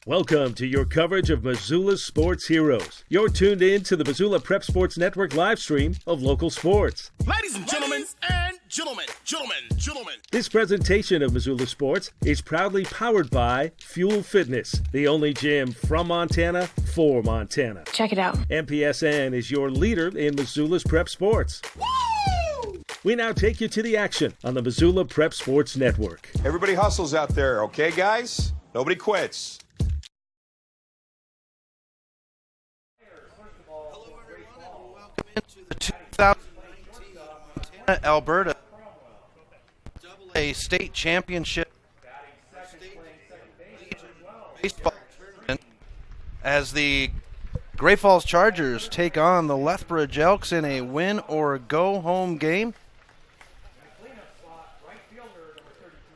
Welcome to your coverage of Missoula's sports heroes. You're tuned in to the Missoula Prep Sports Network live stream of local sports. Ladies and gentlemen, gentlemen. This presentation of Missoula Sports is proudly powered by Fuel Fitness, the only gym from Montana for Montana. Check it out. MPSN is your leader in Missoula's prep sports. Woo! We now take you to the action on the Missoula Prep Sports Network. Everybody hustles out there, okay, guys? Nobody quits. Into the 2019 Montana-Alberta AA state championship baseball tournament as the Great Falls Chargers take on the Lethbridge Elks in a win or go home game.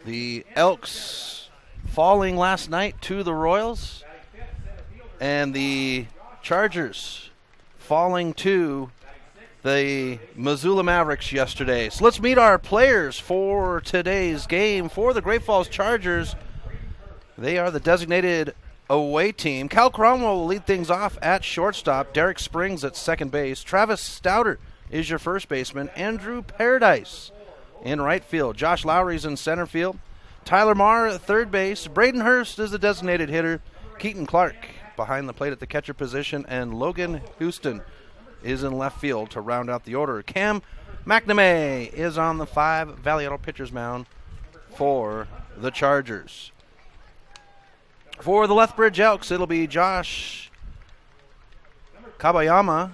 The Elks falling last night to the Royals, and the Chargers falling to the Missoula Mavericks yesterday. So let's meet our players for today's game. For the Great Falls Chargers, they are the designated away team. Cal Cromwell will lead things off at shortstop. Derek Springs at second base. Travis Stouter is your first baseman. Andrew Paradise in right field. Josh Lowry's in center field. Tyler Marr at third base. Braden Hurst is the designated hitter. Keaton Clark behind the plate at the catcher position. And Logan Houston is in left field to round out the order. Cam McNamee is on the 5 Valley Auto pitcher's mound for the Chargers. For the Lethbridge Elks, it'll be Josh Kabayama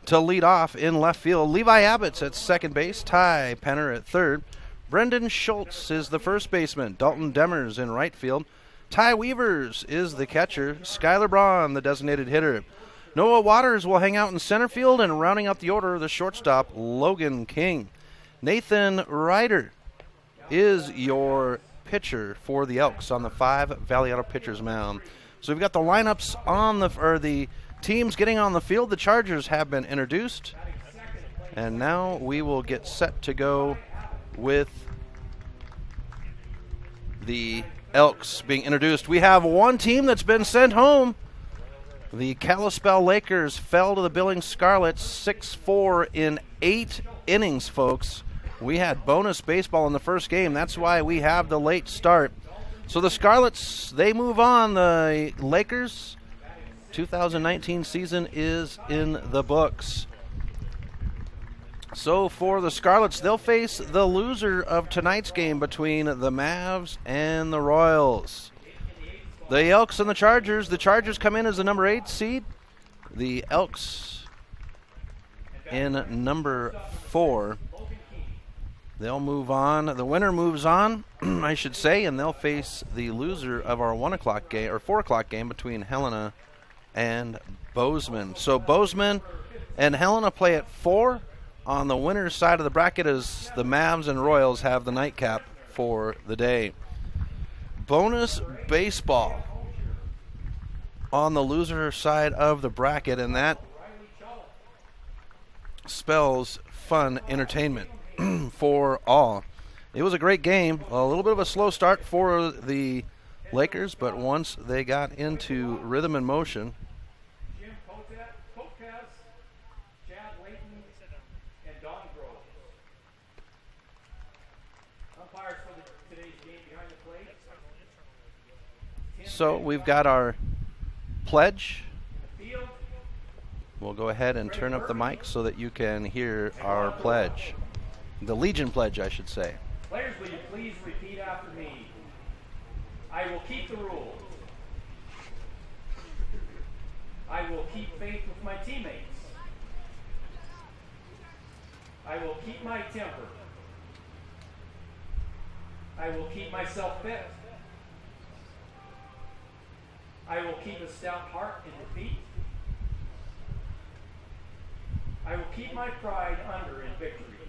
to lead off in left field. Levi Abbott's at second base. Ty Penner at third. Brendan Schultz is the first baseman. Dalton Demers in right field. Ty Weavers is the catcher. Skylar Braun, the designated hitter. Noah Waters will hang out in center field, and rounding out the order, the shortstop, Logan King. Nathan Ryder is your pitcher for the Elks on the 5 Valley Auto pitcher's mound. So we've got the lineups on the teams getting on the field. The Chargers have been introduced, and now we will get set to go with the Elks being introduced. We have one team that's been sent home. The Kalispell Lakers fell to the Billings Scarlets 6-4 in 8 innings, folks. We had bonus baseball in the first game. That's why we have the late start. So the Scarlets, they move on. The Lakers, 2019 season is in the books. So for the Scarlets, they'll face the loser of tonight's game between the Mavs and the Royals. The Elks and the Chargers come in as the number 8 seed. The Elks in number 4. They'll move on. The winner moves on, I should say, and they'll face the loser of our 1 o'clock game or 4 o'clock game between Helena and Bozeman. So Bozeman and Helena play at 4. On the winner's side of the bracket as the Mavs and Royals have the nightcap for the day. Bonus baseball on the loser side of the bracket, and that spells fun entertainment for all. It was a great game. A little bit of a slow start for the Lakers, but once they got into rhythm and motion, so we've got our pledge. We'll go ahead and turn up the mic so that you can hear our pledge. The Legion pledge, I should say. Players, will you please repeat after me? I will keep the rules. I will keep faith with my teammates. I will keep my temper. I will keep myself fit. I will keep a stout heart in defeat. I will keep my pride under in victory.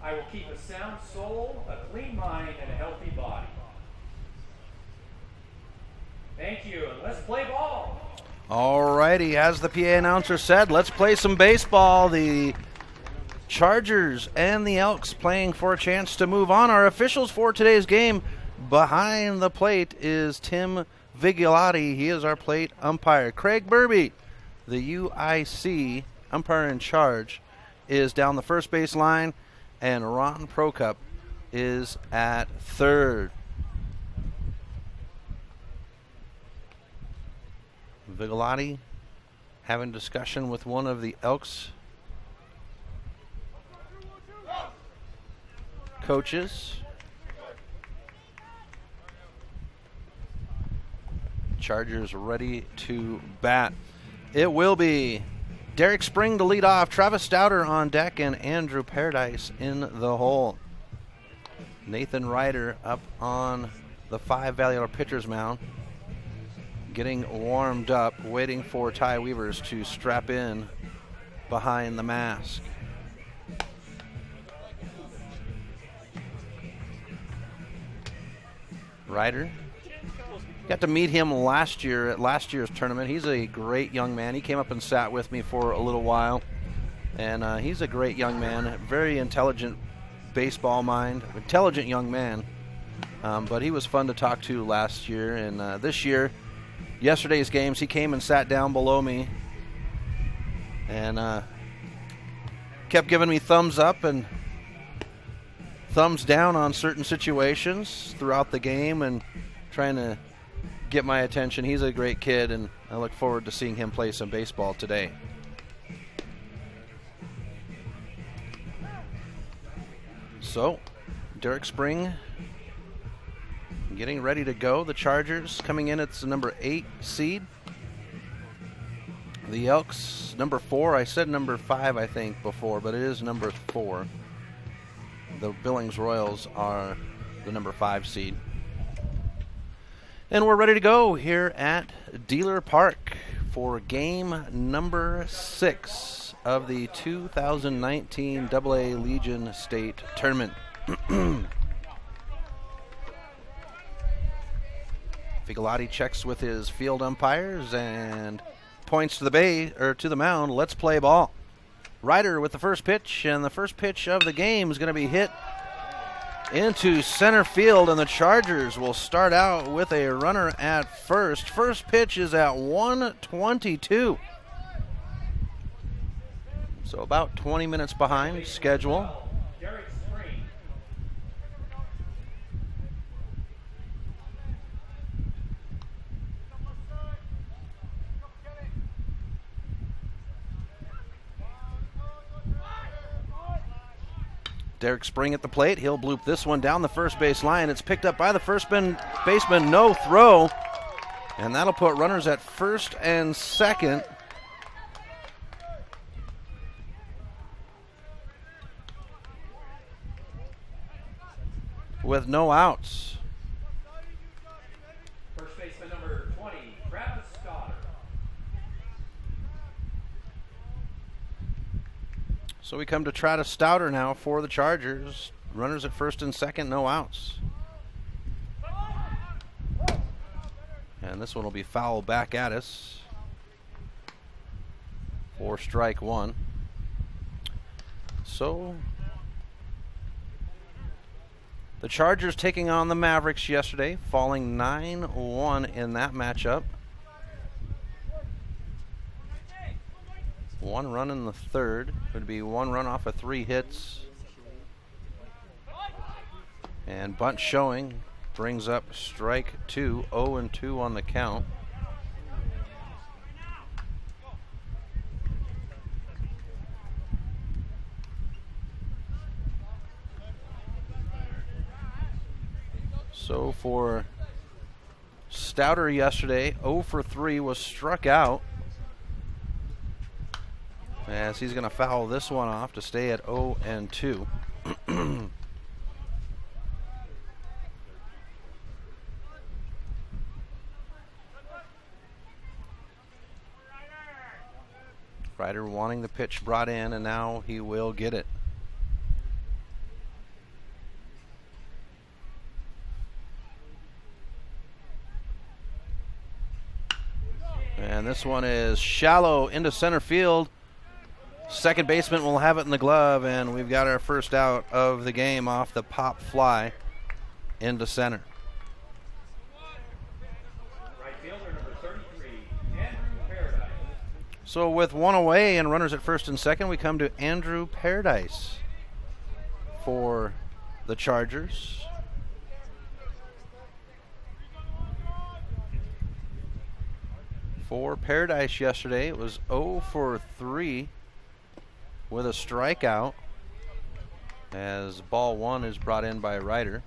I will keep a sound soul, a clean mind, and a healthy body. Thank you, and let's play ball. All righty, as the PA announcer said, let's play some baseball. The Chargers and the Elks playing for a chance to move on. Our officials for today's game, Behind the plate is Tim Vigilotti. He is our plate umpire. Craig Burby, the UIC umpire in charge, is down the first base line, and Ron Prokup is at third. Vigilotti having discussion with one of the Elks coaches. Chargers ready to bat. It will be Derek Spring to lead off, Travis Stouter on deck, and Andrew Paradise in the hole. Nathan Ryder up on the 5 Valley pitcher's mound, getting warmed up, waiting for Ty Weavers to strap in behind the mask. Ryder, got to meet him last year at last year's tournament. He's a great young man. He came up and sat with me for a little while, and he's a great young man, very intelligent baseball mind, intelligent young man, but he was fun to talk to last year. And this year, yesterday's games, he came and sat down below me and kept giving me thumbs up and thumbs down on certain situations throughout the game and trying to get my attention. He's a great kid, and I look forward to seeing him play some baseball today. So, Derek Spring getting ready to go. The Chargers coming in, it's the number 8 seed. The Elks, number 4. I said number 5, I think, before, but it is number 4. The Billings Royals are the number 5 seed. And we're ready to go here at Dealer Park for game number 6 of the 2019 AA Legion State Tournament. Figalotti checks with his field umpires and points to the mound. Let's play ball. Ryder with the first pitch, and the first pitch of the game is going to be hit into center field, and the Chargers will start out with a runner at first. First pitch is at 1:22. So about 20 minutes behind schedule. Derek Spring at the plate. He'll bloop this one down the first base line. It's picked up by the first baseman. No throw. And that'll put runners at first and second. With no outs. First baseman number 20, Travis Stouter. So we come to Travis Stouter now for the Chargers. Runners at first and second, no outs. And this one will be foul back at us for strike one. So the Chargers taking on the Mavericks yesterday, falling 9-1 in that matchup. 1 run in the third. Would be 1 run off of 3 hits. And bunt showing brings up strike 2, 0-2 on the count. So for Stouter yesterday, 0 for 3, was struck out, as he's going to foul this one off to stay at 0-2. Ryder wanting the pitch brought in, and now he will get it. And this one is shallow into center field. Second baseman will have it in the glove, and we've got our first out of the game off the pop fly into center. So with one away and runners at first and second, we come to Andrew Paradise for the Chargers. For Paradise yesterday, it was 0 for 3 with a strikeout as ball one is brought in by Ryder.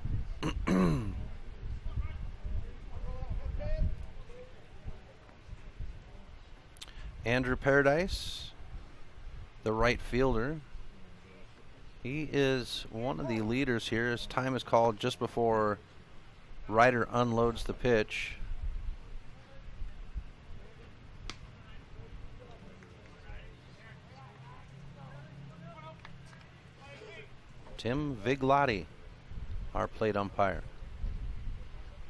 Andrew Paradise, the right fielder. He is one of the leaders here. His time is called just before Ryder unloads the pitch. Tim Viglotti, our plate umpire.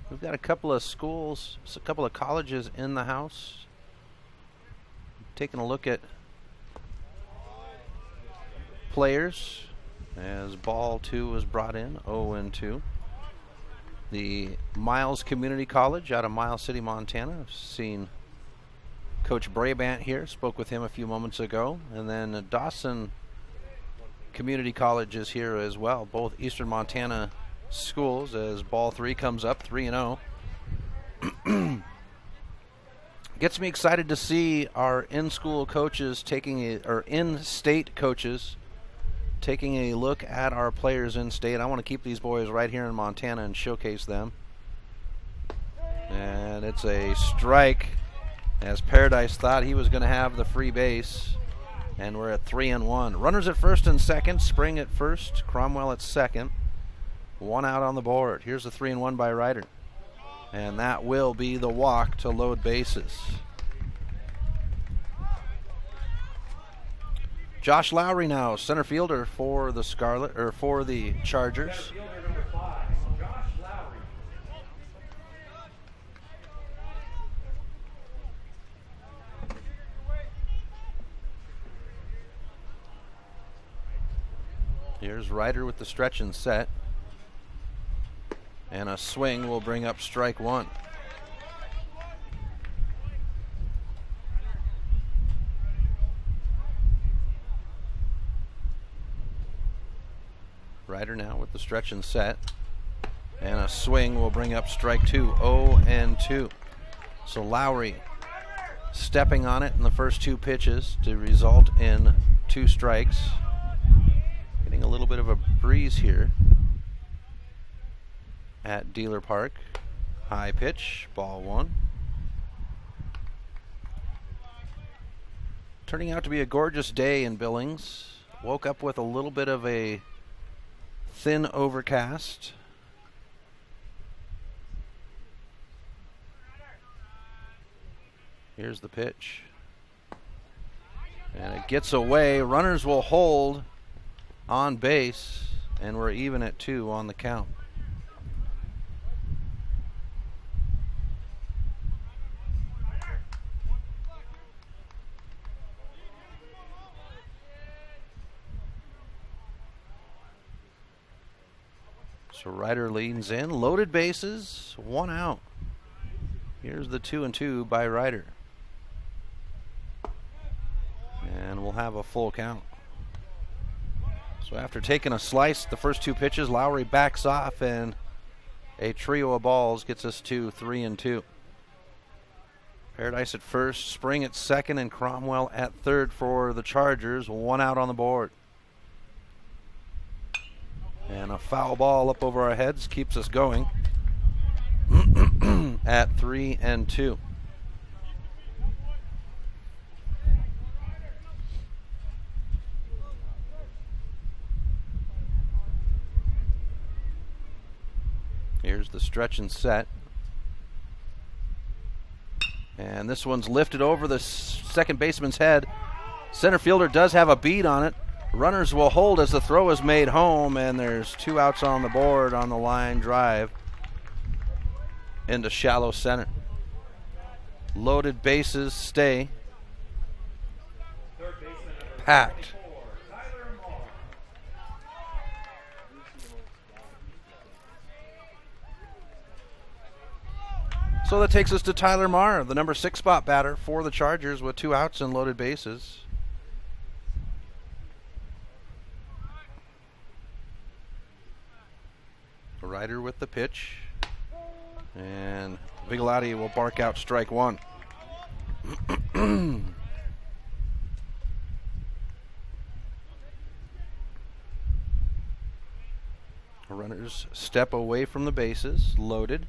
We've got a couple of schools, a couple of colleges in the house. Taking a look at players as ball two was brought in, 0-2. The Miles Community College out of Miles City, Montana. I've seen Coach Brabant here, spoke with him a few moments ago. And then Dawson Community College is here as well, both Eastern Montana schools as ball three comes up, 3-0. Gets me excited to see our in-school coaches in-state coaches taking a look at our players in state. I want to keep these boys right here in Montana and showcase them. And it's a strike as Paradise thought he was going to have the free base. And we're at 3-1. Runners at first and second. Spring at first. Cromwell at second. One out on the board. Here's the 3-1 by Ryder. And that will be the walk to load bases. Josh Lowry now, center fielder for the Chargers. Center fielder number 5, Josh Lowry. Here's Ryder with the stretch and set. And a swing will bring up strike one. Ryder now with the stretch and set. And a swing will bring up strike two. 0-2. So Lowry stepping on it in the first two pitches to result in 2 strikes. Getting a little bit of a breeze here at Dealer Park. High pitch, ball one. Turning out to be a gorgeous day in Billings. Woke up with a little bit of a thin overcast. Here's the pitch. And it gets away. Runners will hold on base, and we're even at 2 on the count. So Ryder leans in, loaded bases, 1 out. Here's the 2-2 by Ryder. And we'll have a full count. So after taking a slice, the first 2 pitches, Lowry backs off, and a trio of balls gets us to 3-2. Paradise at first, Spring at second, and Cromwell at third for the Chargers. 1 out on the board. And a foul ball up over our heads keeps us going at 3-2. Here's the stretch and set. And this one's lifted over the second baseman's head. Center fielder does have a bead on it. Runners will hold as the throw is made home, and there's 2 outs on the board on the line drive into shallow center. Loaded bases stay. Packed. So that takes us to Tyler Marr, the number 6 spot batter for the Chargers with 2 outs and loaded bases. Ryder with the pitch. And Vigalotti will bark out strike 1. Runners step away from the bases, loaded.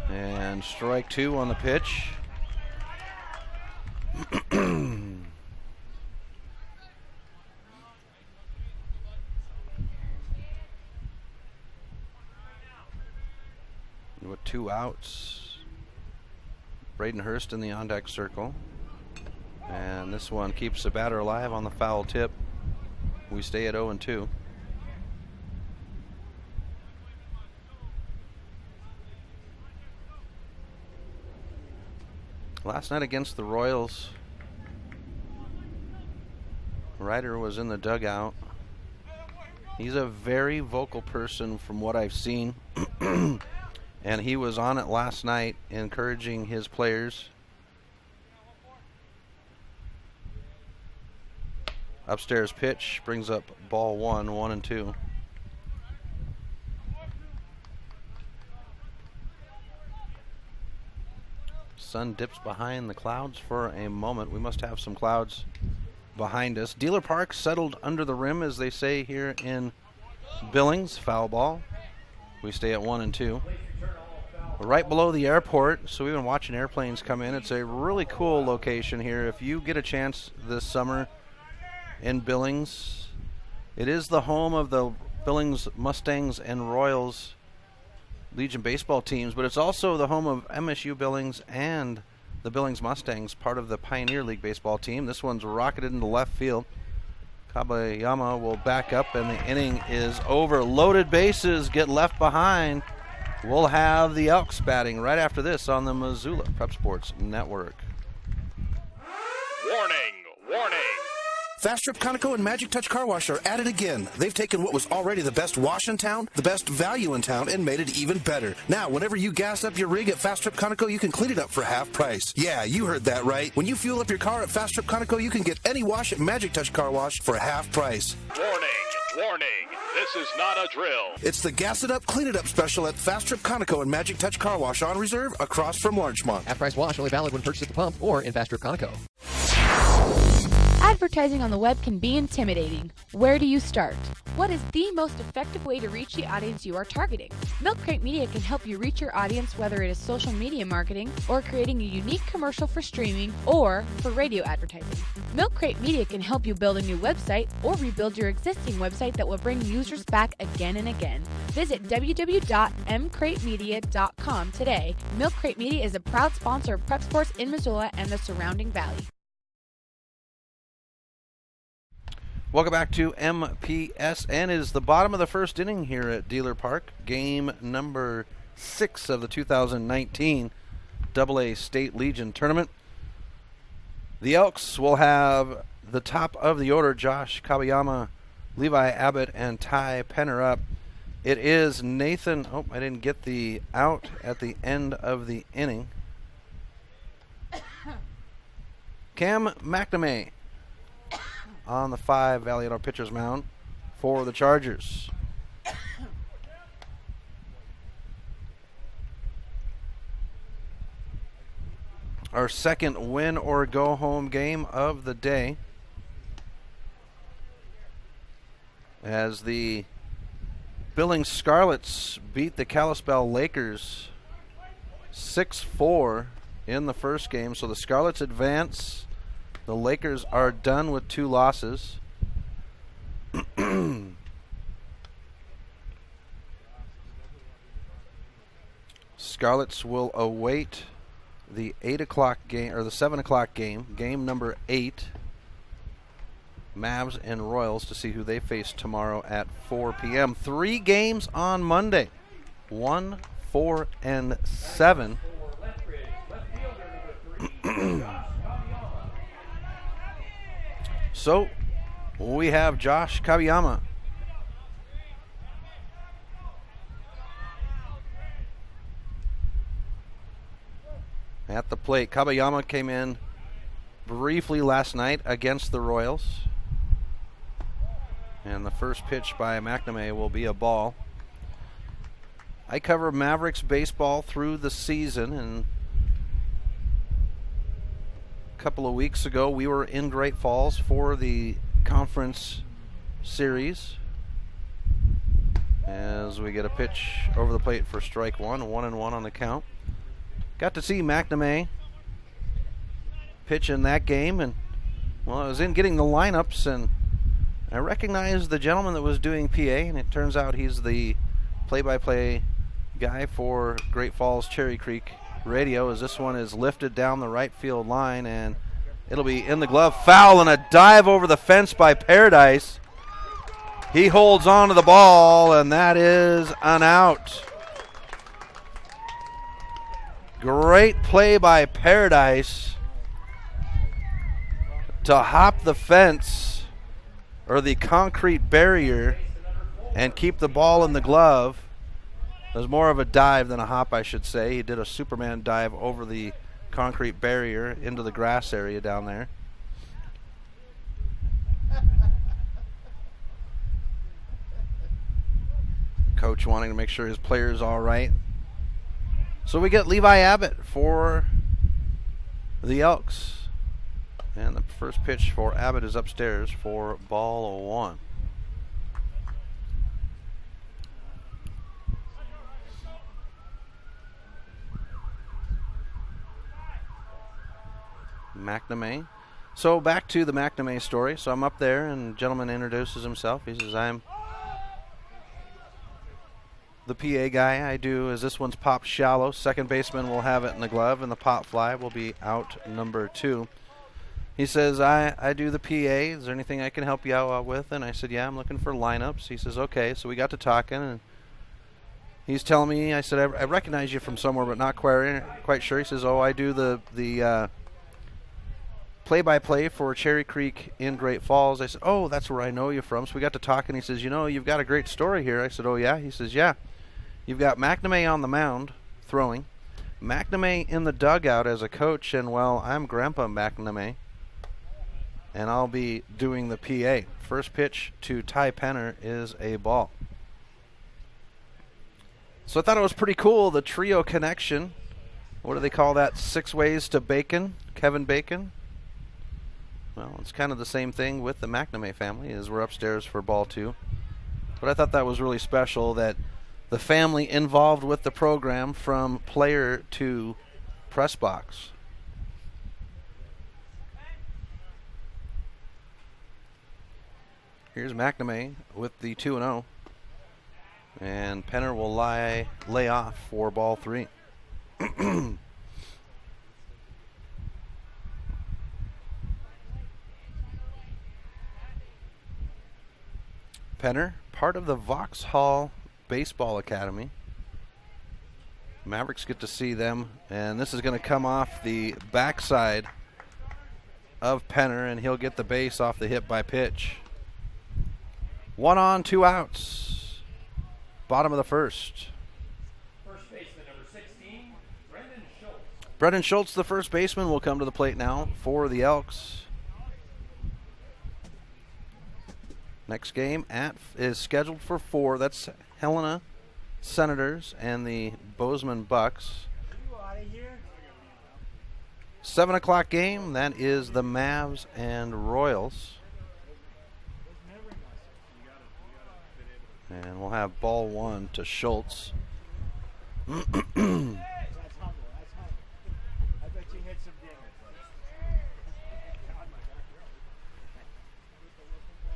And strike 2 on the pitch. With 2 outs, Braden Hurst in the on-deck circle. And this one keeps the batter alive on the foul tip. We stay at 0-2. Last night against the Royals, Ryder was in the dugout. He's a very vocal person from what I've seen. And he was on it last night encouraging his players. Upstairs pitch brings up ball 1, 1-2. Sun dips behind the clouds for a moment. We must have some clouds behind us. Dealer Park settled under the rim, as they say here in Billings. Foul ball. We stay at 1-2. We're right below the airport, so we've been watching airplanes come in. It's a really cool location here. If you get a chance this summer in Billings, it is the home of the Billings Mustangs and Royals Legion baseball teams, but it's also the home of MSU Billings and the Billings Mustangs, part of the Pioneer League baseball team. This one's rocketed into left field. Kabayama will back up, and the inning is over. Loaded bases get left behind. We'll have the Elks batting right after this on the Missoula Prep Sports Network. Warning, warning. Fast Trip Conoco and Magic Touch Car Wash are at it again. They've taken what was already the best wash in town, the best value in town, and made it even better. Now, whenever you gas up your rig at Fast Trip Conoco, you can clean it up for half price. Yeah, you heard that right. When you fuel up your car at Fast Trip Conoco, you can get any wash at Magic Touch Car Wash for half price. Warning, warning. This is not a drill. It's the Gas It Up, Clean It Up special at Fast Trip Conoco and Magic Touch Car Wash on reserve across from Larchmont. Half-price wash only valid when purchased at the pump or in Fast Trip Conoco. Advertising on the web can be intimidating. Where do you start? What is the most effective way to reach the audience you are targeting? Milk Crate Media can help you reach your audience, whether it is social media marketing or creating a unique commercial for streaming or for radio advertising. Milk Crate Media can help you build a new website or rebuild your existing website that will bring users back again and again. Visit www.mcratemedia.com today. Milk Crate Media is a proud sponsor of Prep Sports in Missoula and the surrounding valley. Welcome back to MPSN. It is the bottom of the first inning here at Dealer Park. Game number 6 of the 2019 AA State Legion Tournament. The Elks will have the top of the order, Josh Kabayama, Levi Abbott, and Ty Penner up. It is Nathan, I didn't get the out at the end of the inning. Cam McNamee on the 5 Valiant pitcher's mound for the Chargers. Our second win or go home game of the day, as the Billings Scarlets beat the Kalispell Lakers 6-4 in the first game. So the Scarlets advance. The Lakers are done with 2 losses. Scarlets will await the 8 o'clock game, or the 7 o'clock game, game number 8, Mavs and Royals, to see who they face tomorrow at 4 p.m. 3 games on Monday, 1, 4, and 7. So, we have Josh Kabayama. at the plate. Kabayama came in briefly last night against the Royals. And the first pitch by McNamee will be a ball. I cover Mavericks baseball through the season, and a couple of weeks ago we were in Great Falls for the conference series. As we get a pitch over the plate for strike one, 1-1 on the count. Got to see McNamee pitch in that game, and well, I was in getting the lineups, and I recognized the gentleman that was doing PA, and it turns out he's the play-by-play guy for Great Falls Cherry Creek Radio, as this one is lifted down the right field line, and it'll be in the glove, foul, and a dive over the fence by Paradise. He holds on to the ball, and that is an out. Great play by Paradise to hop the fence, or the concrete barrier, and keep the ball in the glove. It was more of a dive than a hop, I should say. He did a Superman dive over the concrete barrier into the grass area down there. Coach wanting to make sure his player's all right. So we get Levi Abbott for the Elks. And the first pitch for Abbott is upstairs for ball one. McNamee. So back to the McNamee story. So I'm up there, and the gentleman introduces himself. He says, I'm the PA guy. I do as this one's popped shallow. Second baseman will have it in the glove, and the pop fly will be out number 2. He says, I do the PA. Is there anything I can help you out with? And I said, yeah, I'm looking for lineups. He says, okay. So we got to talking, and he's telling me, I said, I recognize you from somewhere, but not quite sure. He says, oh, I do the play-by-play for Cherry Creek in Great Falls. I said, oh, that's where I know you from. So we got to talking. He says, you know, you've got a great story here. I said, oh, yeah? He says, yeah. You've got McNamee on the mound throwing, McNamee in the dugout as a coach, and, well, I'm Grandpa McNamee, and I'll be doing the PA. First pitch to Ty Penner is a ball. So I thought it was pretty cool, the trio connection. What do they call that? 6 ways to bacon? Kevin Bacon? Well, it's kind of the same thing with the McNamee family, as we're upstairs for ball 2. But I thought that was really special, that the family involved with the program from player to press box. Here's McNamee with the 2-0. And Penner will lay off for ball 3. Penner, part of the Vauxhall Baseball Academy. Mavericks get to see them, and this is going to come off the backside of Penner, and he'll get the base off the hit by pitch. 1 on, 2 outs. Bottom of the first. First baseman, number 16, Brendan Schultz. Brendan Schultz, the first baseman, will come to the plate now for the Elks. Next game is scheduled for 4. That's Helena Senators and the Bozeman Bucks. 7 o'clock game, that is the Mavs and Royals. And we'll have ball 1 to Schultz.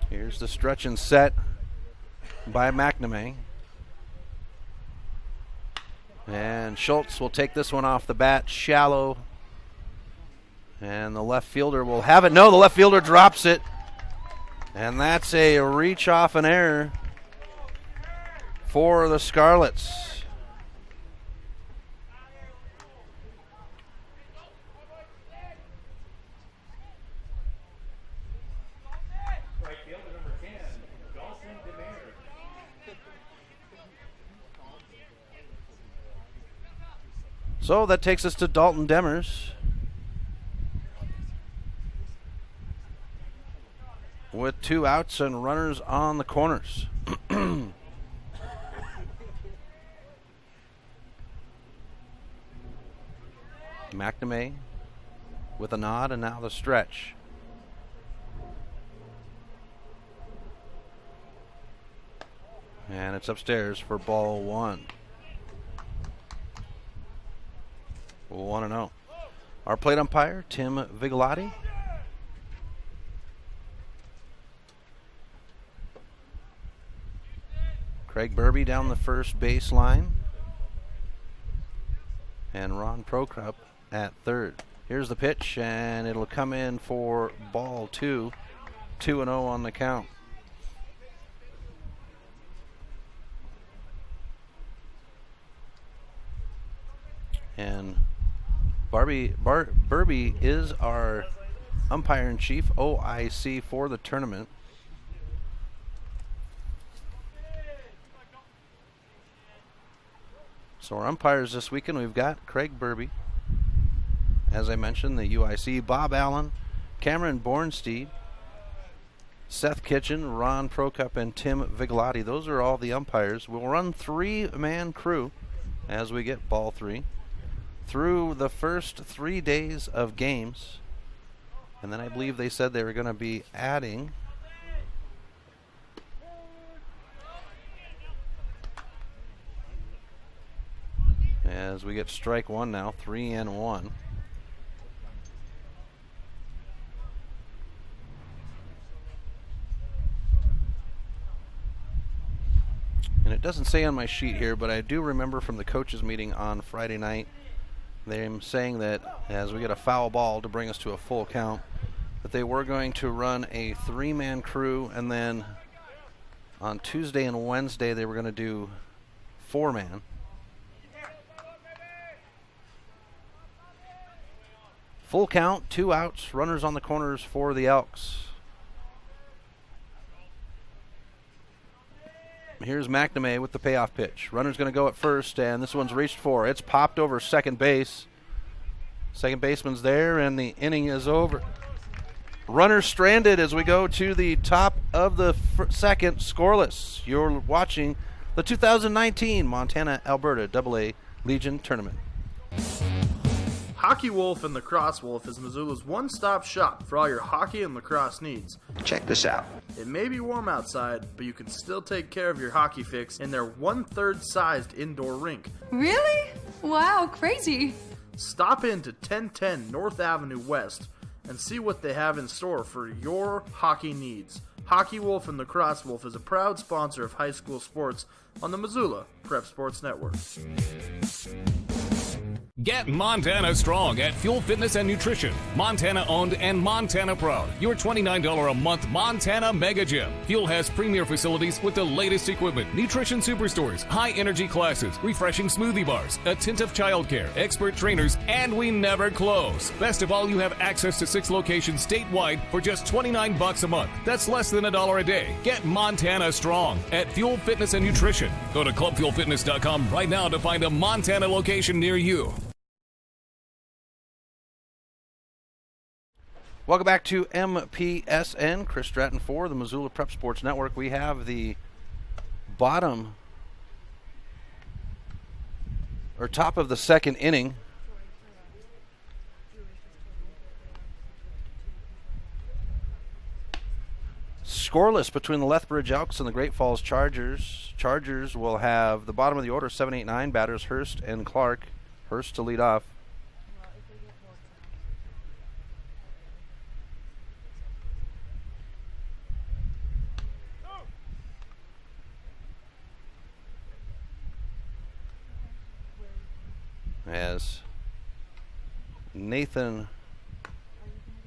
Here's the stretch and set by McNamee. And Schultz will take this one off the bat, shallow. And the left fielder will have it. No, the left fielder drops it. And that's a reach off an error for the Scarlets. So that takes us to Dalton Demers with 2 outs and runners on the corners. McNamee with a nod, and now the stretch. And it's upstairs for ball 1. 1-0. Our plate umpire, Tim Vigalotti. Craig Burby down the first baseline. And Ron Prokop at third. Here's the pitch, and it'll come in for ball 2. 2-0 on the count. And Burby is our umpire-in-chief, OIC, for the tournament. So our umpires this weekend, we've got Craig Burby, as I mentioned, the UIC, Bob Allen, Cameron Bornstein, Seth Kitchen, Ron Prokop, and Tim Vigalotti. Those are all the umpires. We'll run 3-man crew as we get ball 3 through the first 3 days of games. And then I believe they said they were going to be adding as we get strike 1 now, 3-1. And it doesn't say on my sheet here, but I do remember from the coaches meeting on Friday night, them saying that as we get a foul ball to bring us to a full count, that they were going to run a 3-man crew, and then on Tuesday and Wednesday they were going to do 4-man. Full count, 2 outs, runners on the corners for the Elks. Here's McNamee with the payoff pitch. Runner's going to go at first, and this one's reached for. It's popped over second base. Second baseman's there, and the inning is over. Runner stranded as we go to the top of the second, scoreless. You're watching the 2019 Montana-Alberta AA Legion Tournament. Hockey Wolf and Lacrosse Wolf is Missoula's one-stop shop for all your hockey and lacrosse needs. Check this out. It may be warm outside, but you can still take care of your hockey fix in their 1/3 sized indoor rink. Really? Wow, crazy. Stop in to 1010 North Avenue West and see what they have in store for your hockey needs. Hockey Wolf and Lacrosse Wolf is a proud sponsor of high school sports on the Missoula Prep Sports Network. Get Montana strong at Fuel Fitness and Nutrition. Montana owned and Montana proud. Your $29 a month Montana Mega Gym. Fuel has premier facilities with the latest equipment, nutrition superstores, high energy classes, refreshing smoothie bars, attentive childcare, expert trainers, and we never close. Best of all, you have access to 6 locations statewide for just $29 a month. That's less than $1 a day. Get Montana strong at Fuel Fitness and Nutrition. Go to clubfuelfitness.com right now to find a Montana location near you. Welcome back to MPSN. Chris Stratton for the Missoula Prep Sports Network. We have the bottom or top of the second inning. Scoreless between the Lethbridge Elks and the Great Falls Chargers. Chargers will have the bottom of the order, 7, 8, 9 batters, Hurst and Clark. Hurst to lead off. As Nathan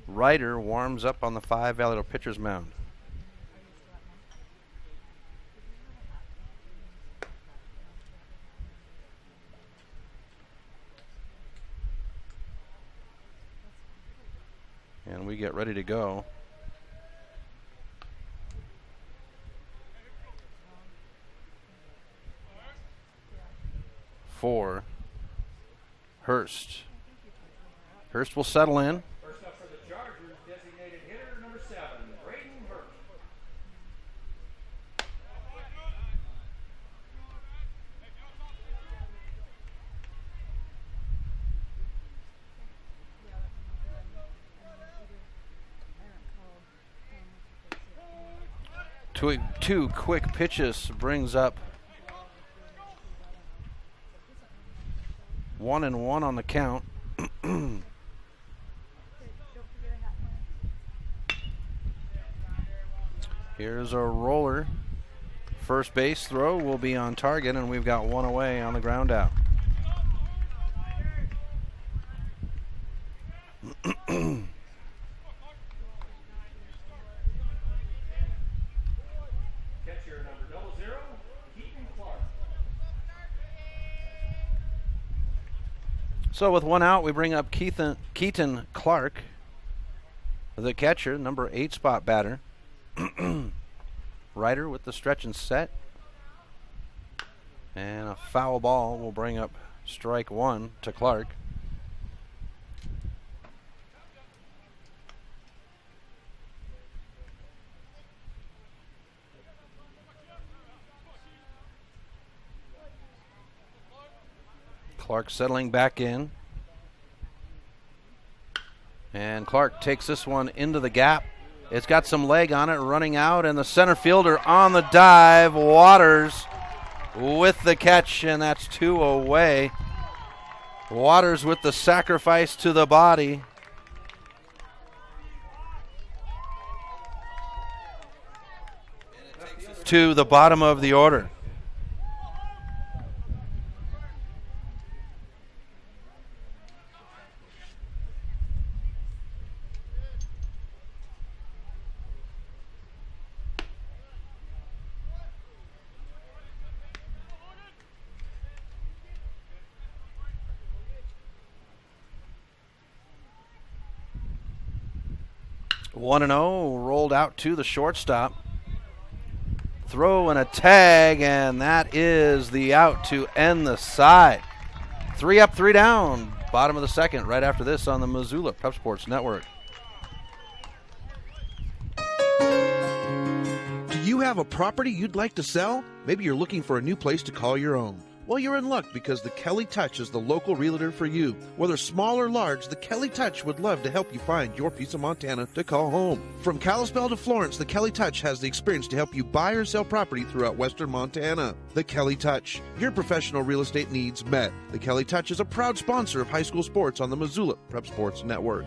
Ryder warms up on the 5 Valley pitcher's mound. And we get ready to go. For Hurst. Hurst will settle in. First up for the Chargers, designated hitter number 7, Braden Hurst. Two quick pitches brings up 1-1 on the count. Here's a roller. First base throw will be on target, and we've got one away on the ground out. Catcher number 00, Keaton Clark. So with one out, we bring up Keaton Clark, the catcher, number 8 spot batter. Ryder with the stretch and set. And a foul ball will bring up strike 1 to Clark. Clark settling back in. And Clark takes this one into the gap. It's got some leg on it, running out, and the center fielder on the dive. Waters with the catch, and that's 2 away. Waters with the sacrifice to the body. To the bottom of the order. One and 0 rolled out to the shortstop. Throw and a tag, and that is the out to end the side. 3 up, 3 down. Bottom of the second, right after this on the Missoula Prep Sports Network. Do you have a property you'd like to sell? Maybe you're looking for a new place to call your own. Well, you're in luck because the Kelly Touch is the local realtor for you. Whether small or large, the Kelly Touch would love to help you find your piece of Montana to call home. From Kalispell to Florence, the Kelly Touch has the experience to help you buy or sell property throughout western Montana. The Kelly Touch, your professional real estate needs met. The Kelly Touch is a proud sponsor of high school sports on the Missoula Prep Sports Network.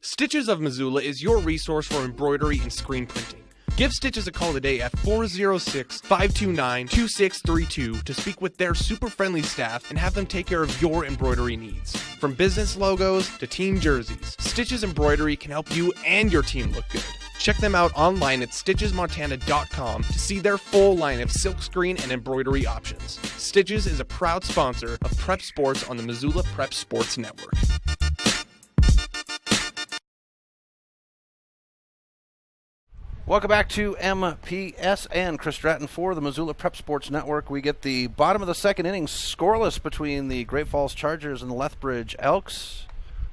Stitches of Missoula is your resource for embroidery and screen printing. Give Stitches a call today at 406-529-2632 to speak with their super friendly staff and have them take care of your embroidery needs. From business logos to team jerseys, Stitches Embroidery can help you and your team look good. Check them out online at stitchesmontana.com to see their full line of silkscreen and embroidery options. Stitches is a proud sponsor of Prep Sports on the Missoula Prep Sports Network. Welcome back to MPSN. Chris Stratton for the Missoula Prep Sports Network. We get the bottom of the second inning scoreless between the Great Falls Chargers and the Lethbridge Elks.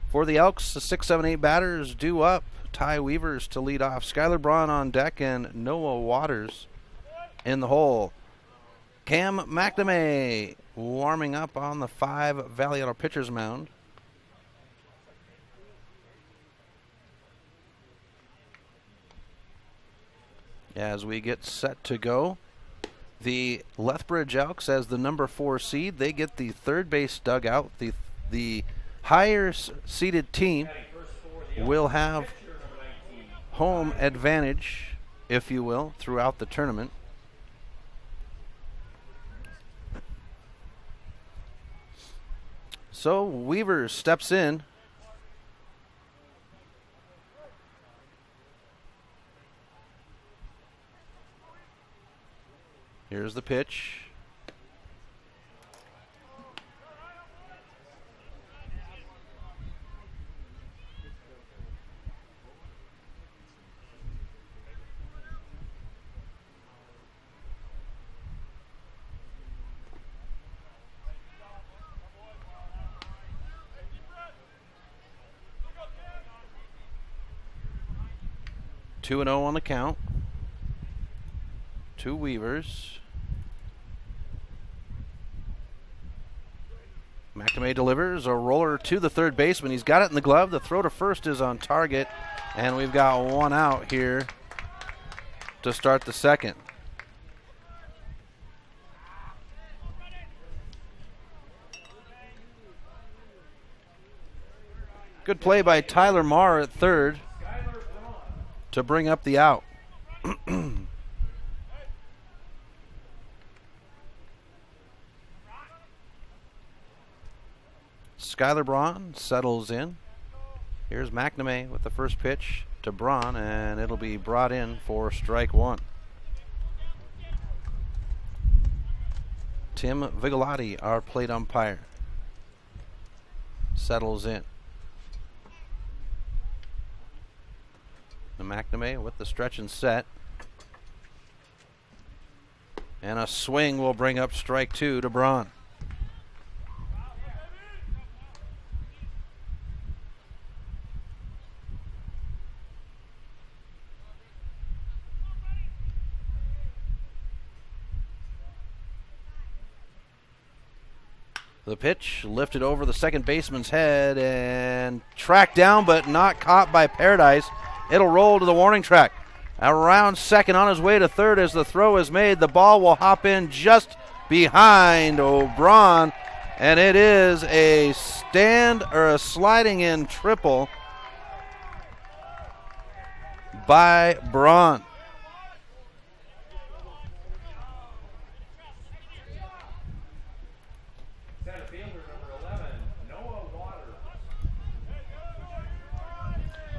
For the Elks, the 6, 7, 8 batters due up. Ty Weavers to lead off. Skylar Braun on deck and Noah Waters in the hole. Cam McNamee warming up on the 5 Valley Auto pitcher's mound. As we get set to go, the Lethbridge Elks, as the number 4 seed, they get the third base dugout. The higher seeded team will have home advantage, if you will, throughout the tournament. So Weaver steps in. Here's the pitch. 2-0 on the count. 2 Weavers. McNamee delivers a roller to the third baseman. He's got it in the glove. The throw to first is on target. And we've got 1 out here to start the second. Good play by Tyler Marr at third to bring up the out. Skylar Braun settles in. Here's McNamee with the first pitch to Braun, and it'll be brought in for strike 1. Tim Vigalotti, our plate umpire, settles in. And McNamee with the stretch and set. And a swing will bring up strike 2 to Braun. The pitch lifted over the second baseman's head and tracked down, but not caught by Paradise. It'll roll to the warning track. Around second, on his way to third as the throw is made. The ball will hop in just behind O'Braun, and it is a sliding in triple by Braun.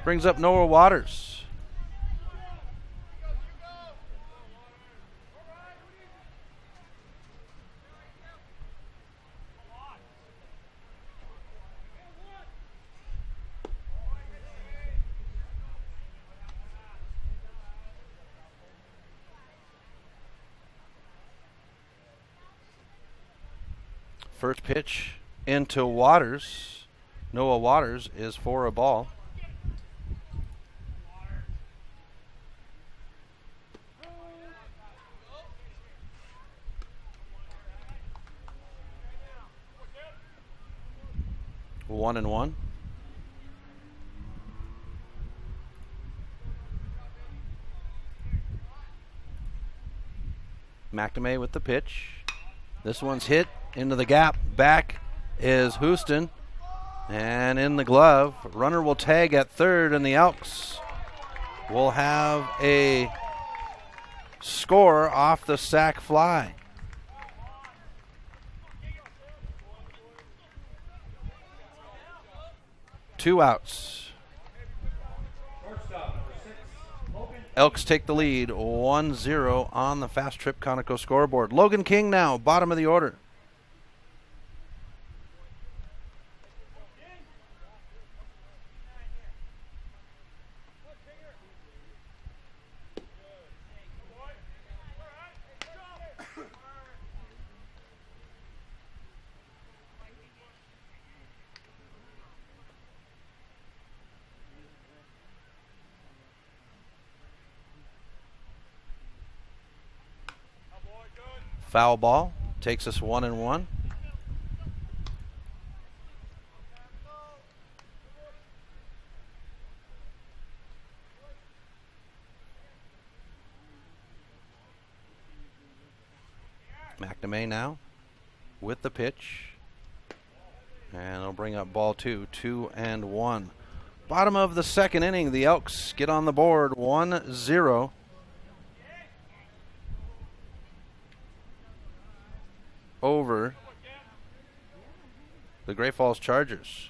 Brings up Noah Waters. First pitch into Waters. Noah Waters is for a ball. One and one. McNamee with the pitch. This one's hit into the gap. Back is Houston. And in the glove, runner will tag at third, and the Elks will have a score off the sac fly. Two outs. Elks take the lead 1-0 on the Fast Trip Conoco scoreboard. Logan King now, bottom of the order. Foul ball takes us 1-1. McNamee now with the pitch. And it'll bring up ball 2, 2-1. Bottom of the second inning, the Elks get on the board 1-0. Over the Great Falls Chargers.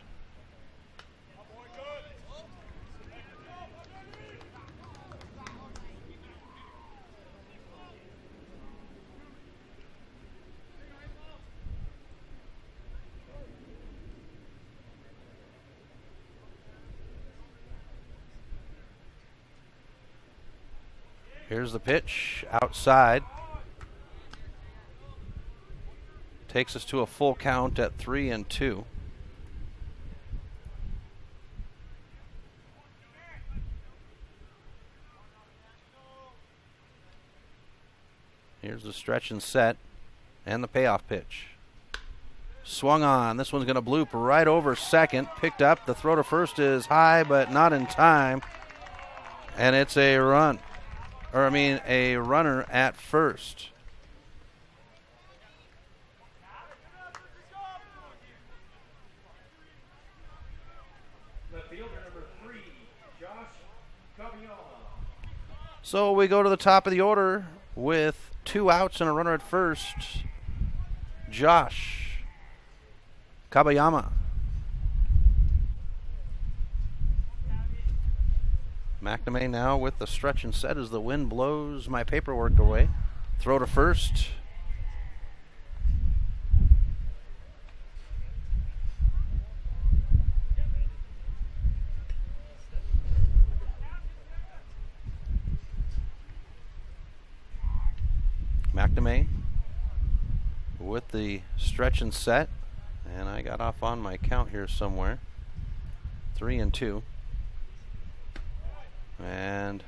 Here's the pitch outside. Takes us to a full count at 3-2. Here's the stretch and set and the payoff pitch. Swung on. This one's going to bloop right over second. Picked up. The throw to first is high, but not in time. And it's a run. A runner at first. So we go to the top of the order with 2 outs and a runner at first. Josh Kabayama. McNamee now with the stretch and set as the wind blows my paperwork away. Throw to first. McNamee with the stretch and set, and I got off on my count here somewhere. 3-2, and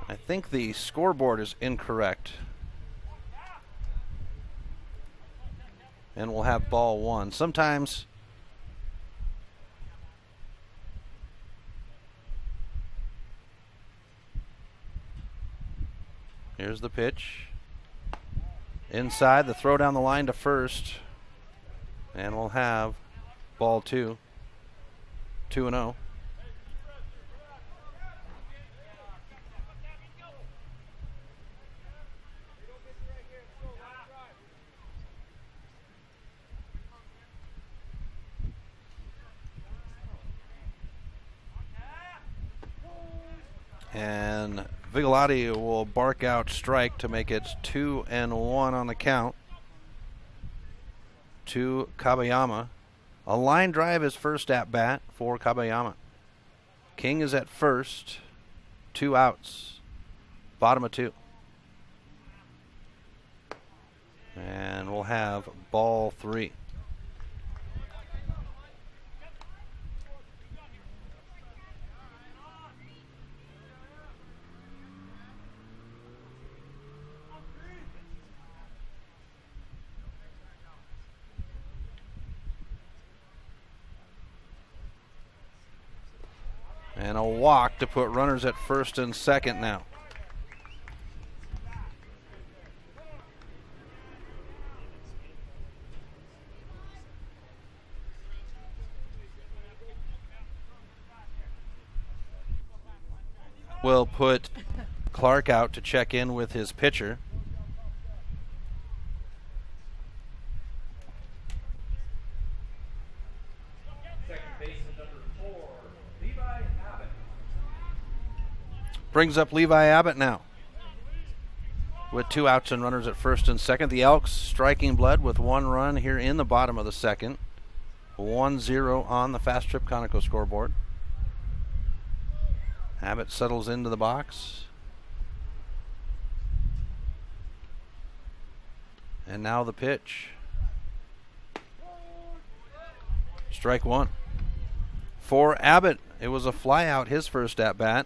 I think the scoreboard is incorrect, and we'll have ball 1. Sometimes here's the pitch. Inside, the throw down the line to first. And we'll have ball 2. 2-0. And Vigalotti will bark out strike to make it 2-1 on the count to Kabayama. A line drive is first at bat for Kabayama. King is at first. 2 outs. Bottom of 2. And we'll have ball 3. And a walk to put runners at first and second now. We'll put Clark out to check in with his pitcher. Brings up Levi Abbott now with 2 outs and runners at first and second. The Elks striking blood with 1 run here in the bottom of the second. 1-0 on the Fast Trip Conoco scoreboard. Abbott settles into the box. And now the pitch. Strike 1. For Abbott, it was a fly out his first at bat.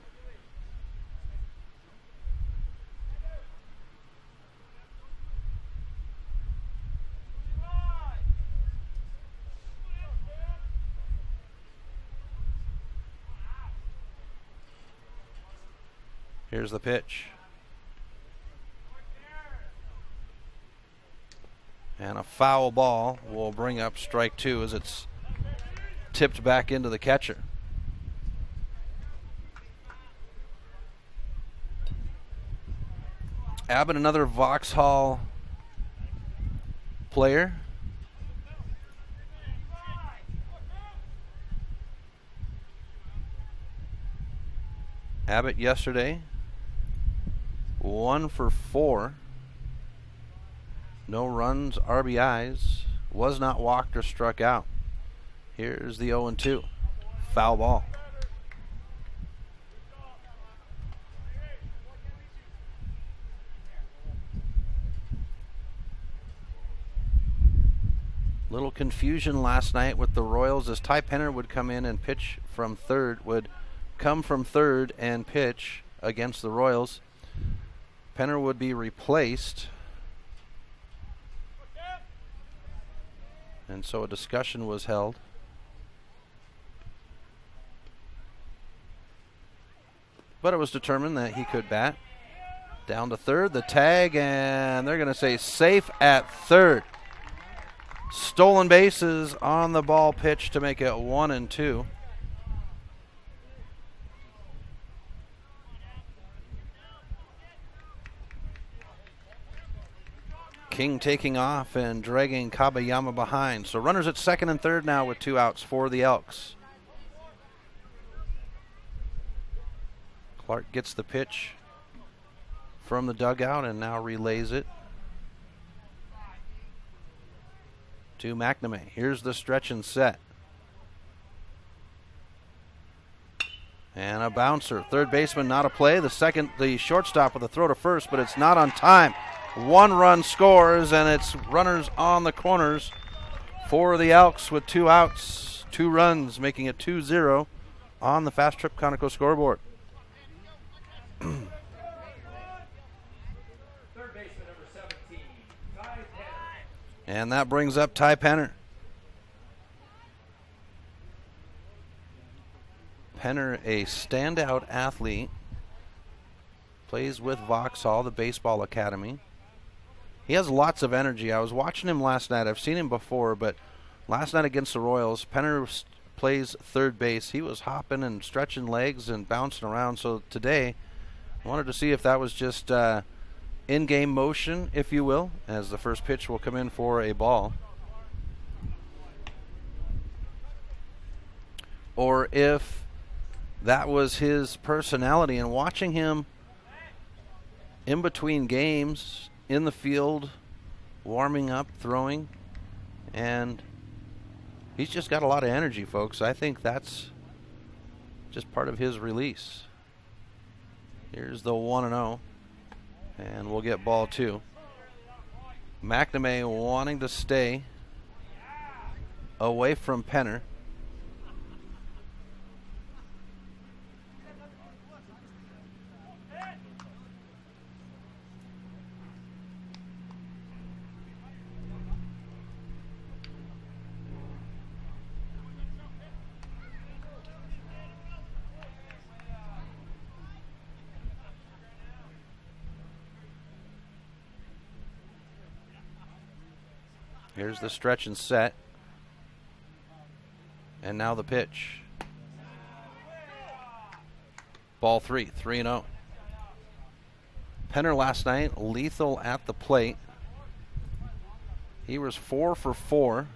Here's the pitch. And a foul ball will bring up strike 2 as it's tipped back into the catcher. Abbott, another Vauxhall player. Abbott yesterday 1 for 4. No runs, RBIs. Was not walked or struck out. Here's the 0-2. Foul ball. Little confusion last night with the Royals as Ty Penner would come in and pitch from third, would come from third and pitch against the Royals. Penner would be replaced. And so a discussion was held. But it was determined that he could bat. Down to third, the tag, and they're going to say safe at third. Stolen bases on the ball pitch to make it 1-2. King taking off and dragging Kabayama behind. So runners at second and third now with 2 outs for the Elks. Clark gets the pitch from the dugout and now relays it to McNamee. Here's the stretch and set. And a bouncer. Third baseman, not a play. The shortstop with a throw to first, but it's not on time. 1 run scores, and it's runners on the corners for the Elks with 2 outs, 2 runs, making it 2-0 on the Fast Trip Conoco scoreboard. And that brings up Ty Penner. Penner, a standout athlete, plays with Vauxhall, the baseball academy. He has lots of energy. I was watching him last night. I've seen him before, but last night against the Royals, Penner plays third base. He was hopping and stretching legs and bouncing around. So today, I wanted to see if that was just in-game motion, if you will, as the first pitch will come in for a ball. Or if that was his personality. And watching him in between games, in the field, warming up, throwing, and he's just got a lot of energy, folks. I think that's just part of his release. Here's the 1-0, and we'll get ball 2. McNamee wanting to stay away from Penner. Here's the stretch and set. And now the pitch. Ball 3, 3-0. Penner last night, lethal at the plate. He was 4 for 4.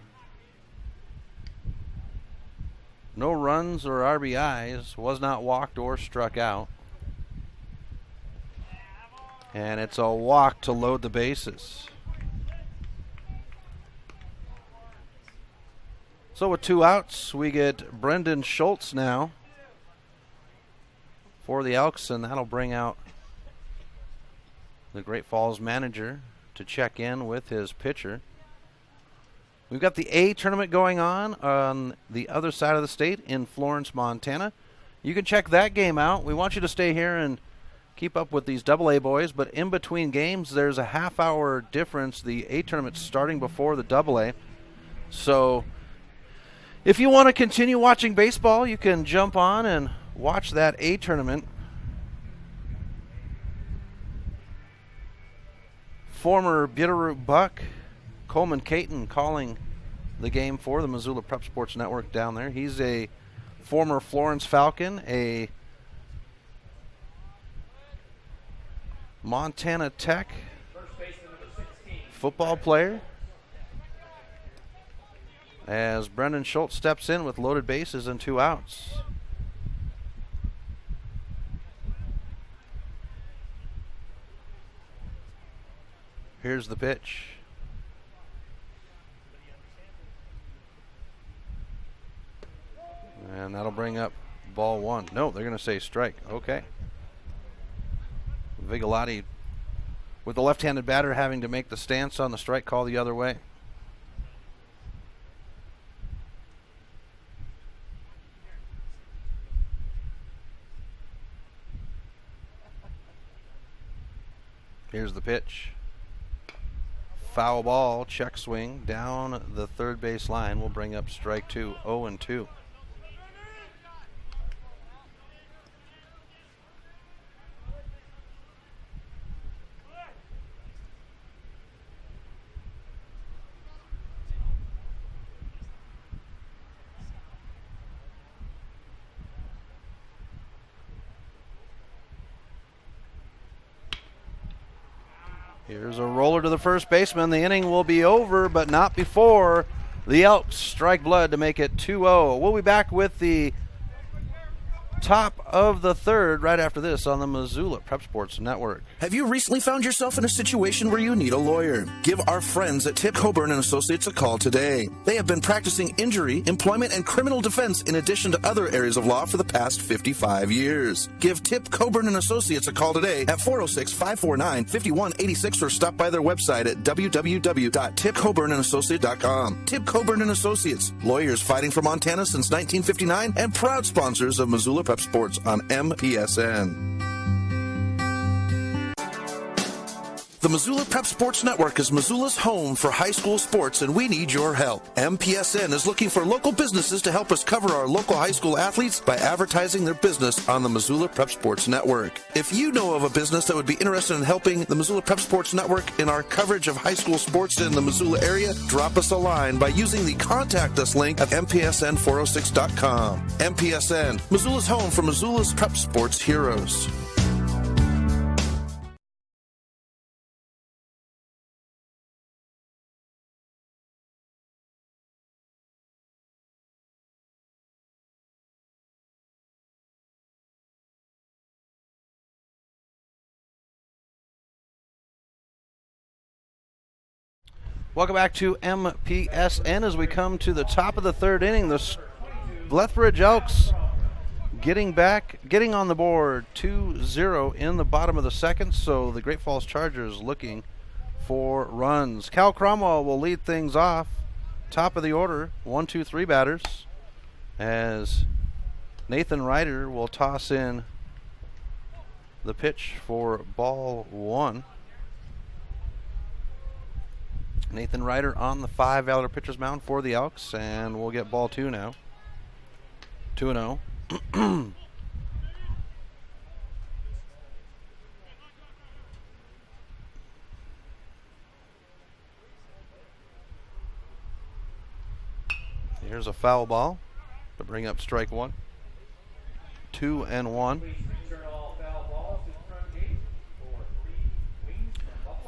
No runs or RBIs, was not walked or struck out. And it's a walk to load the bases. So with 2 outs, we get Brendan Schultz now for the Elks, and that'll bring out the Great Falls manager to check in with his pitcher. We've got the A tournament going on the other side of the state in Florence, Montana. You can check that game out. We want you to stay here and keep up with these AA boys, but in between games, there's a half-hour difference. The A tournament's starting before the AA. So if you want to continue watching baseball, you can jump on and watch that A tournament. Former Bitterroot Buck, Coleman Caton, calling the game for the Missoula Prep Sports Network down there. He's a former Florence Falcon, a Montana Tech football player. As Brendan Schultz steps in with loaded bases and 2 outs. Here's the pitch. And that'll bring up ball 1. No, they're going to say strike. Okay. Vigalotti, with the left-handed batter, having to make the stance on the strike call the other way. Here's the pitch. Foul ball, check swing down the third base line will bring up strike two, 0-2. Here's a roller to the first baseman. The inning will be over, but not before the Elks strike blood to make it 2-0. We'll be back with the top of the third right after this on the Missoula Prep Sports Network. Have you recently found yourself in a situation where you need a lawyer? Give our friends at Tip Coburn and Associates a call today. They have been practicing injury, employment, and criminal defense in addition to other areas of law for the past 55 years. Give Tip Coburn and Associates a call today at 406-549-5186 or stop by their website at www.tipcoburnandassociates.com. Tip Coburn and Associates, lawyers fighting for Montana since 1959 and proud sponsors of Missoula Prep Sports on MPSN. The Missoula Prep Sports Network is Missoula's home for high school sports, and we need your help. MPSN is looking for local businesses to help us cover our local high school athletes by advertising their business on the Missoula Prep Sports Network. If you know of a business that would be interested in helping the Missoula Prep Sports Network in our coverage of high school sports in the Missoula area, drop us a line by using the Contact Us link at MPSN406.com. MPSN, Missoula's home for Missoula's Prep Sports heroes. Welcome back to MPSN as we come to the top of the third inning. The Lethbridge Elks getting on the board 2-0 in the bottom of the second, so the Great Falls Chargers looking for runs. Cal Cromwell will lead things off. Top of the order, 1-2-3 batters, as Nathan Ryder will toss in the pitch for ball one. Nathan Ryder on the 5-valor pitcher's mound for the Elks, and we'll get ball two now. 2-0. Here's a foul ball to bring up strike one. 2-1.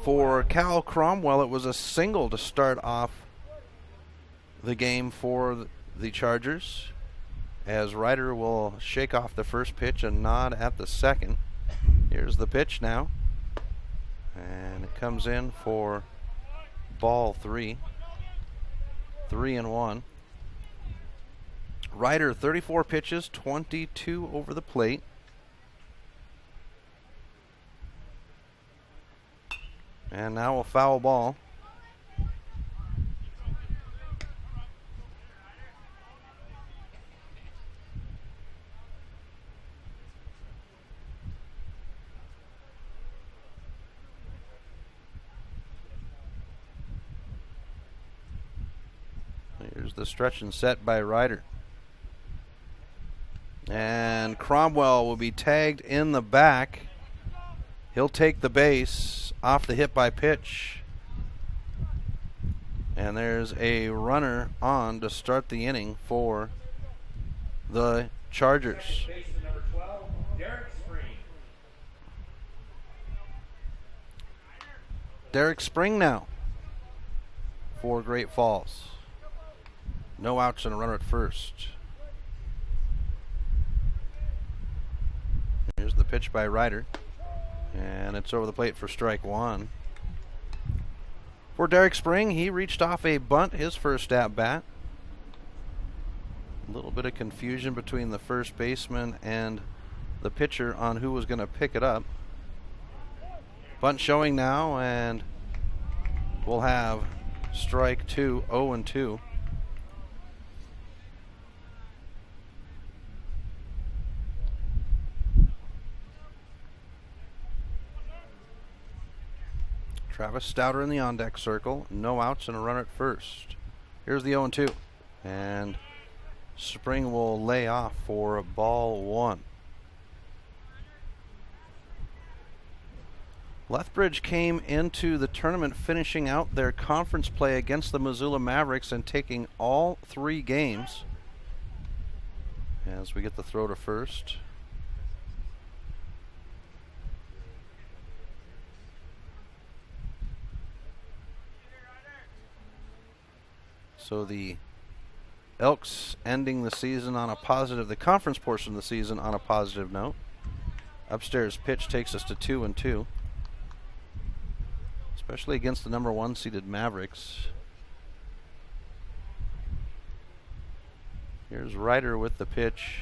For Cal Cromwell, it was a single to start off the game for the Chargers, as Ryder will shake off the first pitch and nod at the second. Here's the pitch now, and it comes in for ball three. 3-1. Ryder, 34 pitches, 22 over the plate. And now a foul ball. Here's the stretch and set by Ryder. And Cromwell will be tagged in the back. He'll take the base off the hit by pitch. And there's a runner on to start the inning for the Chargers. Derek Spring now for Great Falls. No outs and a runner at first. Here's the pitch by Ryder. And it's over the plate for strike one. For Derek Spring, he reached off a bunt his first at bat. A little bit of confusion between the first baseman and the pitcher on who was going to pick it up. Bunt showing now, and we'll have strike two, 0-2. Travis Stouter in the on-deck circle. No outs and a runner at first. Here's the 0-2. And Spring will lay off for ball one. Lethbridge came into the tournament finishing out their conference play against the Missoula Mavericks and taking all 3 games. As we get the throw to first. So the Elks ending the season on a positive, the conference portion of the season on a positive note. Upstairs pitch takes us to 2-2. Especially against the number 1 seeded Mavericks. Here's Ryder with the pitch.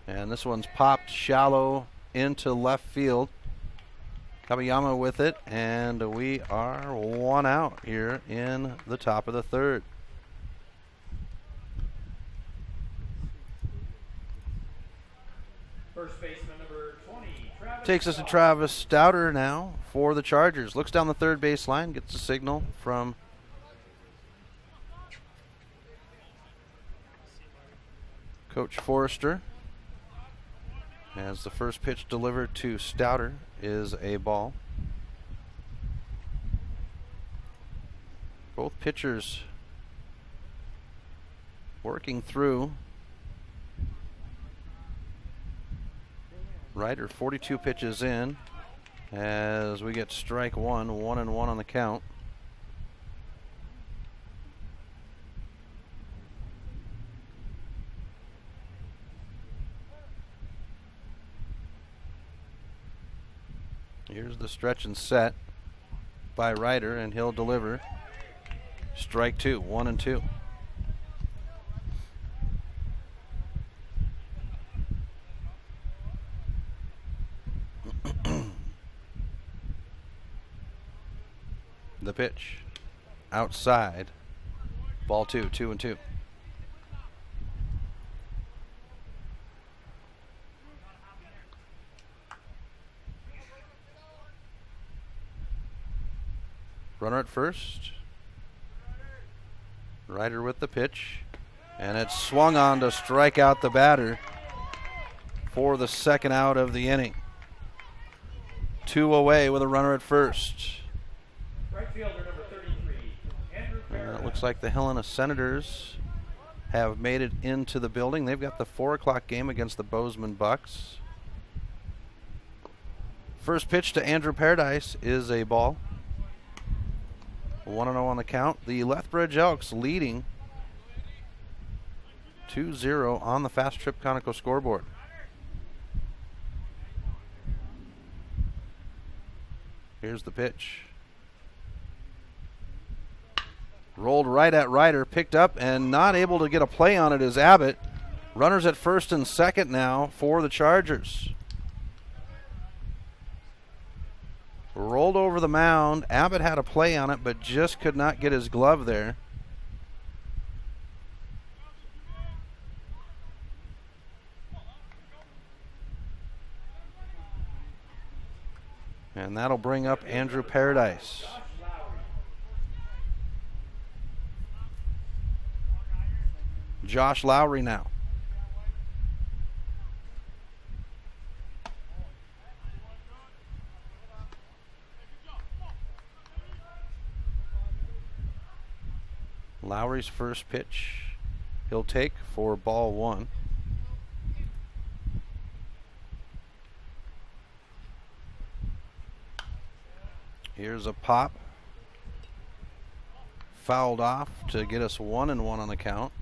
And this one's popped shallow into left field. Kabayama with it, and we are 1 out here in the top of the 3rd. First baseman number 20, Travis Takes us to Travis Stouter now for the Chargers. Looks down the third baseline, gets a signal from Coach Forrester. As the first pitch delivered to Stouter is a ball. Both pitchers working through. Ryder 42 pitches in as we get strike 1, 1-1 on the count. Here's the stretch and set by Ryder, and he'll deliver. Strike 2, 1-2. The pitch outside. Ball 2, 2-2. Runner at first. Ryder with the pitch. And it's swung on to strike out the batter for the second out of the inning. 2 away with a runner at first. Right fielder number 33, Andrew It looks like the Helena Senators have made it into the building. They've got the 4 o'clock game against the Bozeman Bucks. First pitch to Andrew Paradise is a ball. 1-0 on the count. The Lethbridge Elks leading 2-0 on the Fast Trip Conoco scoreboard. Here's the pitch. Rolled right at Ryder, picked up and not able to get a play on it is Abbott. Runners at first and second now for the Chargers. Rolled over the mound. Abbott had a play on it, but just could not get his glove there. And that'll bring up Andrew Paradise. Josh Lowry now. Lowry's first pitch he'll take for ball 1. Here's a pop. Fouled off to get us 1-1 on the count.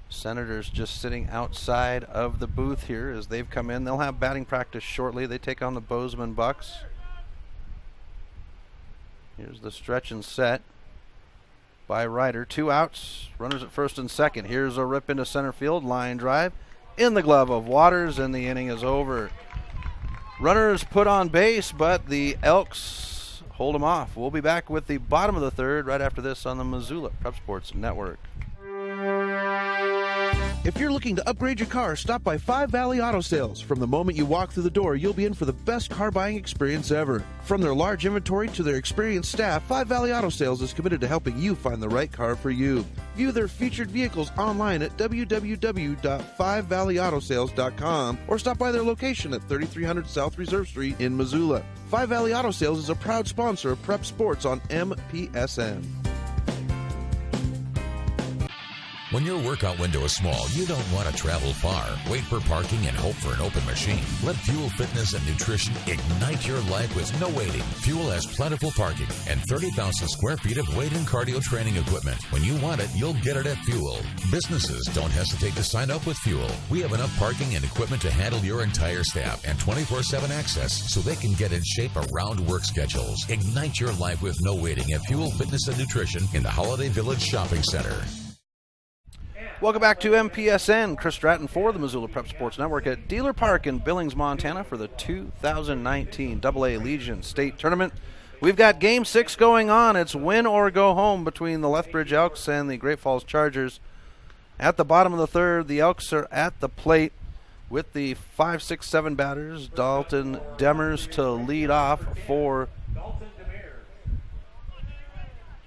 Senators just sitting outside of the booth here as they've come in. They'll have batting practice shortly. They take on the Bozeman Bucks. Here's the stretch and set by Ryder. 2 outs. Runners at first and second. Here's a rip into center field. Line drive in the glove of Waters, and the inning is over. Runners put on base, but the Elks hold them off. We'll be back with the bottom of the 3rd right after this on the Missoula Prep Sports Network. If you're looking to upgrade your car, stop by Five Valley Auto Sales. From the moment you walk through the door, you'll be in for the best car buying experience ever. From their large inventory to their experienced staff, Five Valley Auto Sales is committed to helping you find the right car for you. View their featured vehicles online at www.5valleyautosales.com or stop by their location at 3300 South Reserve Street in Missoula. Five Valley Auto Sales is a proud sponsor of Prep Sports on MPSN. When your workout window is small, you don't want to travel far, wait for parking, and hope for an open machine. Let Fuel Fitness and Nutrition ignite your life with no waiting. Fuel has plentiful parking and 30,000 square feet of weight and cardio training equipment. When you want it, you'll get it at Fuel. Businesses, don't hesitate to sign up with Fuel. We have enough parking and equipment to handle your entire staff and 24/7 access so they can get in shape around work schedules. Ignite your life with no waiting at Fuel Fitness and Nutrition in the Holiday Village Shopping Center. Welcome back to MPSN. Chris Stratton for the Missoula Prep Sports Network at Dealer Park in Billings, Montana for the 2019 AA Legion State Tournament. We've got Game 6 going on. It's win or go home between the Lethbridge Elks and the Great Falls Chargers. At the bottom of the third, the Elks are at the plate with the 5, 6, 7 batters. Dalton Demers to lead off for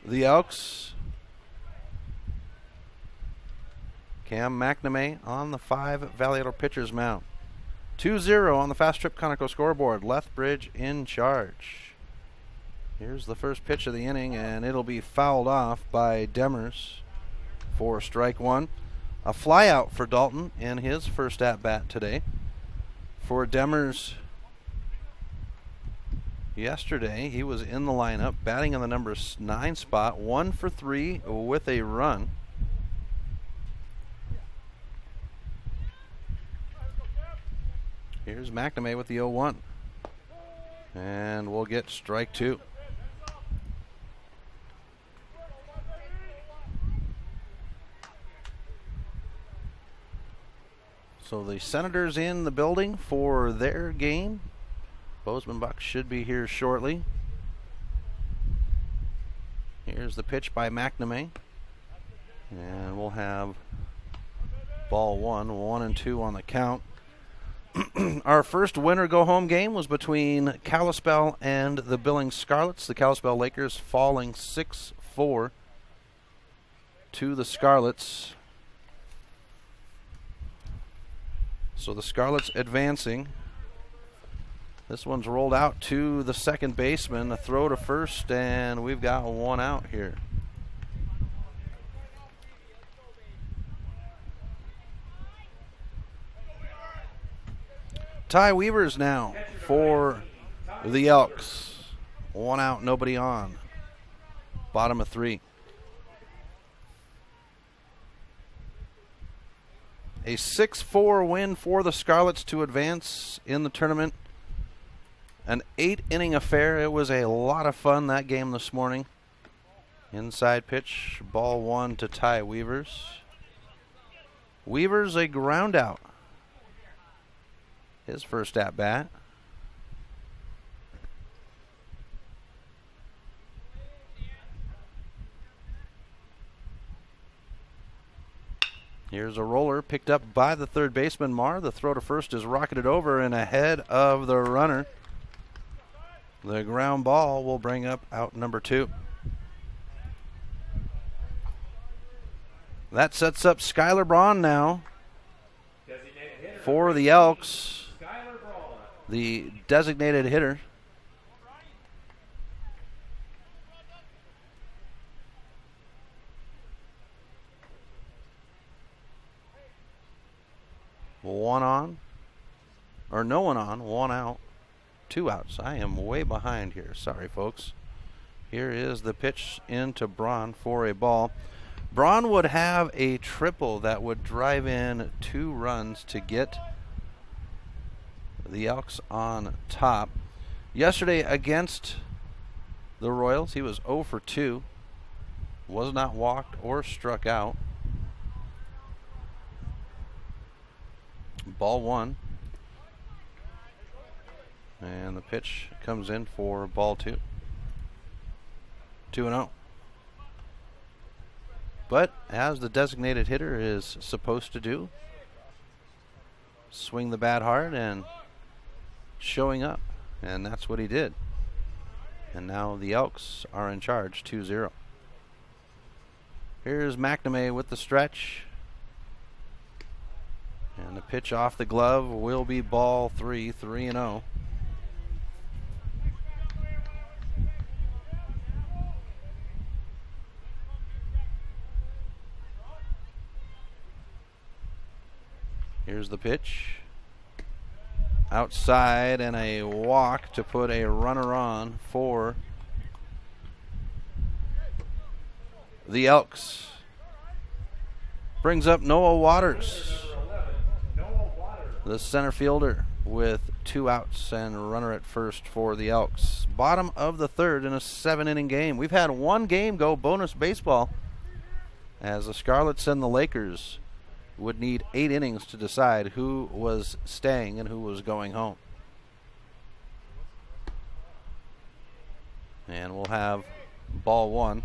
the Elks. Cam McNamee on the 5 Valley Auto pitcher's mound. 2-0 on the Fast Trip Conoco scoreboard. Lethbridge in charge. Here's the first pitch of the inning, and it'll be fouled off by Demers for strike one. A flyout for Dalton in his first at-bat today. For Demers, yesterday he was in the lineup, batting in the number 9 spot, 1 for 3 with a run. Here's McNamee with the 0-1. And we'll get strike two. So the Senators in the building for their game. Bozeman Bucks should be here shortly. Here's the pitch by McNamee. And we'll have ball 1, 1-2 on the count. Our first winner-go-home game was between Kalispell and the Billings Scarlets. The Kalispell Lakers falling 6-4 to the Scarlets. So the Scarlets advancing. This one's rolled out to the second baseman. A throw to first, and we've got one out here. Ty Weavers now for the Elks. One out, nobody on. Bottom of 3. A 6-4 win for the Scarlets to advance in the tournament. An 8-inning affair. It was a lot of fun, that game this morning. Inside pitch, ball 1 to Ty Weavers. Weavers a ground out. His first at bat. Here's a roller picked up by the third baseman, Marr. The throw to first is rocketed over and ahead of the runner. The ground ball will bring up out number 2. That sets up Skylar Braun now for the Elks. The designated hitter. One on, or no one on, one out, 2 outs. I am way behind here. Sorry, folks. Here is the pitch into Braun for a ball. Braun would have a triple that would drive in 2 runs to get the Elks on top. Yesterday against the Royals, he was 0 for 2. Was not walked or struck out. Ball 1. And the pitch comes in for ball 2. 2-0. but as the designated hitter is supposed to do, swing the bat hard and showing up, and that's what he did. And now the Elks are in charge, 2-0. Here's McNamee with the stretch. And the pitch off the glove will be ball 3, 3-0. Here's the pitch. Outside and a walk to put a runner on for the Elks. Brings up Noah Waters, the center fielder, with 2 outs and runner at first for the Elks. Bottom of the third in a 7-inning game. We've had one game go bonus baseball as the Scarlets and the Lakers would need 8 innings to decide who was staying and who was going home. And we'll have ball 1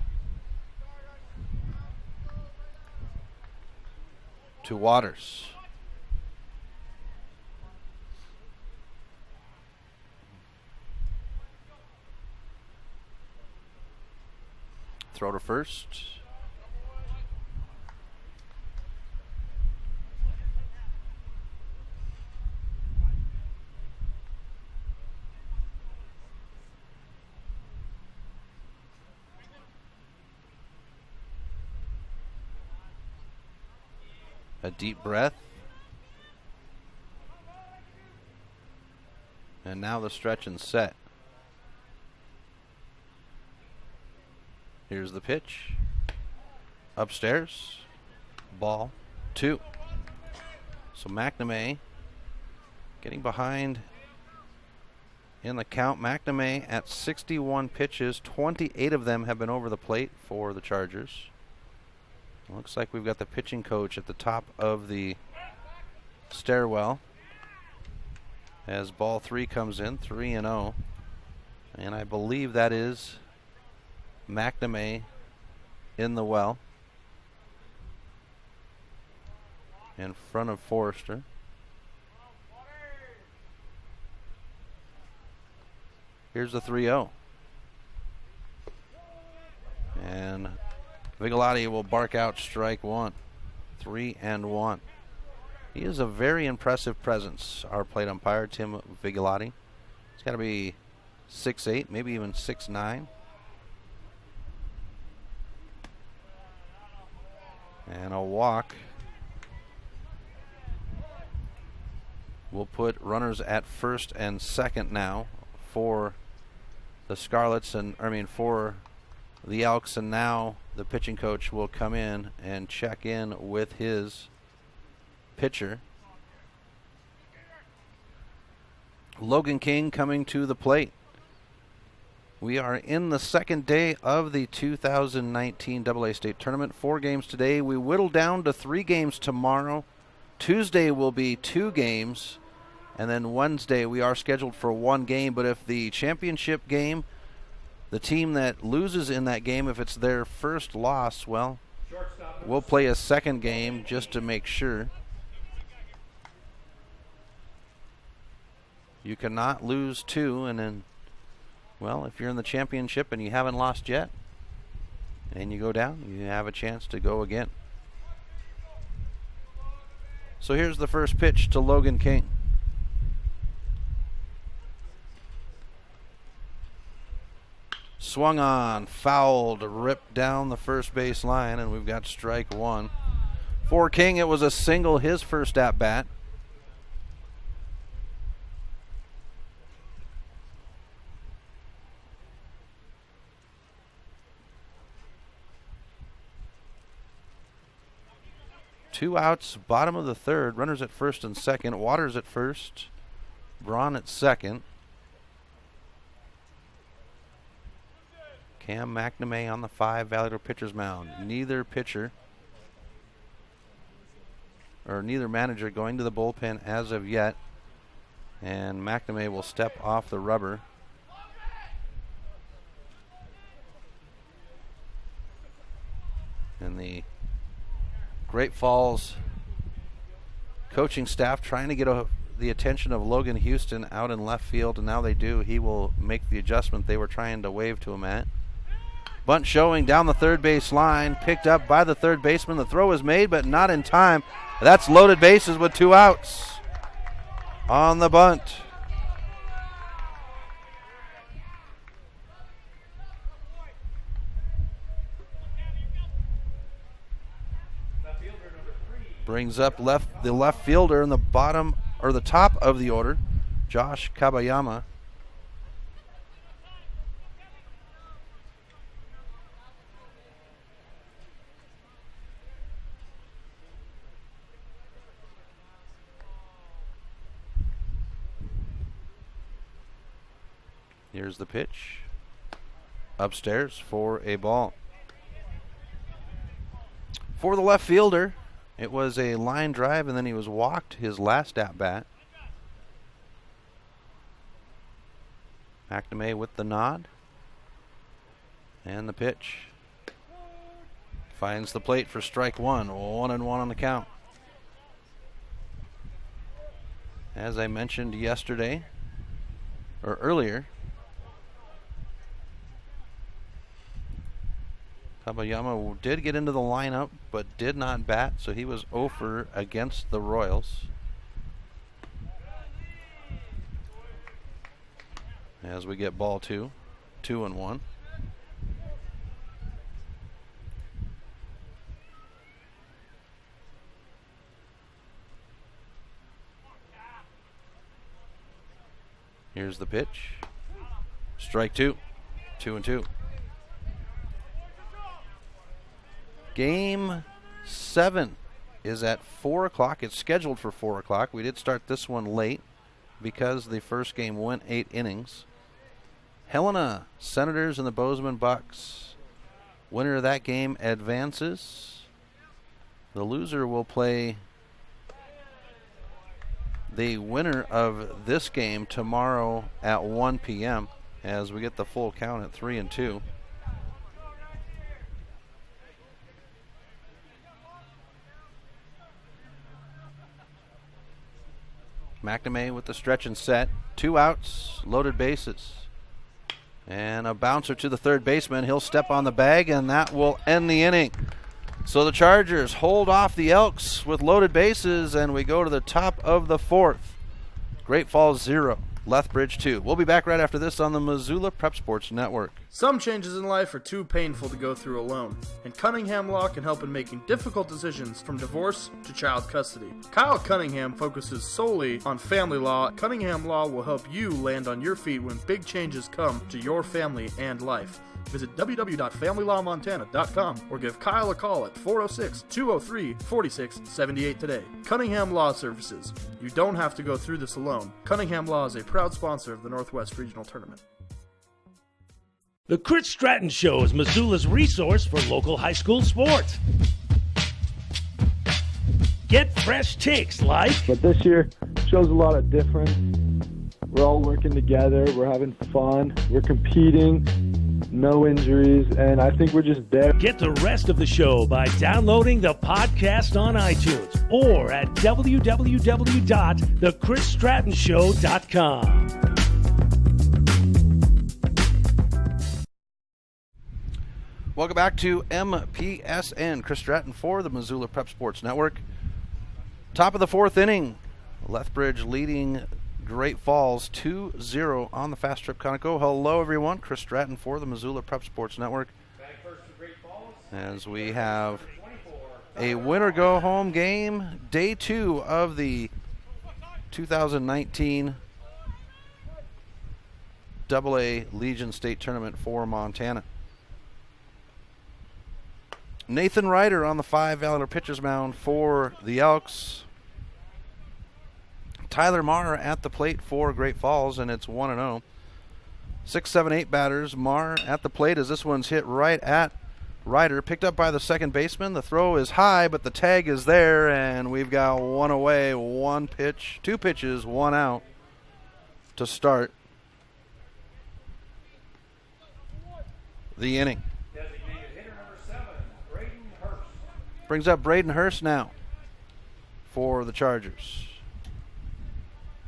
to Waters. Throw to first. A deep breath. And now the stretch and set. Here's the pitch. Upstairs. Ball 2. So McNamee getting behind in the count. McNamee at 61 pitches. 28 of them have been over the plate for the Chargers. Looks like we've got the pitching coach at the top of the stairwell as ball 3 comes in, 3-0. And I believe that is McNamee in the well in front of Forrester. Here's the 3-0. And Vigalotti will bark out strike 1. 3-1. He is a very impressive presence, our plate umpire, Tim Vigalotti. He's got to be 6'8", maybe even 6'9". And a walk will put runners at first and second now for the Scarlets, for the Elks, and now the pitching coach will come in and check in with his pitcher. Logan King coming to the plate. We are in the second day of the 2019 AA State Tournament. 4 games today. We whittle down to 3 games tomorrow. Tuesday will be 2 games. And then Wednesday we are scheduled for 1 game. But if the championship game, the team that loses in that game, if it's their first loss, well, we'll play a second game just to make sure. You cannot lose 2 and then, well, if you're in the championship and you haven't lost yet and you go down, you have a chance to go again. So here's the first pitch to Logan King. Swung on, fouled, ripped down the first base line, and we've got strike 1. For King, it was a single, his first at bat. Two outs, bottom of the third. Runners at first and second. Waters at first. Braun at second. Cam McNamee on the 5 Valladolid pitcher's mound. Neither manager going to the bullpen as of yet. And McNamee will step off the rubber. And the Great Falls coaching staff trying to get the attention of Logan Houston out in left field, and now they do. He will make the adjustment they were trying to wave to him at. Bunt showing down the third base line, picked up by the third baseman. The throw is made, but not in time. That's loaded bases with 2 outs on the bunt. Brings up the left fielder in the bottom or the top of the order, Josh Kabayama. Here's the pitch. Upstairs for a ball. For the left fielder, it was a line drive, and then he was walked his last at-bat. McNamee with the nod. And the pitch. Finds the plate for strike one. 1-1 on the count. As I mentioned yesterday, or earlier, Kabayama did get into the lineup, but did not bat, so he was 0 for against the Royals. As we get ball 2, 2-1. Here's the pitch. Strike 2, 2-2. Game 7 is at 4 o'clock. It's scheduled for 4 o'clock. We did start this one late because the first game went 8 innings. Helena Senators and the Bozeman Bucks. Winner of that game advances. The loser will play the winner of this game tomorrow at 1 p.m. as we get the full count at 3-2. McNamee with the stretch and set. 2 outs, loaded bases. And a bouncer to the third baseman. He'll step on the bag, and that will end the inning. So the Chargers hold off the Elks with loaded bases, and we go to the top of the 4th. Great Falls 0, Lethbridge 2. We'll be back right after this on the Missoula Prep Sports Network. Some changes in life are too painful to go through alone, and Cunningham Law can help in making difficult decisions from divorce to child custody. Kyle Cunningham focuses solely on family law. Cunningham Law will help you land on your feet when big changes come to your family and life. Visit www.familylawmontana.com or give Kyle a call at 406-203-4678 today. Cunningham Law Services. You don't have to go through this alone. Cunningham Law is a proud sponsor of the Northwest Regional Tournament. The Chris Stratton Show is Missoula's resource for local high school sports. Get fresh takes like... But this year shows a lot of difference. We're all working together. We're having fun. We're competing. No injuries. And I think we're just there. Get the rest of the show by downloading the podcast on iTunes or at www.thechrisstrattonshow.com. Welcome back to MPSN. Chris Stratton for the Missoula Prep Sports Network. Top of the 4th inning. Lethbridge leading Great Falls 2-0 on the Fast Trip Conoco. Hello, everyone. Chris Stratton for the Missoula Prep Sports Network. As we have a winner-go-home game, day 2 of the 2019 AA Legion State Tournament for Montana. Nathan Ryder on the 5-valor pitcher's mound for the Elks. Tyler Marr at the plate for Great Falls, and it's 1-0. 6, 7, 8 batters. Marr at the plate as this one's hit right at Ryder. Picked up by the second baseman. The throw is high, but the tag is there, and we've got one away, 1 pitch, 2 pitches, 1 out to start the inning. Brings up Braden Hurst now for the Chargers.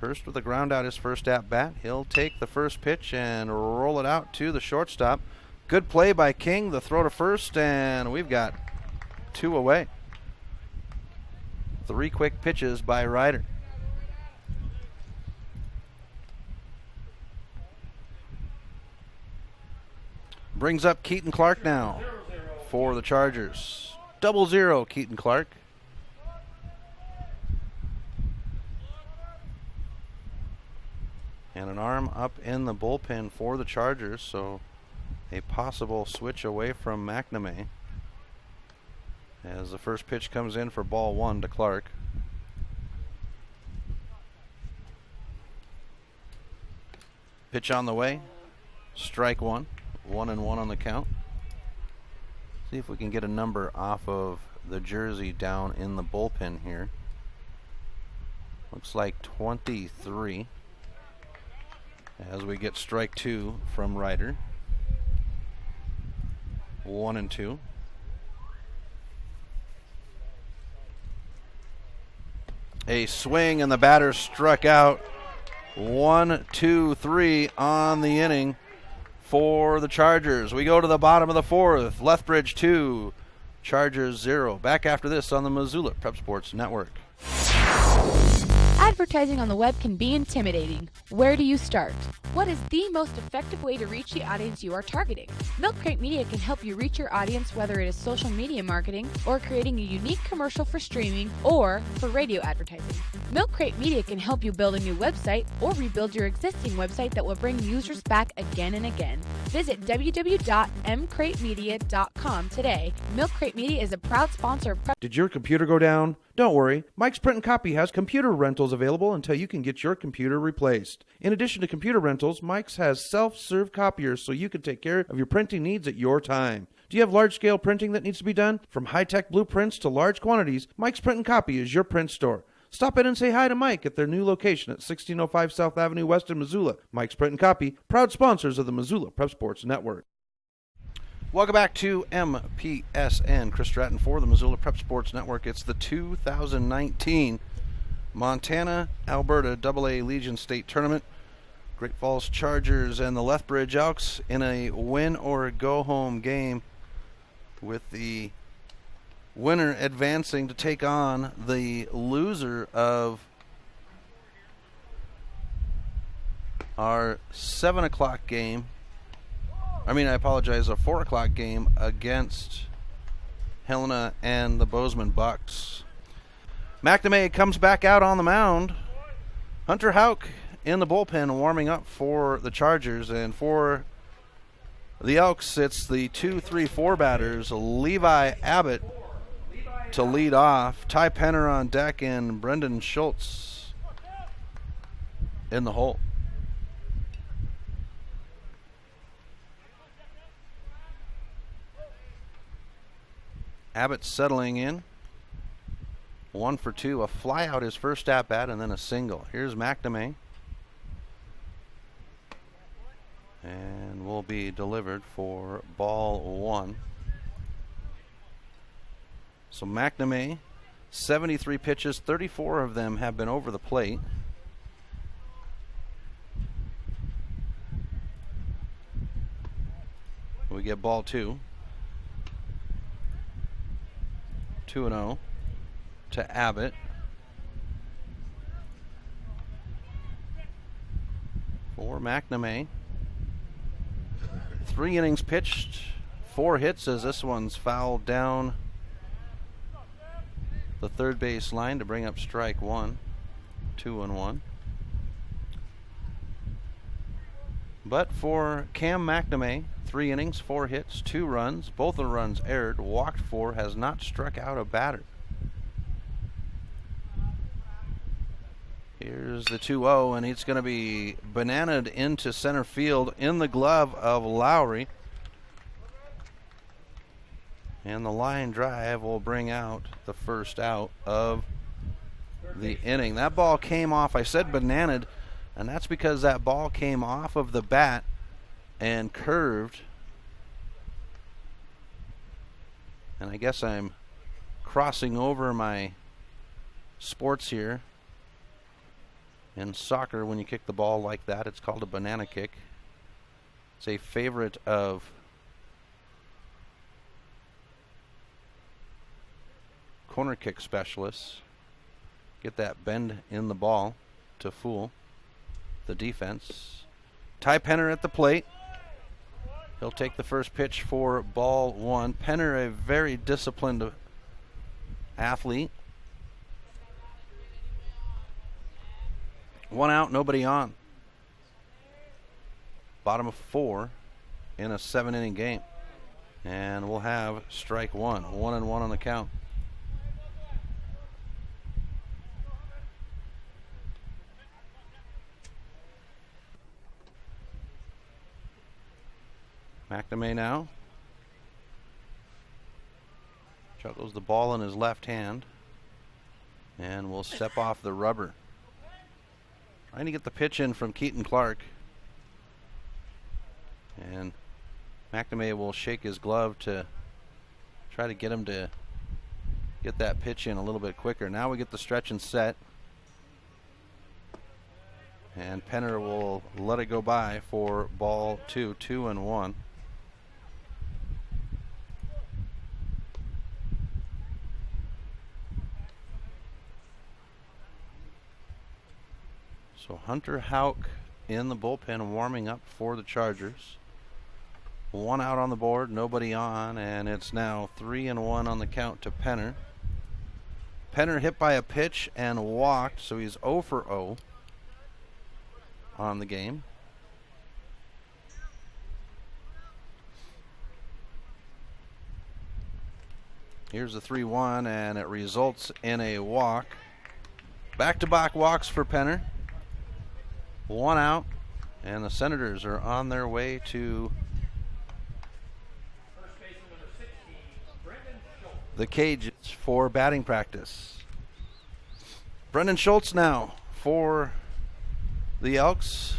Hurst with a ground out his first at bat. He'll take the first pitch and roll it out to the shortstop. Good play by King. The throw to first, and we've got 2 away. 3 quick pitches by Ryder. Brings up Keaton Clark now for the Chargers. 0-0 Keaton Clark. And an arm up in the bullpen for the Chargers, so a possible switch away from McNamee as the first pitch comes in for ball 1 to Clark. Pitch on the way. Strike 1. 1-1 on the count. See if we can get a number off of the jersey down in the bullpen here. Looks like 23 as we get strike 2 from Ryder. 1-2. A swing and the batter struck out. 1, 2, 3 on the inning for the Chargers. We go to the bottom of the 4th. Lethbridge 2, Chargers 0. Back after this on the Missoula Prep Sports Network. Advertising on the web can be intimidating. Where do you start? What is the most effective way to reach the audience you are targeting? Milk Crate Media can help you reach your audience, whether it is social media marketing or creating a unique commercial for streaming or for radio advertising. Milk Crate Media can help you build a new website or rebuild your existing website that will bring users back again and again. Visit www.mcratemedia.com today. Milk Crate Media is a proud sponsor of Prep. Did your computer go down? Don't worry, Mike's Print and Copy has computer rentals available until you can get your computer replaced. In addition to computer rentals, Mike's has self-serve copiers so you can take care of your printing needs at your time. Do you have large-scale printing that needs to be done? From high-tech blueprints to large quantities, Mike's Print and Copy is your print store. Stop in and say hi to Mike at their new location at 1605 South Avenue West in Missoula. Mike's Print and Copy, proud sponsors of the Missoula Prep Sports Network. Welcome back to MPSN. Chris Stratton for the Missoula Prep Sports Network. It's the 2019 Montana-Alberta AA Legion State Tournament. Great Falls Chargers and the Lethbridge Elks in a win-or-go-home game, with the winner advancing to take on the loser of our 7 o'clock game. I apologize, a 4 o'clock game against Helena and the Bozeman Bucks. McNamee comes back out on the mound. Hunter Houck in the bullpen warming up for the Chargers. And for the Elks, it's the 2-3-4 batters. Levi Abbott to lead off. Ty Penner on deck and Brendan Schultz in the hole. Abbott settling in. 1 for 2. A fly out his first at bat and then a single. Here's McNamee. And will be delivered for ball 1. So McNamee, 73 pitches, 34 of them have been over the plate. We get ball 2. 2-0 to Abbott. For McNamee. 3 innings pitched, 4 hits, as this one's fouled down the third base line to bring up strike 1. 2-1. But for Cam McNamee, 3 innings, 4 hits, 2 runs, both the runs aired, walked 4, has not struck out a batter. Here's the 2-0, and it's going to be bananaed into center field in the glove of Lowry. And the line drive will bring out the first out of the inning. That ball came off, I said bananaed, and that's because that ball came off of the bat and curved. And I guess I'm crossing over my sports here. In soccer, when you kick the ball like that, it's called a banana kick. It's a favorite of corner kick specialists. Get that bend in the ball to fool the defense. Ty Penner at the plate. He'll take the first pitch for ball one. Penner, a very disciplined athlete. One out, nobody on. Bottom of 4 in a 7-inning game. And we'll have strike one. 1-1 on the count. McNamee now. Juggles the ball in his left hand. And will step off the rubber. Trying to get the pitch in from Keaton Clark. And McNamee will shake his glove to try to get him to get that pitch in a little bit quicker. Now we get the stretch and set. And Penner will let it go by for ball 2, 2-1. So Hunter Houck in the bullpen warming up for the Chargers. One out on the board, nobody on, and it's now 3-1 on the count to Penner. Penner hit by a pitch and walked, so he's 0 for 0 on the game. Here's the 3-1, and it results in a walk. Back-to-back walks for Penner. One out, and the Senators are on their way to the cages for batting practice. Brendan Schultz now for the Elks.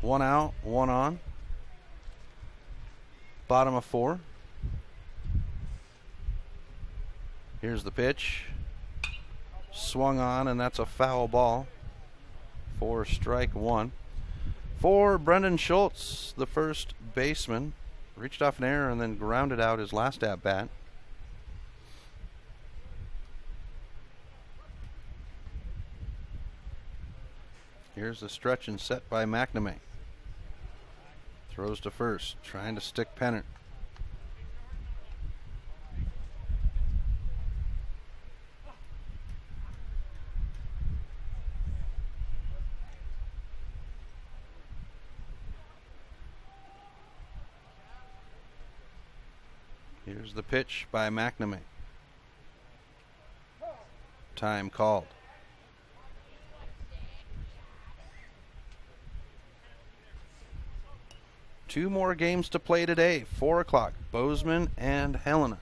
One out, one on. Bottom of 4. Here's the pitch. Swung on, and that's a foul ball for strike one. For Brendan Schultz, the first baseman, reached off an error and then grounded out his last at bat. Here's the stretch and set by McNamee. Throws to first, trying to stick Penner. Here's the pitch by McNamee. Time called. Two more games to play today. 4 o'clock, Bozeman and Helena.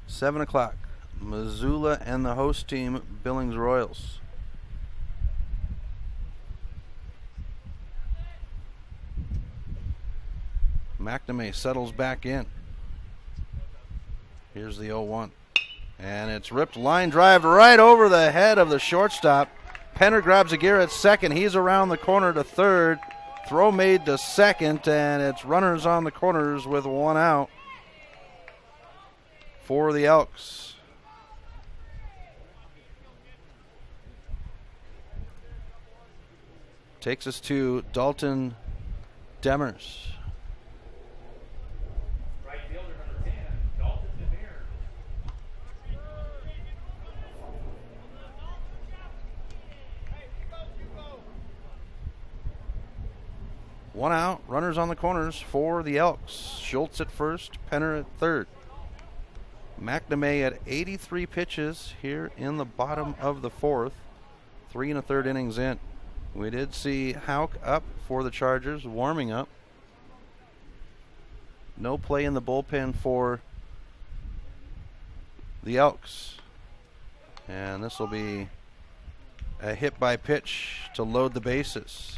7 o'clock, Missoula and the host team, Billings Royals. McNamee settles back in. Here's the 0-1. And it's ripped line drive right over the head of the shortstop. Penner grabs a gear at second. He's around the corner to third. Throw made to second, and it's runners on the corners with one out for the Elks. Takes us to Dalton Demers. One out, runners on the corners for the Elks. Schultz at first, Penner at third. McNamee at 83 pitches here in the bottom of the 4th. 3 1/3 innings in. We did see Houck up for the Chargers, warming up. No play in the bullpen for the Elks. And this will be a hit by pitch to load the bases.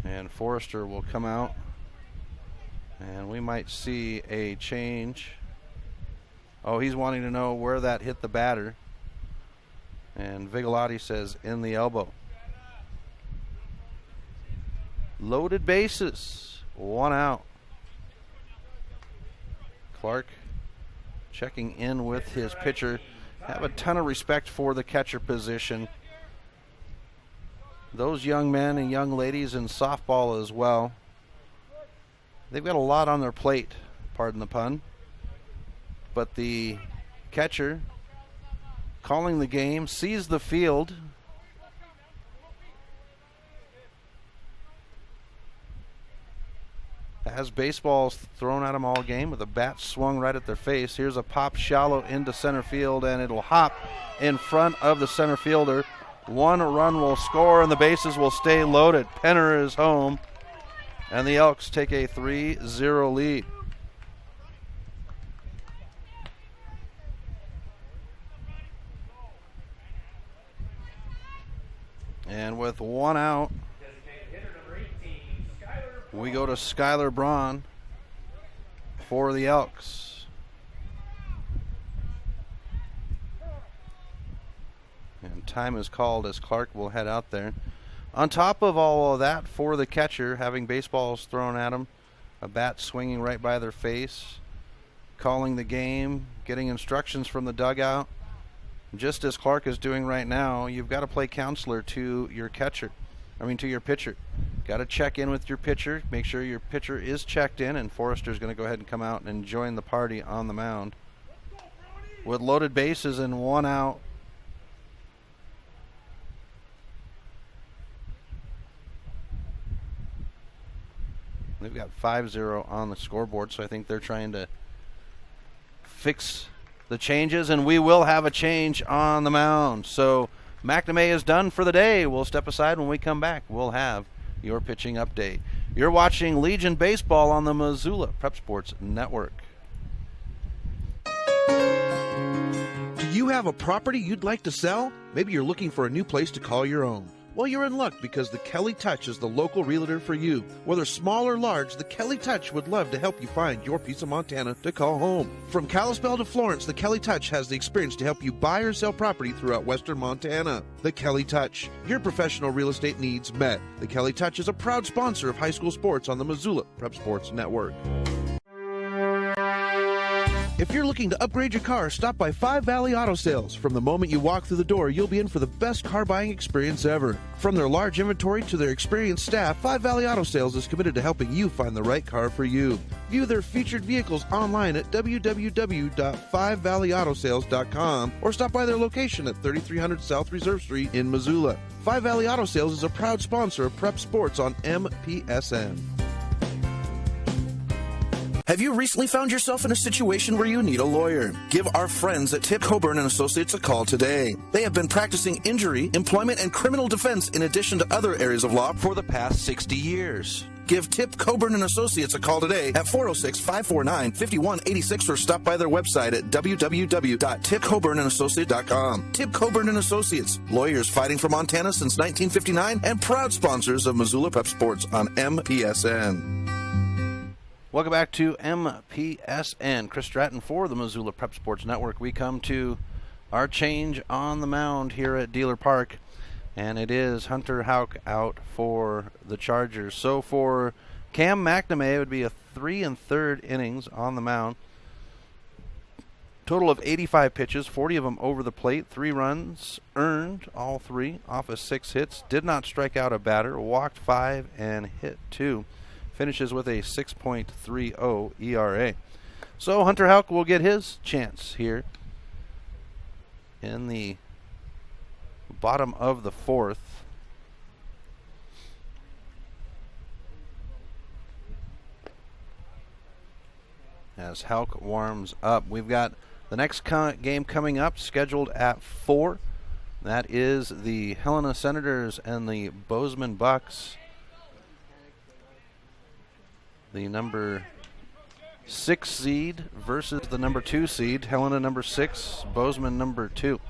And Forrester will come out. And we might see a change. Oh, he's wanting to know where that hit the batter. And Vigalotti says in the elbow. Loaded bases. 1 out. Clark checking in with his pitcher. Have a ton of respect for the catcher position. Those young men and young ladies in softball as well. They've got a lot on their plate, pardon the pun. But the catcher calling the game, sees the field. Has baseballs thrown at him all game with a bat swung right at their face. Here's a pop shallow into center field, and it'll hop in front of the center fielder. 1 run will score, and the bases will stay loaded. Penner is home, and the Elks take a 3-0 lead. And with 1 out, we go to Skylar Braun for the Elks. And time is called as Clark will head out there. On top of all of that, for the catcher, having baseballs thrown at him, a bat swinging right by their face, calling the game, getting instructions from the dugout. Just as Clark is doing right now, you've got to play counselor to your to your pitcher. Got to check in with your pitcher, make sure your pitcher is checked in, and Forrester's going to go ahead and come out and join the party on the mound. With loaded bases and 1 out, they've got 5-0 on the scoreboard, so I think they're trying to fix the changes, and we will have a change on the mound. So McNamee is done for the day. We'll step aside. When we come back, we'll have your pitching update. You're watching Legion Baseball on the Missoula Prep Sports Network. Do you have a property you'd like to sell? Maybe you're looking for a new place to call your own. Well, you're in luck because the Kelly Touch is the local realtor for you. Whether small or large, the Kelly Touch would love to help you find your piece of Montana to call home. From Kalispell to Florence, the Kelly Touch has the experience to help you buy or sell property throughout western Montana. The Kelly Touch, your professional real estate needs met. The Kelly Touch is a proud sponsor of high school sports on the Missoula Prep Sports Network. If you're looking to upgrade your car, stop by Five Valley Auto Sales. From the moment you walk through the door, you'll be in for the best car buying experience ever. From their large inventory to their experienced staff, Five Valley Auto Sales is committed to helping you find the right car for you. View their featured vehicles online at www.5valleyautosales.com or stop by their location at 3300 South Reserve Street in Missoula. Five Valley Auto Sales is a proud sponsor of Prep Sports on MPSN. Have you recently found yourself in a situation where you need a lawyer? Give our friends at Tip Coburn & Associates a call today. They have been practicing injury, employment, and criminal defense in addition to other areas of law for the past 60 years. Give Tip Coburn & Associates a call today at 406-549-5186 or stop by their website at www.tipcoburnandassociates.com. Tip Coburn & Associates, lawyers fighting for Montana since 1959 and proud sponsors of Missoula Prep Sports on MPSN. Welcome back to MPSN. Chris Stratton for the Missoula Prep Sports Network. We come to our change on the mound here at Dealer Park, and it is Hunter Houck out for the Chargers. So for Cam McNamee, it would be a 3 1/3 innings on the mound. Total of 85 pitches, 40 of them over the plate, 3 runs earned, all 3 off of 6 hits. Did not strike out a batter, walked 5 and hit 2. Finishes with a 6.30 ERA. So Hunter Houck will get his chance here in the bottom of the 4th. As Houck warms up. We've got the next game coming up, scheduled at 4. That is the Helena Senators and the Bozeman Bucks. The number 6 seed versus the number 2 seed. Helena number 6, Bozeman number 2.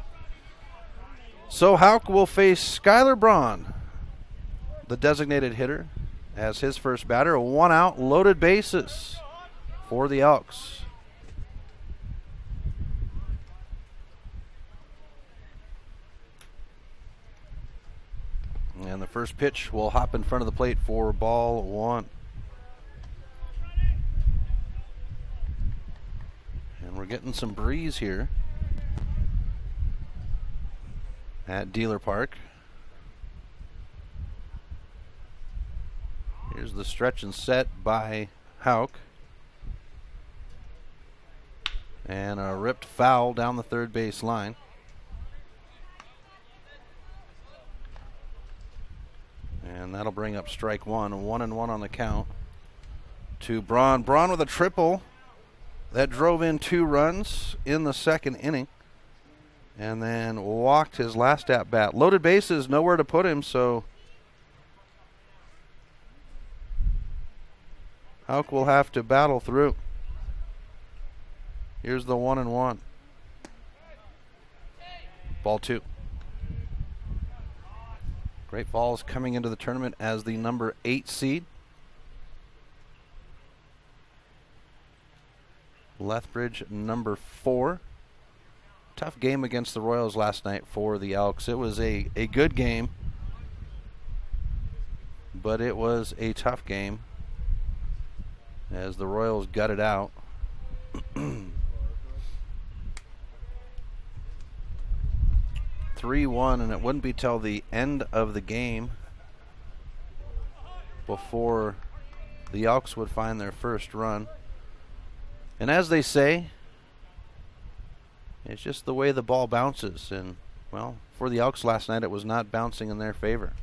So Houck will face Skylar Braun, the designated hitter, as his first batter. 1 out, loaded bases for the Elks. And the first pitch will hop in front of the plate for ball 1. And we're getting some breeze here at Dealer Park. Here's the stretch and set by Hauk. And a ripped foul down the third base line. And that'll bring up strike 1. 1-1 on the count to Braun. Braun with a triple that drove in 2 runs in the second inning. And then walked his last at bat. Loaded bases, nowhere to put him, so Hauk will have to battle through. Here's the 1-1. Ball 2. Great Falls coming into the tournament as the number 8 seed. Lethbridge number 4. Tough game against the Royals last night for the Elks. It was a good game, but it was a tough game as the Royals gutted out. 3-1, and it wouldn't be till the end of the game before the Elks would find their first run. And as they say, it's just the way the ball bounces. And, well, for the Elks last night, it was not bouncing in their favor.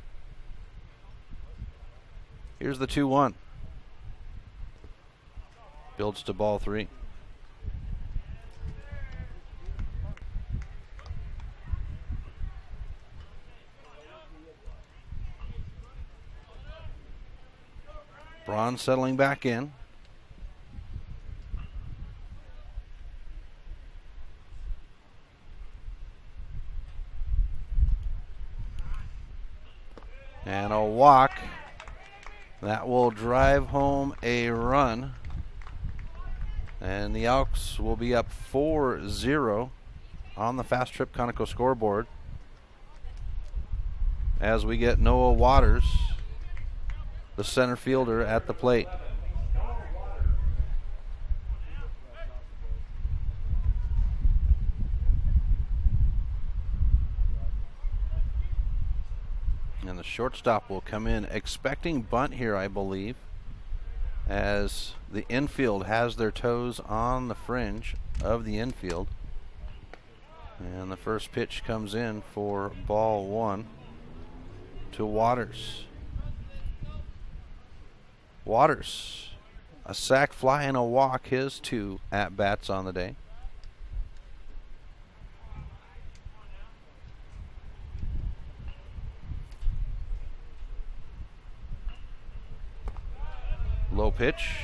Here's the 2-1. Builds to ball 3. Braun settling back in. And a walk. That will drive home a run. And the Elks will be up 4-0 on the Fast Trip Conoco scoreboard as we get Noah Waters, the center fielder, at the plate. And the shortstop will come in expecting bunt here, I believe, as the infield has their toes on the fringe of the infield. And the first pitch comes in for ball 1 to Waters. Waters, a sac fly and a walk, his 2 at-bats on the day. Low pitch,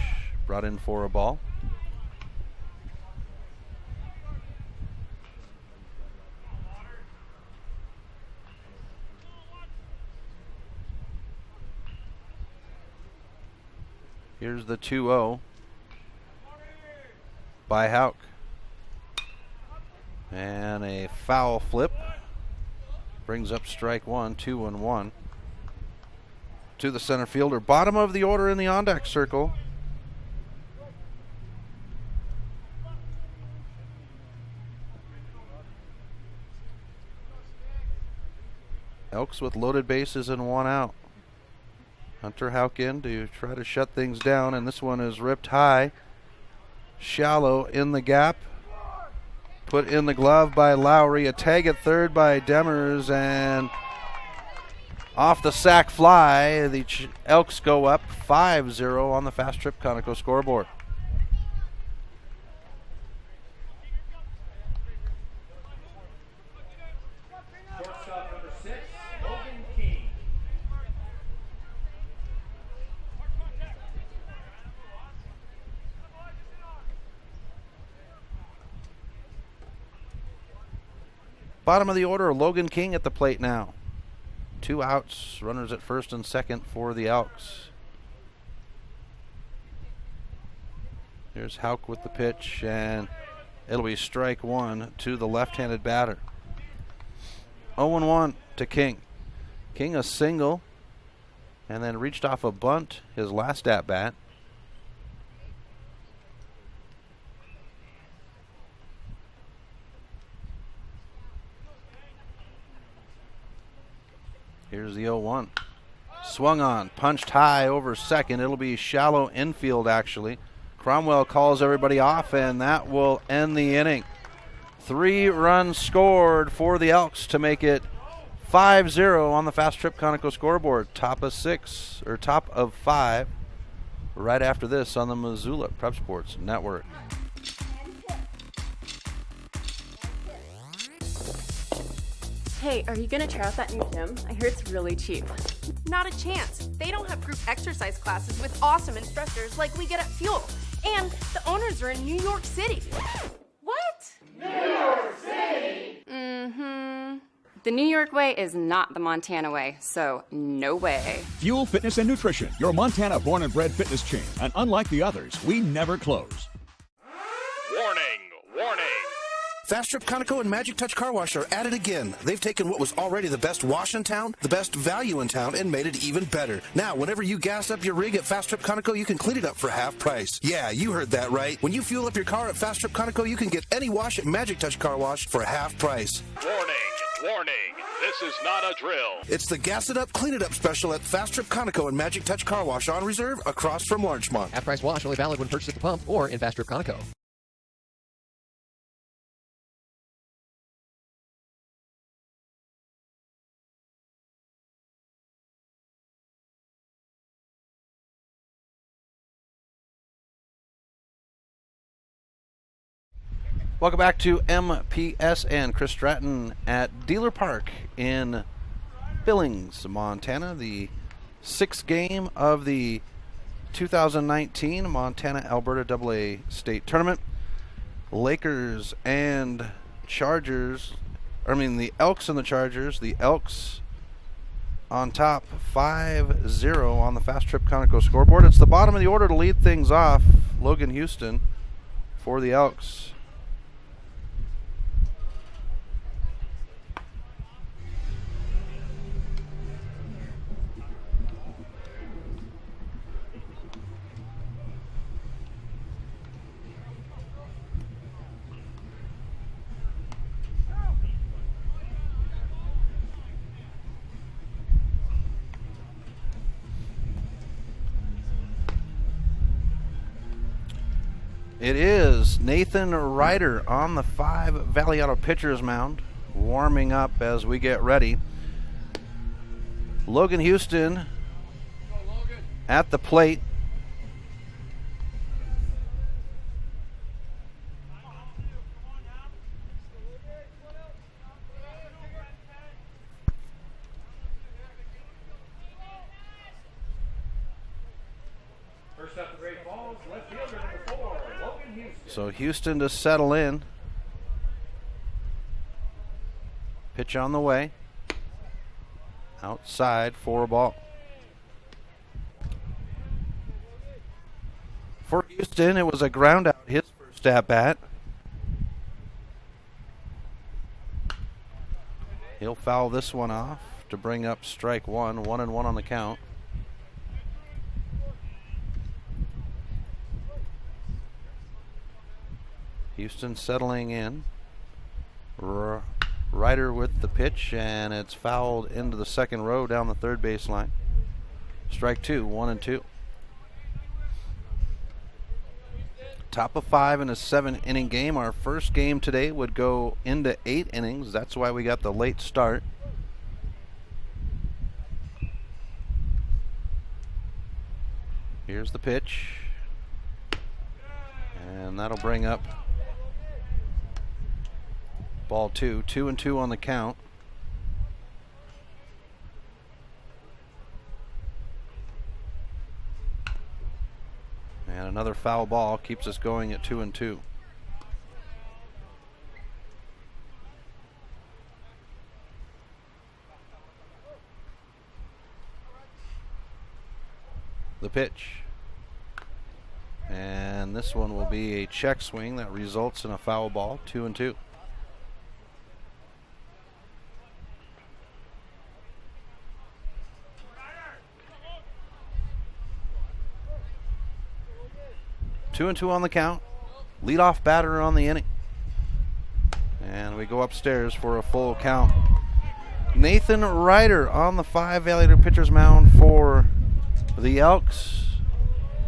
brought in for a ball. Here's the 2-0 by Hauk. And a foul flip brings up strike 1, 2-1 to the center fielder. Bottom of the order in the on-deck circle. Elks with loaded bases and 1 out. Hunter Hauk in to try to shut things down, and this one is ripped high. Shallow in the gap. Put in the glove by Lowry. A tag at third by Demers, and off the sac fly, the Elks go up 5-0 on the Fast Trip Conoco scoreboard. Shortstop number 6, Logan King. Bottom of the order, Logan King at the plate now. 2 outs, runners at first and second for the Elks. Here's Hauk with the pitch, and it'll be strike one to the left-handed batter. 0-1 to King. King a single, and then reached off a bunt his last at-bat. Here's the 0-1. Swung on, punched high over second. It'll be shallow infield, actually. Cromwell calls everybody off, and that will end the inning. 3 runs scored for the Elks to make it 5-0 on the Fast Trip Conoco scoreboard. Top of 5 right after this on the Missoula Prep Sports Network. Hey, are you gonna try out that new gym? I hear it's really cheap. Not a chance. They don't have group exercise classes with awesome instructors like we get at Fuel. And the owners are in New York City. What? New York City? Mm-hmm. The New York way is not the Montana way, so no way. Fuel Fitness and Nutrition, your Montana born and bred fitness chain. And unlike the others, we never close. Warning! Fast Trip Conoco and Magic Touch Car Wash are at it again. They've taken what was already the best wash in town, the best value in town, and made it even better. Now, whenever you gas up your rig at Fast Trip Conoco, you can clean it up for half price. Yeah, you heard that right. When you fuel up your car at Fast Trip Conoco, you can get any wash at Magic Touch Car Wash for half price. Warning. This is not a drill. It's the Gas It Up, Clean It Up special at Fast Trip Conoco and Magic Touch Car Wash on reserve across from Larchmont. Half-price wash only valid when purchased at the pump or in Fast Trip Conoco. Welcome back to MPSN. Chris Stratton at Dealer Park in Billings, Montana. The 6th game of the 2019 Montana-Alberta AA State Tournament. Lakers and Chargers, the Elks and the Chargers. The Elks on top 5-0 on the Fast Trip Conoco scoreboard. It's the bottom of the order to lead things off. Logan Houston for the Elks. It is Nathan Ryder on the 5 Valley Auto pitcher's mound, warming up as we get ready. Logan Houston at the plate. First up, the Great Falls, left fielder number 4, Logan Houston. So Houston to settle in. Pitch on the way. Outside for a ball. For Houston, it was a ground out his first at bat. He'll foul this one off to bring up strike one. 1-1 on the count. Houston settling in. Ryder with the pitch, and it's fouled into the second row down the third baseline. Strike 2, 1-2. Top of 5 in a 7-inning game. Our first game today would go into 8 innings. That's why we got the late start. Here's the pitch. And that'll bring up ball 2. 2-2 on the count. And another foul ball keeps us going at 2-2. The pitch. And this one will be a check swing that results in a foul ball, 2-2. Two and two on the count. Leadoff batter on the inning. And we go upstairs for a full count. Nathan Ryder on the 5 Valley pitcher's mound for the Elks.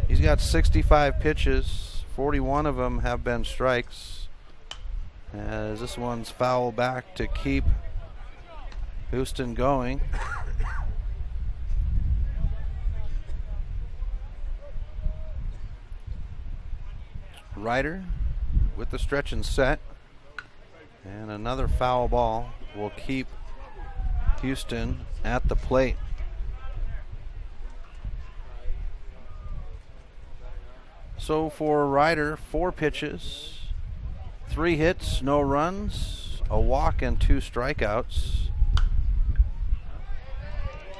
He's got 65 pitches. 41 of them have been strikes. As this one's foul back to keep Houston going. Ryder with the stretch and set. And another foul ball will keep Houston at the plate. So for Ryder, 4 pitches, 3 hits, no runs, a walk and 2 strikeouts.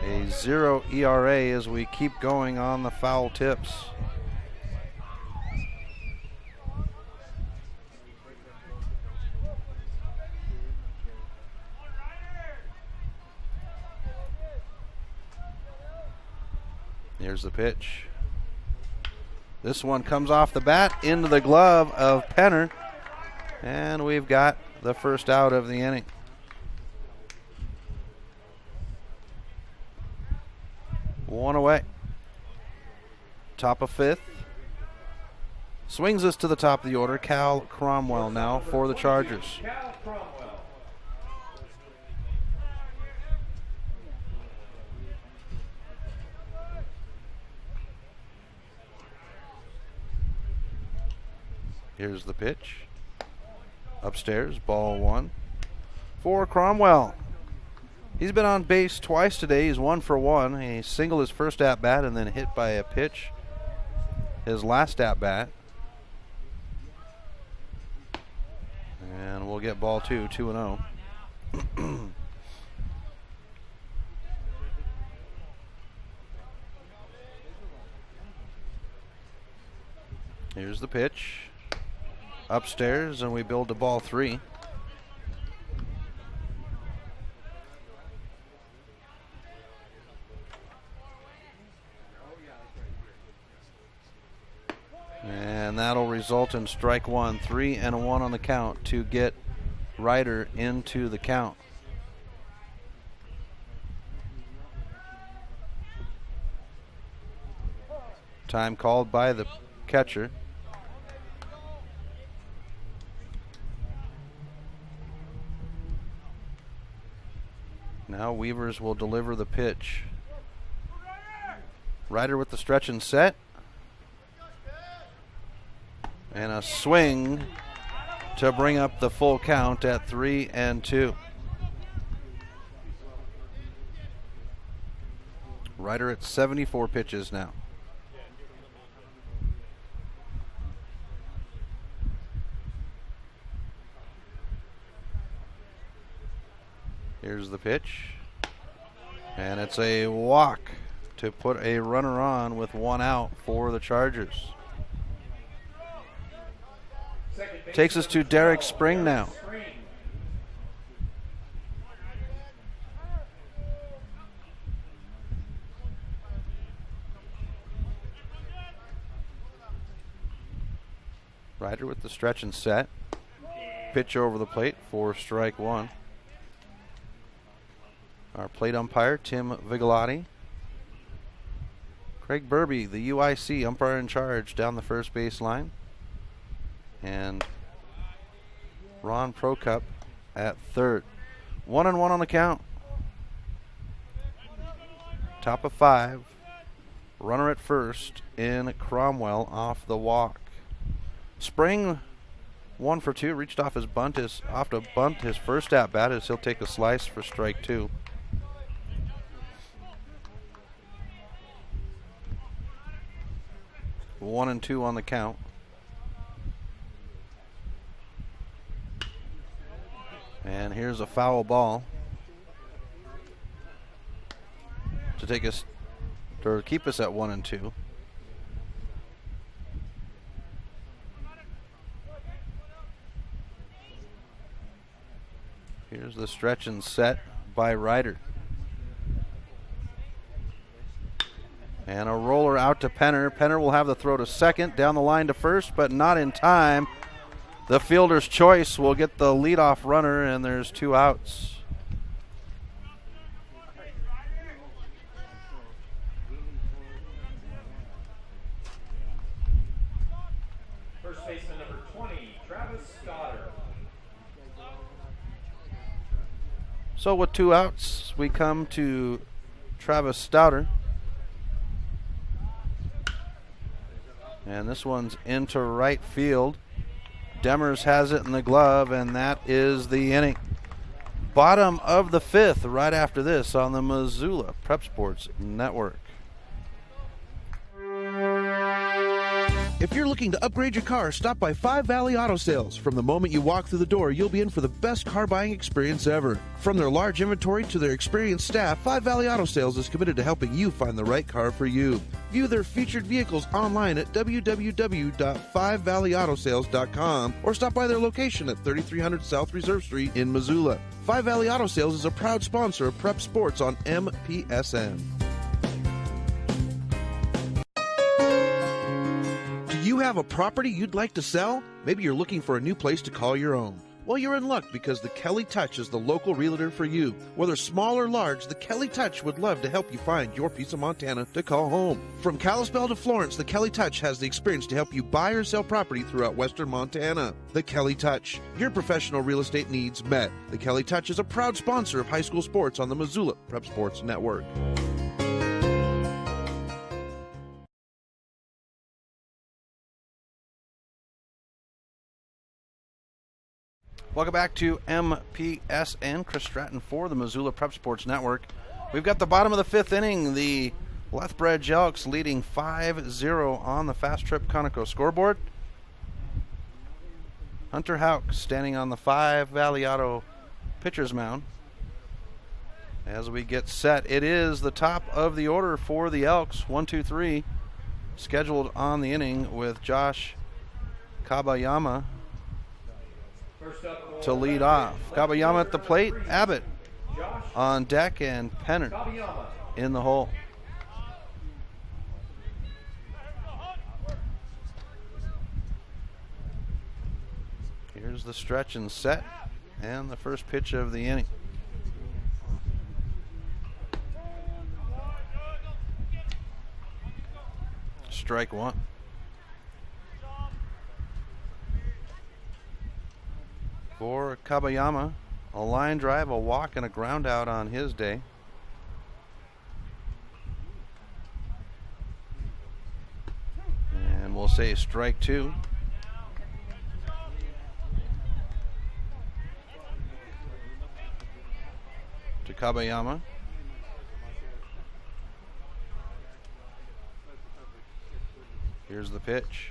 A 0 ERA as we keep going on the foul tips. Here's the pitch. This one comes off the bat into the glove of Penner. And we've got the first out of the inning. One away. Top of 5th. Swings us to the top of the order. Cal Cromwell now for the Chargers. Here's the pitch. Upstairs, ball 1 for Cromwell. He's been on base twice today. He's 1 for 1. He singled his first at bat and then hit by a pitch his last at bat. And we'll get ball 2, 2-0. Here's the pitch. Upstairs, and we build to ball 3. And that'll result in strike 1, 3-1 on the count to get Ryder into the count. Time called by the catcher. Now Weavers will deliver the pitch. Ryder with the stretch and set. And a swing to bring up the full count at 3-2. Ryder at 74 pitches now. Here's the pitch. And it's a walk to put a runner on with 1 out for the Chargers. Takes us to Derek Spring now. Ryder with the stretch and set. Pitch over the plate for strike 1. Our plate umpire, Tim Vigalotti. Craig Burby, the UIC umpire in charge down the first base line. And Ron Prokup at third. 1-1 on the count. Top of 5. Runner at first in Cromwell off the walk. Spring 1 for 2. Reached off his bunt. Off to bunt his first at bat as he'll take a slice for strike 2. One and 2 on the count. And here's a foul ball to take us, or keep us at 1-2. Here's the stretch and set by Ryder. And a roller out to Penner. Penner will have the throw to second, down the line to first, but not in time. The fielder's choice will get the leadoff runner, and there's 2 outs. First baseman number 20, Travis Stoddard. So with 2 outs, we come to Travis Stouter. And this one's into right field. Demers has it in the glove, and that is the inning. Bottom of the 5th right after this on the Missoula Prep Sports Network. If you're looking to upgrade your car, stop by Five Valley Auto Sales. From the moment you walk through the door, you'll be in for the best car buying experience ever. From their large inventory to their experienced staff, Five Valley Auto Sales is committed to helping you find the right car for you. View their featured vehicles online at www.5valleyautosales.com or stop by their location at 3300 South Reserve Street in Missoula. Five Valley Auto Sales is a proud sponsor of Prep Sports on MPSN. Do you have a property you'd like to sell? Maybe you're looking for a new place to call your own. Well, you're in luck because the Kelly Touch is the local realtor for you. Whether small or large, the Kelly Touch would love to help you find your piece of Montana to call home. From Kalispell to Florence, the Kelly Touch has the experience to help you buy or sell property throughout western Montana. The Kelly Touch, your professional real estate needs met. The Kelly Touch is a proud sponsor of high school sports on the Missoula Prep Sports Network. Welcome back to MPSN. Chris Stratton for the Missoula Prep Sports Network. We've got the bottom of the 5th inning. The Lethbridge Elks leading 5-0 on the Fast Trip Conoco scoreboard. Hunter Houck standing on the Five Valley Auto pitcher's mound. As we get set, it is the top of the order for the Elks. 1, 2, 3. Scheduled on the inning with Josh Kabayama to lead off. Kabayama at the plate, Abbott on deck, and Penner in the hole. Here's the stretch and set, and the first pitch of the inning. Strike 1. For Kabayama, a line drive, a walk, and a ground out on his day. And we'll say strike 2. To Kabayama. Here's the pitch.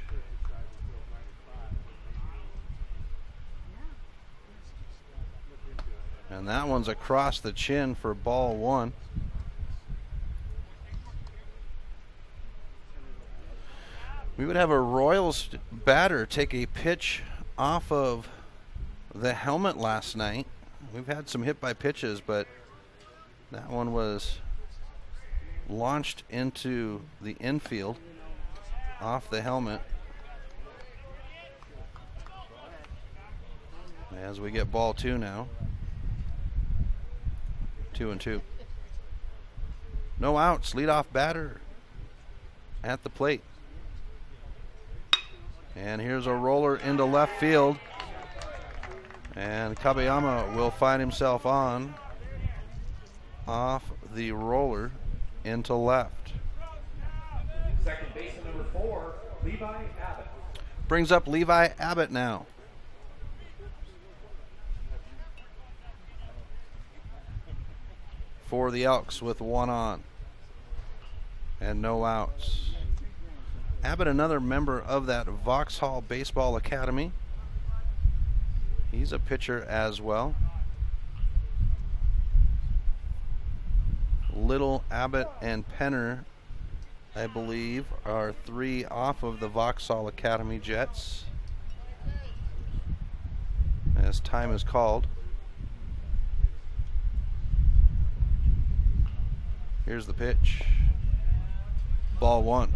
And that one's across the chin for ball 1. We would have a Royals batter take a pitch off of the helmet last night. We've had some hit by pitches, but that one was launched into the infield off the helmet. As we get ball 2 now. 2-2. No outs. Leadoff batter at the plate. And here's a roller into left field. And Kabayama will find himself on off the roller into left. Second baseman number 4, Levi Abbott. Brings up Levi Abbott now. For the Elks with 1 on and no outs. Abbott, another member of that Vauxhall Baseball Academy. He's a pitcher as well. Little, Abbott, and Penner, I believe, are 3 off of the Vauxhall Academy Jets. As time is called. Here's the pitch. Ball 1.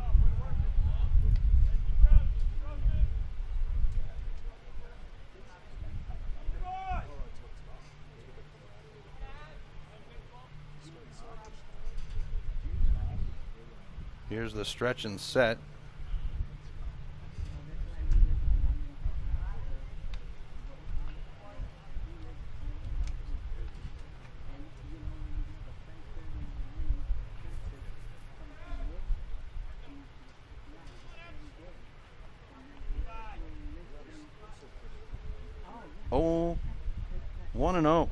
Here's the stretch and set. Oh, 1-0.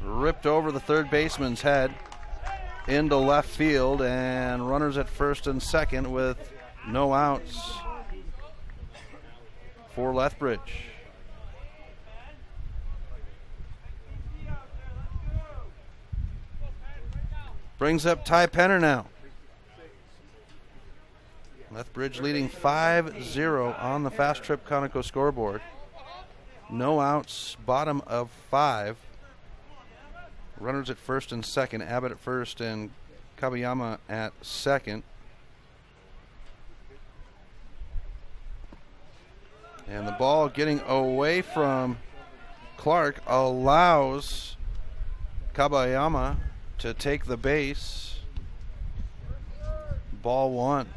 Ripped over the third baseman's head into left field, and runners at first and second with no outs for Lethbridge. Brings up Ty Penner now. Lethbridge leading 5-0 on the Fast Trip Conoco scoreboard. No outs, bottom of 5. Runners at first and second. Abbott at first and Kabayama at second. And the ball getting away from Clark allows Kabayama to take the base. Ball 1.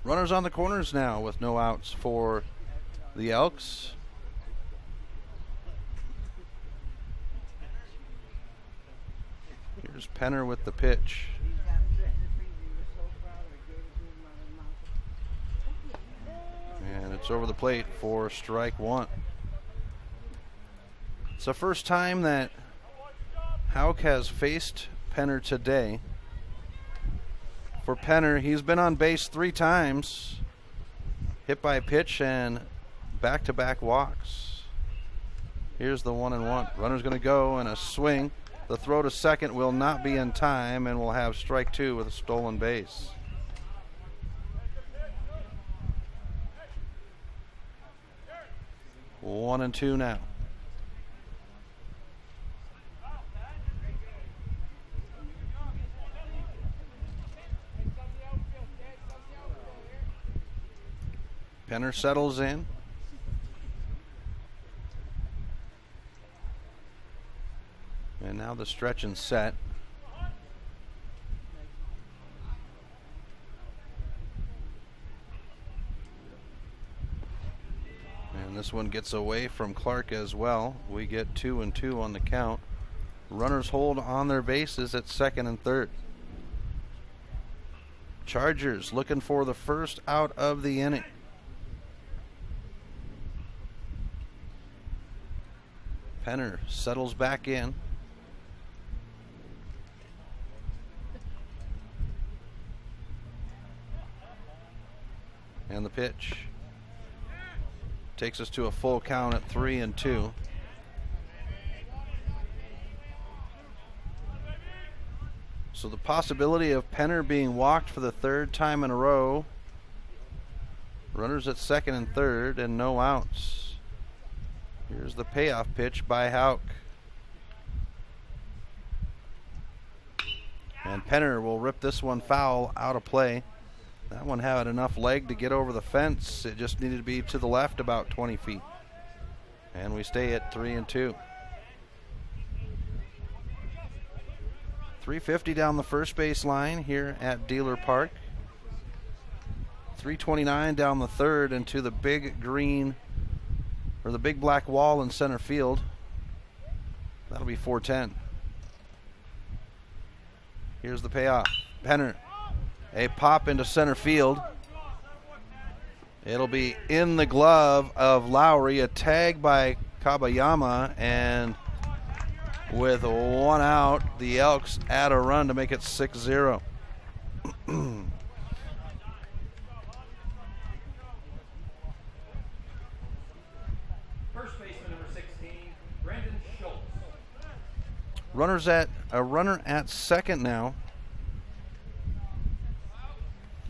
Runners on the corners now with no outs for the Elks. Here's Penner with the pitch. And it's over the plate for strike 1. It's the first time that Houck has faced Penner today. For Penner, he's been on base 3 times, hit by a pitch and back-to-back walks. Here's the 1-1. Runner's going to go and a swing. The throw to second will not be in time, and we'll have strike 2 with a stolen base. One and 2 now. Penner settles in. And now the stretch and set. And this one gets away from Clark as well. We get 2 and 2 on the count. Runners hold on their bases at second and third. Chargers looking for the first out of the inning. Penner settles back in. And the pitch takes us to a full count at 3 and 2. So the possibility of Penner being walked for the 3rd time in a row. Runners at second and third and no outs. Here's the payoff pitch by Houck. And Penner will rip this one foul out of play. That one had enough leg to get over the fence. It just needed to be to the left about 20 feet. And we stay at 3 and 2. 350 down the first base line here at Dealer Park. 329 down the third into the big green or the big black wall in center field. That'll be 410. Here's the payoff. Penner, a pop into center field. It'll be in the glove of Lowry, a tag by Kabayama, and with 1 out, the Elks add a run to make it 6-0. Runner at second now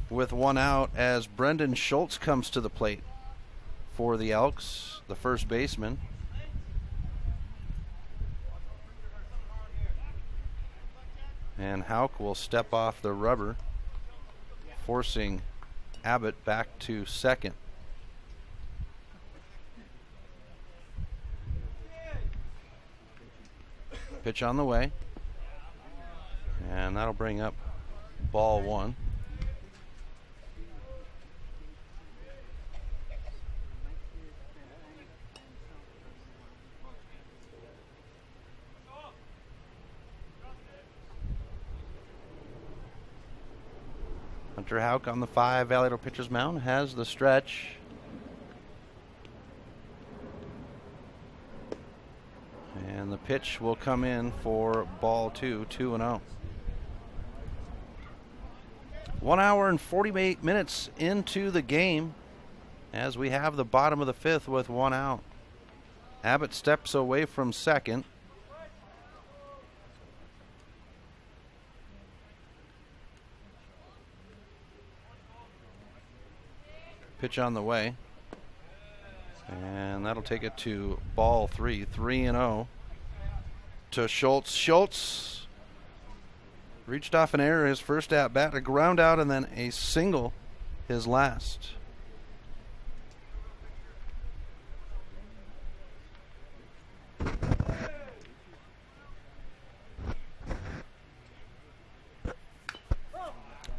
with 1 out as Brendan Schultz comes to the plate for the Elks, the first baseman. And Hauk will step off the rubber, forcing Abbott back to second. Pitch on the way. And that'll bring up ball one. Hunter Hauk on the 5 Vallejo pitcher's mound has the stretch. And the pitch will come in for ball 2, 2-0. 1 hour and 48 minutes into the game as we have the bottom of the 5th with 1 out. Abbott steps away from second. Pitch on the way. And that'll take it to ball 3, 3-0 to Schultz. Schultz reached off an error his first at bat, a ground out, and then a single his last.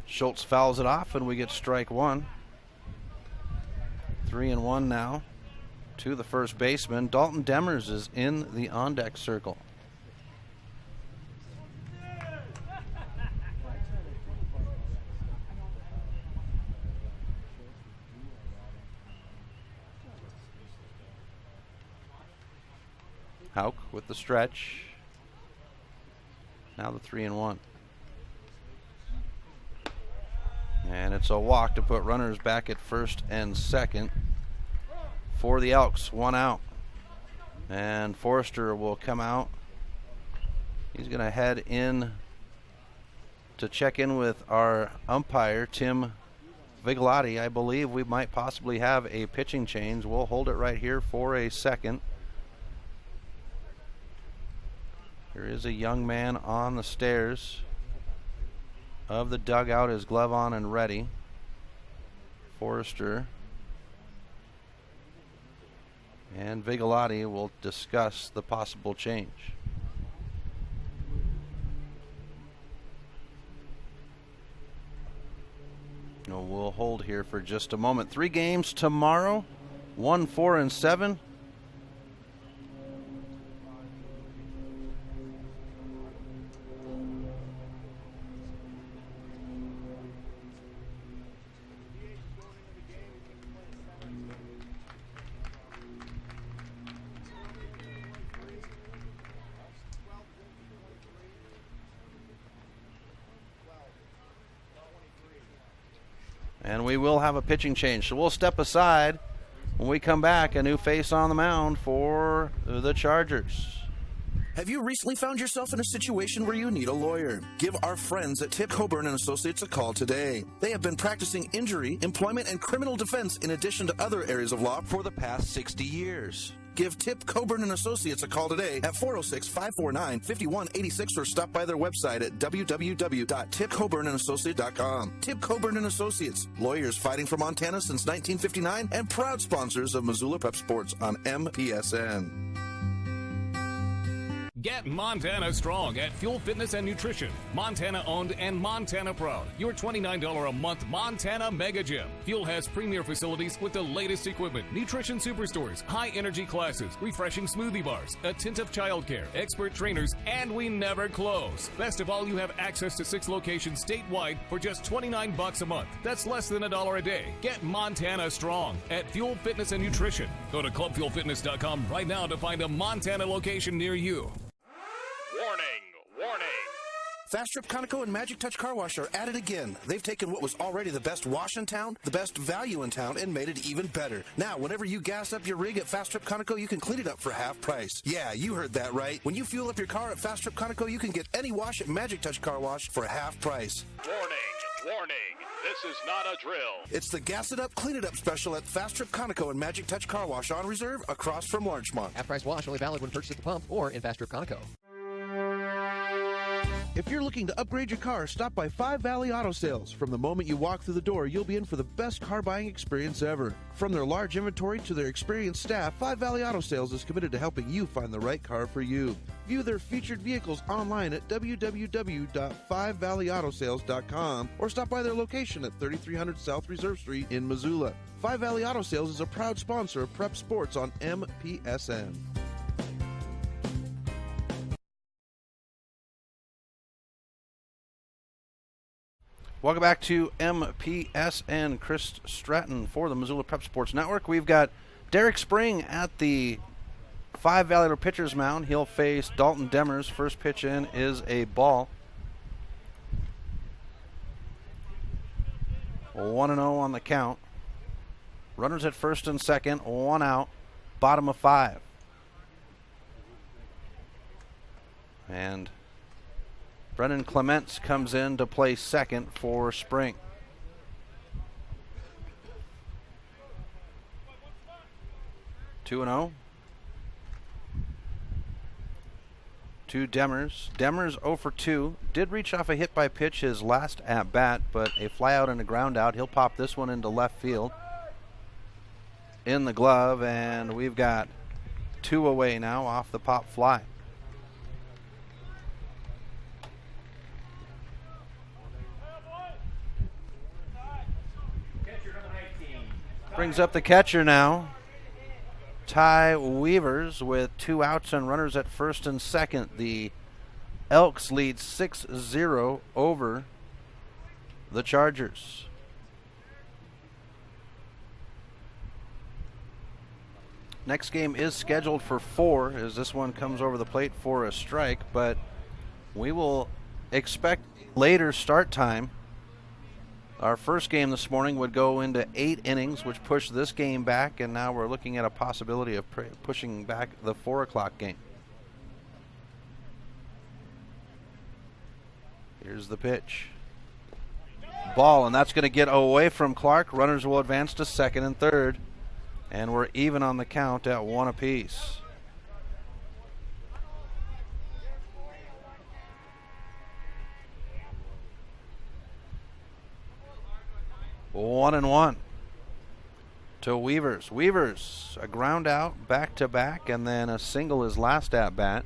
Schultz fouls it off, and we get strike one. 3-1 now to the first baseman. Dalton Demers is in the on-deck circle. Hauk with the stretch. Now the 3-1. And it's a walk to put runners back at first and second for the Elks. 1 out. And Forrester will come out. He's going to head in to check in with our umpire, Tim Vigalotti. I believe we might possibly have a pitching change. We'll hold it right here for a second. There is a young man on the stairs of the dugout, his glove on and ready. Forrester and Vigalotti will discuss the possible change. We'll hold here for just a moment. 3 games tomorrow, 1, 4, and 7. And we will have a pitching change. So we'll step aside. When we come back, a new face on the mound for the Chargers. Have you recently found yourself in a situation where you need a lawyer? Give our friends at Tip Coburn & Associates a call today. They have been practicing injury, employment, and criminal defense in addition to other areas of law for the past 60 years. Give Tip Coburn & Associates a call today at 406-549-5186 or stop by their website at www.tipcoburnandassociates.com. Tip Coburn & Associates, lawyers fighting for Montana since 1959 and proud sponsors of Missoula Prep Sports on MPSN. Get Montana strong at Fuel Fitness and Nutrition. Montana owned and Montana proud. Your $29 a month Montana Mega Gym. Fuel has premier facilities with the latest equipment, nutrition superstores, high energy classes, refreshing smoothie bars, attentive childcare, expert trainers, and we never close. Best of all, you have access to 6 locations statewide for just $29 a month. That's less than $1 a day. Get Montana strong at Fuel Fitness and Nutrition. Go to clubfuelfitness.com right now to find a Montana location near you. Warning! Fast Trip Conoco and Magic Touch Car Wash are at it again. They've taken what was already the best wash in town, the best value in town, and made it even better. Now, whenever you gas up your rig at Fast Trip Conoco, you can clean it up for half price. Yeah, you heard that right. When you fuel up your car at Fast Trip Conoco, you can get any wash at Magic Touch Car Wash for half price. Warning! Warning, this is not a drill. It's the Gas It Up, Clean It Up special at Fast Trip Conoco and Magic Touch Car Wash on Reserve across from Larchmont. Half-price wash only valid when purchased at the pump or in Fast Trip Conoco. If you're looking to upgrade your car, stop by Five Valley Auto Sales. From the moment you walk through the door, you'll be in for the best car buying experience ever. From their large inventory to their experienced staff, Five Valley Auto Sales is committed to helping you find the right car for you. View their featured vehicles online at www.5valleyautosales.com or stop by their location at 3300 South Reserve Street in Missoula. Five Valley Auto Sales is a proud sponsor of Prep Sports on MPSN. Welcome back to MPSN. Chris Stratton for the Missoula Prep Sports Network. We've got Derek Spring at the Five Valley pitcher's mound. He'll face Dalton Demers. First pitch in is a ball. 1-0 on the count. Runners at first and second, one out, bottom of 5. And Brennan Clements comes in to play second for Spring. Two and 0. To Demers. Demers 0 for 2. Did reach off a hit by pitch his last at bat, but a fly out and a ground out. He'll pop this one into left field. In the glove, and we've got 2 away now off the pop fly. Brings up the catcher now, Ty Weavers, with 2 outs and runners at first and second. The Elks lead 6-0 over the Chargers. Next game is scheduled for 4 as this one comes over the plate for a strike, but we will expect later start time. Our first game this morning would go into 8 innings, which pushed this game back, and now we're looking at a possibility of pushing back the 4 o'clock game. Here's the pitch. Ball, and that's going to get away from Clark. Runners will advance to second and third, and we're even on the count at 1 apiece. One and 1 to Weavers. Weavers, a ground out back to back, and then a single his last at bat.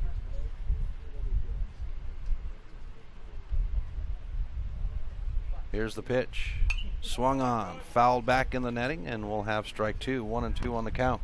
Here's the pitch. Swung on, fouled back in the netting, and we'll have strike 2. 1 and 2 on the count.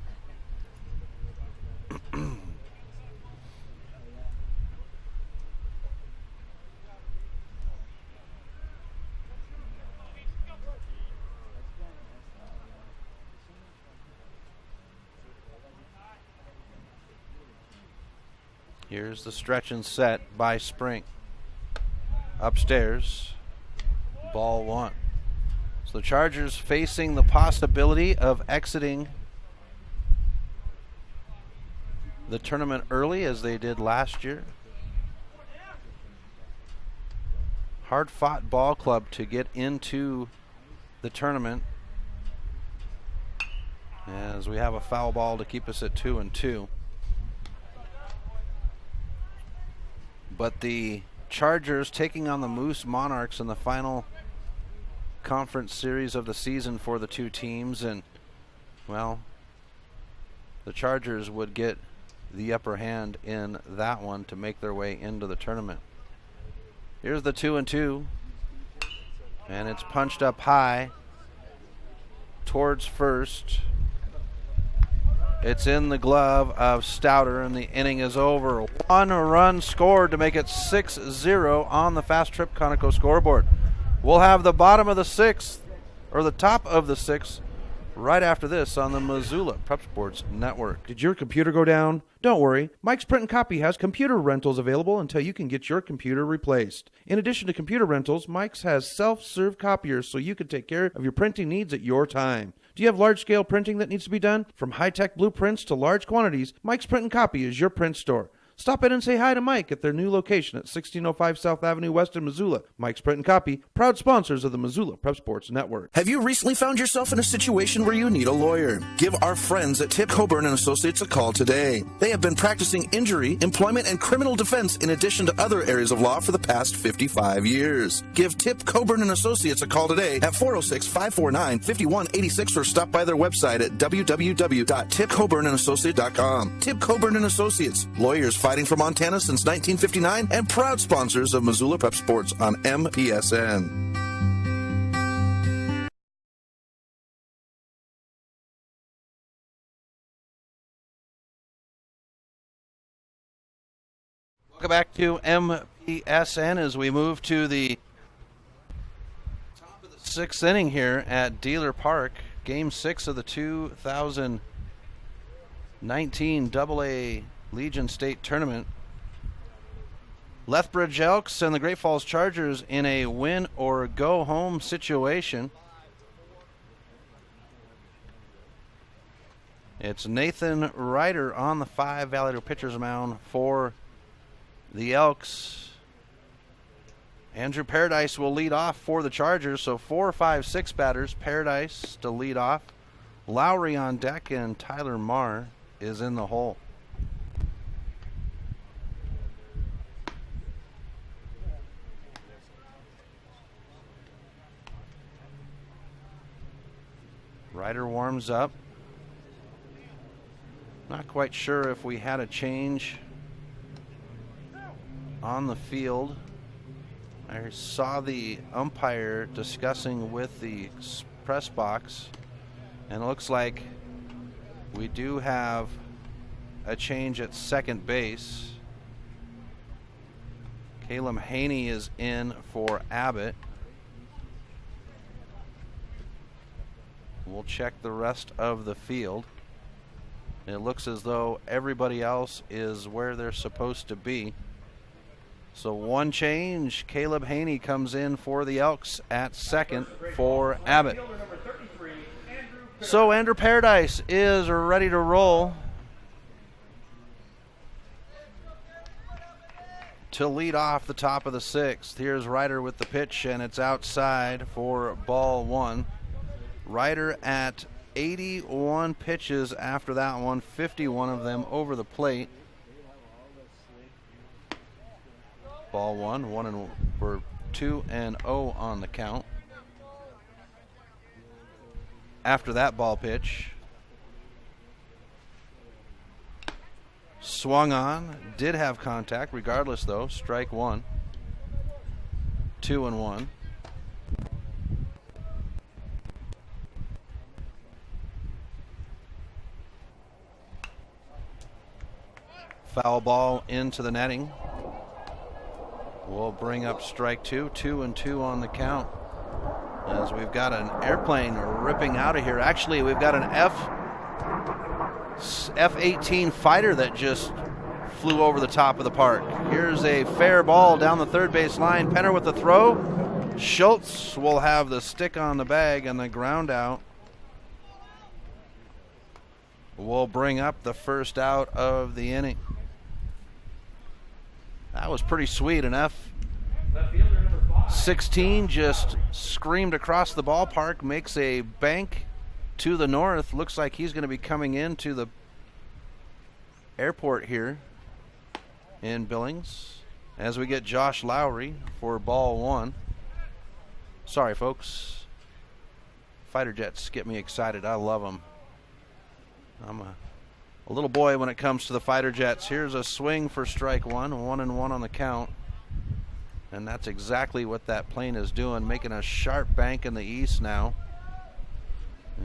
Here's the stretch and set by Spring. Upstairs, ball 1. So the Chargers facing the possibility of exiting the tournament early as they did last year. Hard-fought ball club to get into the tournament, as we have a foul ball to keep us at 2 and 2. But the Chargers taking on the Moose Monarchs in the final conference series of the season for the two teams, and well, the Chargers would get the upper hand in that one to make their way into the tournament. Here's the 2 and 2, and it's punched up high towards first. It's in the glove of Stouter, and the inning is over. 1 run scored to make it 6-0 on the Fast Trip Conoco scoreboard. We'll have the bottom of the 6th, or the top of the 6th, right after this on the Missoula Prep Sports Network. Did your computer go down? Don't worry. Mike's Print and Copy has computer rentals available until you can get your computer replaced. In addition to computer rentals, Mike's has self-serve copiers so you can take care of your printing needs at your time. Do you have large-scale printing that needs to be done? From high-tech blueprints to large quantities, Mike's Print and Copy is your print store. Stop in and say hi to Mike at their new location at 1605 South Avenue West in Missoula. Mike's Print and Copy, proud sponsors of the Missoula Prep Sports Network. Have you recently found yourself in a situation where you need a lawyer? Give our friends at Tip Coburn and Associates a call today. They have been practicing injury, employment, and criminal defense in addition to other areas of law for the past 55 years. Give Tip Coburn and Associates a call today at 406-549-5186 or stop by their website at www.tipcoburnandassociates.com. Tip Coburn and Associates, lawyers fighting for Montana since 1959 and proud sponsors of Missoula Prep Sports on MPSN. Welcome back to MPSN as we move to the top of the sixth inning here at Dealer Park. Game 6 of the 2019 AA Legion State Tournament. Lethbridge Elks and the Great Falls Chargers in a win or go home situation. It's Nathan Ryder on the 5 Vallejo pitcher's mound for the Elks. Andrew Paradise will lead off for the Chargers, so 4, 5, 6 batters. Paradise to lead off. Lowry on deck, and Tyler Marr is in the hole. Ryder warms up. Not quite sure if we had a change on the field. I saw the umpire discussing with the press box, and it looks like we do have a change at second base. Caleb Haney is in for Abbott. We'll check the rest of the field. It looks as though everybody else is where they're supposed to be. So one change. Caleb Haney comes in for the Elks at second for Abbott. So Andrew Paradise is ready to roll to lead off the top of the sixth. Here's Ryder with the pitch, and it's outside for ball one. Ryder at 81 pitches after that one, 51 of them over the plate. Ball one, we're 2-0 on the count. After that ball pitch, swung on, did have contact, regardless though, strike one, 2-1. Foul ball into the netting. We'll bring up strike two, 2-2 on the count. As we've got an airplane ripping out of here. Actually, we've got an F-18 fighter that just flew over the top of the park. Here's a fair ball down the third base line. Penner with the throw. Schultz will have the stick on the bag and the ground out. We'll bring up the first out of the inning. That was pretty sweet. An F-16 just screamed across the ballpark, makes a bank to the north. Looks like he's going to be coming into the airport here in Billings as we get Josh Lowry for ball one. Sorry, folks. Fighter jets get me excited. I love them. I'm a little boy when it comes to the fighter jets. Here's a swing for strike one, 1-1 on the count. And that's exactly what that plane is doing, making a sharp bank in the east now.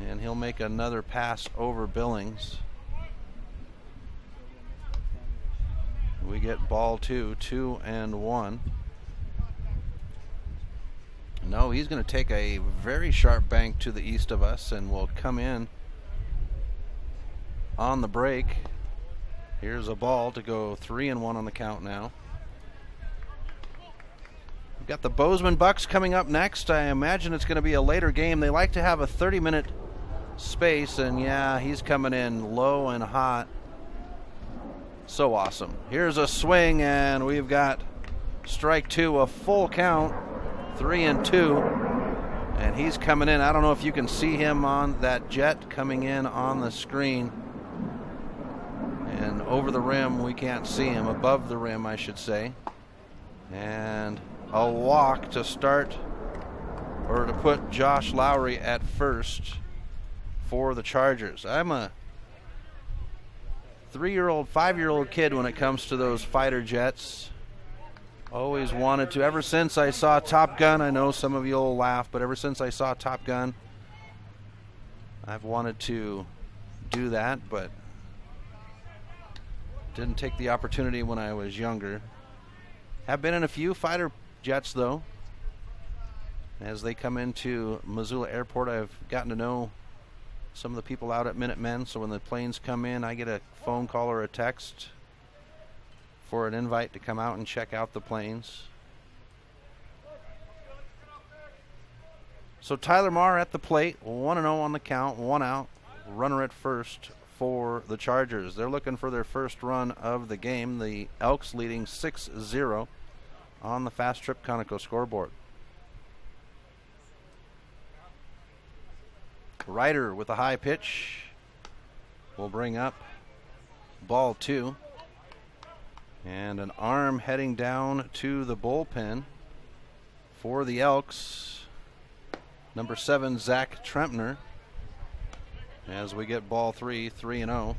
And he'll make another pass over Billings. We get ball two, 2-1. No, he's going to take a very sharp bank to the east of us and will come in on the break. Here's a ball to go 3-1 on the count now. We've got the Bozeman Bucks coming up next. I imagine it's going to be a later game. They like to have a 30-minute space, and yeah, he's coming in low and hot. So awesome. Here's a swing, and we've got strike two, a full count, 3-2. And he's coming in. I don't know if you can see him on that jet coming in on the screen. And over the rim, we can't see him. Above the rim, I should say. And a walk to start, or to put Josh Lowry at first for the Chargers. I'm a 5-year-old kid when it comes to those fighter jets. Always wanted to, ever since I saw Top Gun. I know some of you will laugh, but ever since I saw Top Gun, I've wanted to do that, but didn't take the opportunity when I was younger. Have been in a few fighter jets, though. As they come into Missoula Airport, I've gotten to know some of the people out at Minutemen, so when the planes come in, I get a phone call or a text for an invite to come out and check out the planes. So Tyler Marr at the plate, 1-0 on the count, 1 out, runner at first for the Chargers. They're looking for their first run of the game. The Elks leading 6-0 on the Fast Trip Conoco scoreboard. Ryder with a high pitch will bring up ball 2. And an arm heading down to the bullpen for the Elks. Number 7, Zach Trempner. As we get ball 3, 3-0.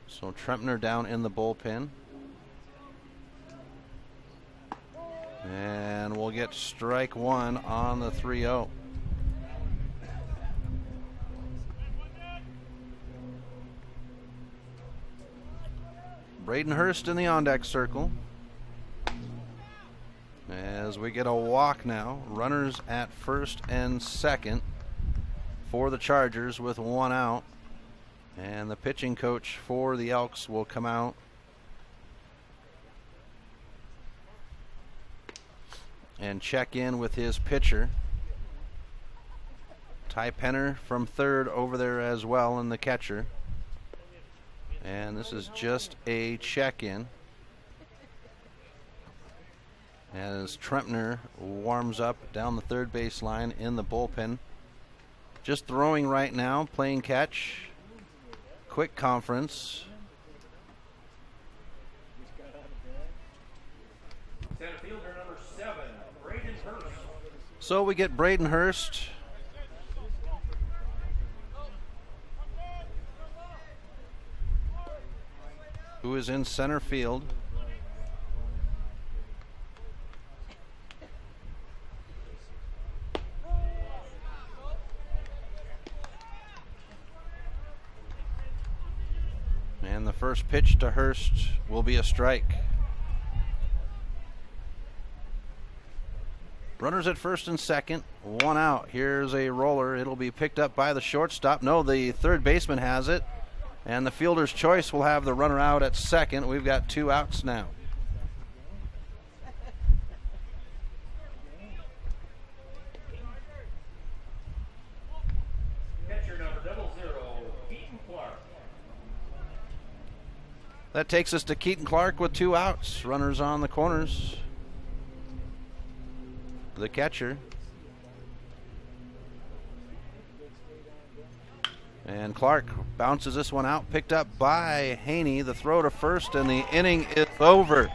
So Trempner down in the bullpen. And we'll get strike 1 on the 3-0. Braden Hurst in the on-deck circle. As we get a walk now. Runners at first and second for the Chargers with 1 out. And the pitching coach for the Elks will come out. And check in with his pitcher. Ty Penner from third over there as well, and the catcher. And this is just a check-in as Trempner warms up down the third base line in the bullpen. Just throwing right now, playing catch. Quick conference. Center fielder number 7, Braden Hurst. So we get Braden Hurst. Who is in center field. And the first pitch to Hurst will be a strike. Runners at first and second, 1 out. Here's a roller. It'll be picked up by the shortstop. No, the third baseman has it. And the fielder's choice will have the runner out at second. We've got 2 outs now. Catcher number 00, Keaton Clark. That takes us to Keaton Clark with 2 outs. Runners on the corners. The catcher. And Clark bounces this one out, picked up by Haney. The throw to first, and the inning is over.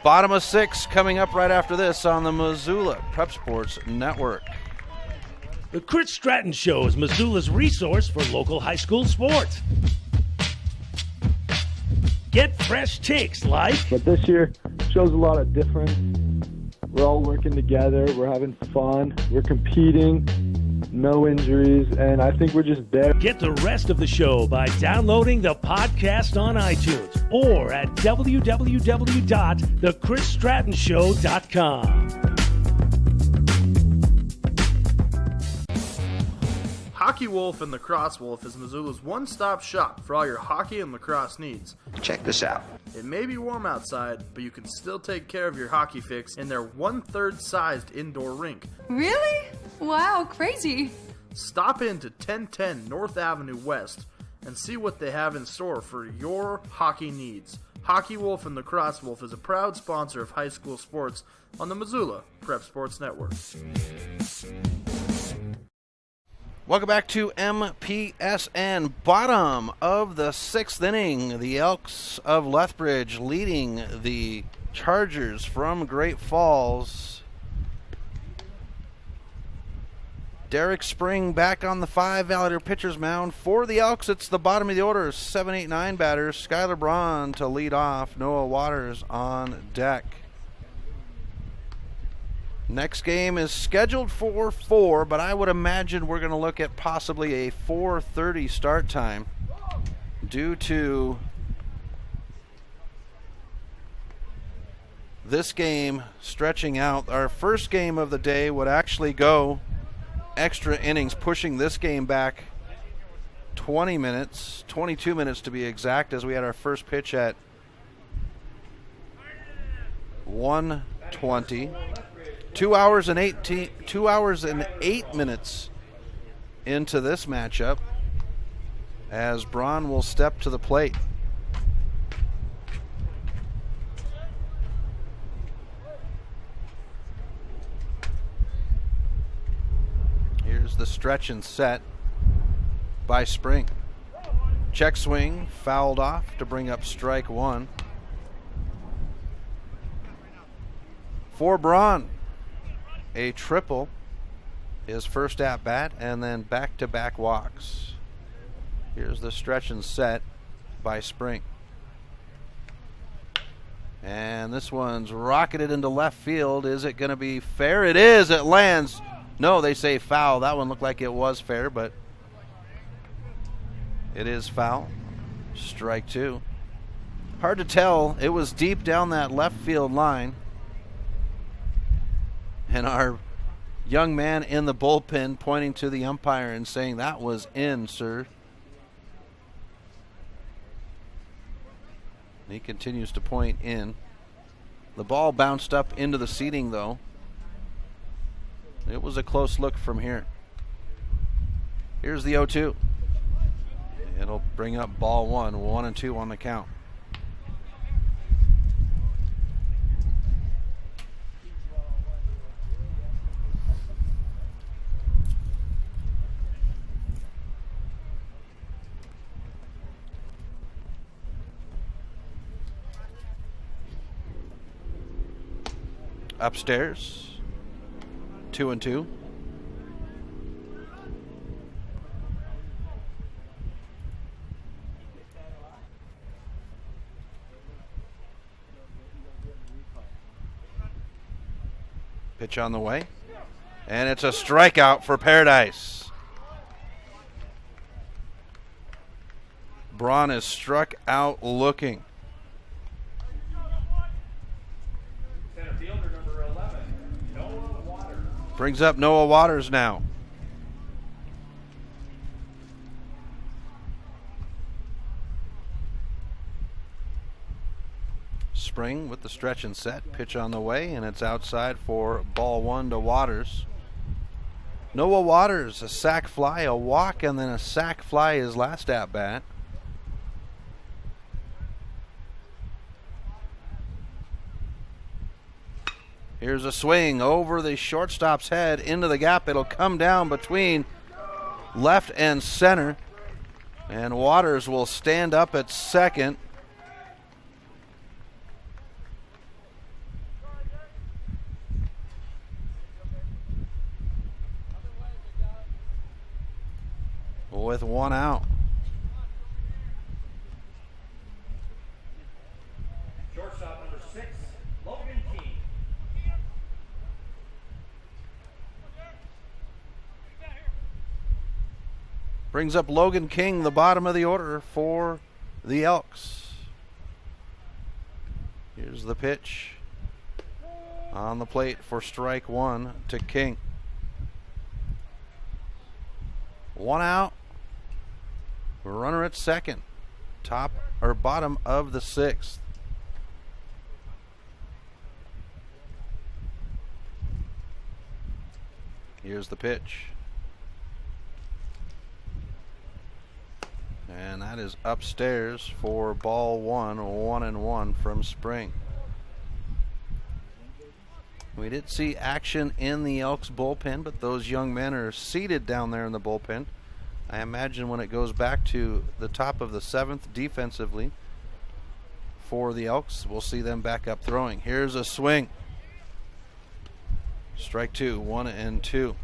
Bottom of 6 coming up right after this on the Missoula Prep Sports Network. The Chris Stratton Show is Missoula's resource for local high school sports. Get fresh takes like... But this year shows a lot of difference. We're all working together. We're having fun. We're competing. No injuries, and I think we're just there. Get the rest of the show by downloading the podcast on iTunes or at www.thechrisstrattonshow.com. Hockey Wolf and Lacrosse Wolf is Missoula's one-stop shop for all your hockey and lacrosse needs. Check this out. It may be warm outside, but you can still take care of your hockey fix in their 1/3 sized indoor rink. Really? Wow, crazy. Stop into 1010 North Avenue West and see what they have in store for your hockey needs. Hockey Wolf and Lacrosse Wolf is a proud sponsor of high school sports on the Missoula Prep Sports Network. Welcome back to MPSN. Bottom of the 6th inning, the Elks of Lethbridge leading the Chargers from Great Falls. Derek Spring back on the 5-valid pitcher's mound for the Elks. It's the bottom of the order. 7, 8, 9 batters. Skylar Braun to lead off. Noah Waters on deck. Next game is scheduled for 4, but I would imagine we're going to look at possibly a 4:30 start time due to this game stretching out. Our first game of the day would actually go extra innings, pushing this game back 20 minutes, 22 minutes to be exact, as we had our first pitch at 1:20. 2 hours and 8 minutes into this matchup as Braun will step to the plate. Here's the stretch and set by Spring. Check swing, fouled off to bring up strike one. For Braun, a triple, his first at bat, and then back-to-back walks. Here's the stretch and set by Spring. And this one's rocketed into left field. Is it going to be fair? It is. It lands. No, they say foul. That one looked like it was fair, but it is foul. Strike two. Hard to tell. It was deep down that left field line. And our young man in the bullpen pointing to the umpire and saying, "That was in, sir." And he continues to point in. The ball bounced up into the seating, though. It was a close look from here. Here's the 0-2. It'll bring up ball one, 1-2 on the count. Upstairs, 2-2. Pitch on the way, and it's a strikeout for Paradise. Braun is struck out looking. Brings up Noah Waters now. Spring with the stretch and set. Pitch on the way, and it's outside for ball one to Waters. Noah Waters, a sac fly, a walk, and then a sac fly his last at bat. Here's a swing over the shortstop's head into the gap. It'll come down between left and center. And Waters will stand up at second. With one out. Shortstop number 6, Logan King. Brings up Logan King, the bottom of the order for the Elks. Here's the pitch. On the plate for strike one to King. One out. Runner at second. Top or bottom of the 6th. Here's the pitch. And that is upstairs for ball 1-1 from Spring. We did see action in the Elks bullpen, but those young men are seated down there in the bullpen. I imagine when it goes back to the top of the 7th defensively for the Elks, we'll see them back up throwing. Here's a swing. Strike 2, 1-2.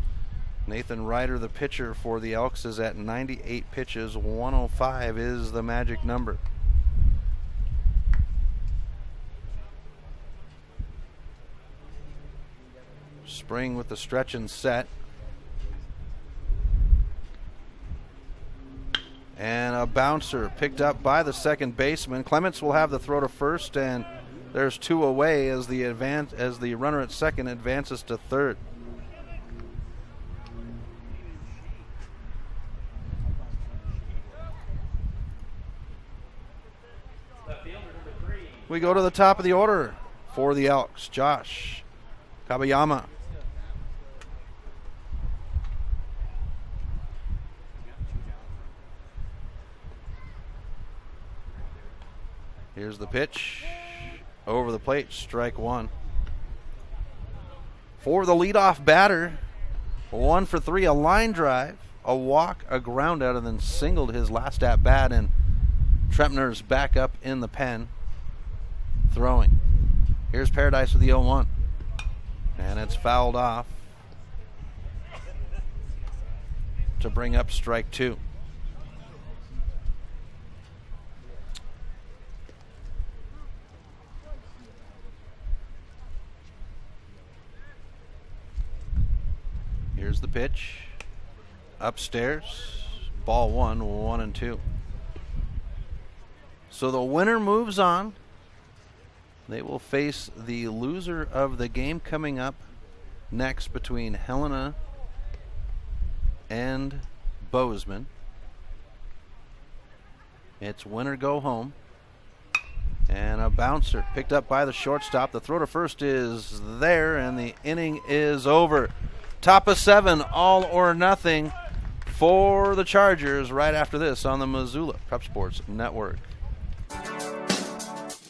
Nathan Ryder, the pitcher for the Elks, is at 98 pitches. 105 is the magic number. Spring with the stretch and set. And a bouncer picked up by the second baseman. Clements will have the throw to first, and there's 2 away as the runner at second advances to third. We go to the top of the order for the Elks. Josh Kabayama. Here's the pitch. Over the plate, strike 1. For the leadoff batter, 1 for 3, a line drive, a walk, a ground out, and then singled his last at bat, and Trempner's back up in the pen throwing. Here's Paradise with the 0-1. And it's fouled off to bring up strike 2. Here's the pitch. Upstairs. Ball 1, 1-2. So the winner moves on. They will face the loser of the game coming up next between Helena and Bozeman. It's winner go home. And a bouncer picked up by the shortstop. The throw to first is there, and the inning is over. Top of 7, all or nothing for the Chargers right after this on the Missoula Prep Sports Network.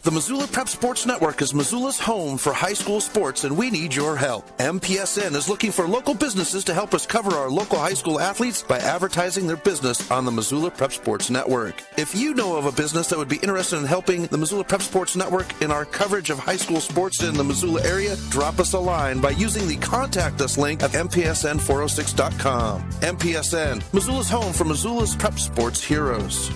The Missoula Prep Sports Network is Missoula's home for high school sports, and we need your help. MPSN is looking for local businesses to help us cover our local high school athletes by advertising their business on the Missoula Prep Sports Network. If you know of a business that would be interested in helping the Missoula Prep Sports Network in our coverage of high school sports in the Missoula area, drop us a line by using the Contact Us link at MPSN406.com. MPSN, Missoula's home for Missoula's Prep Sports heroes.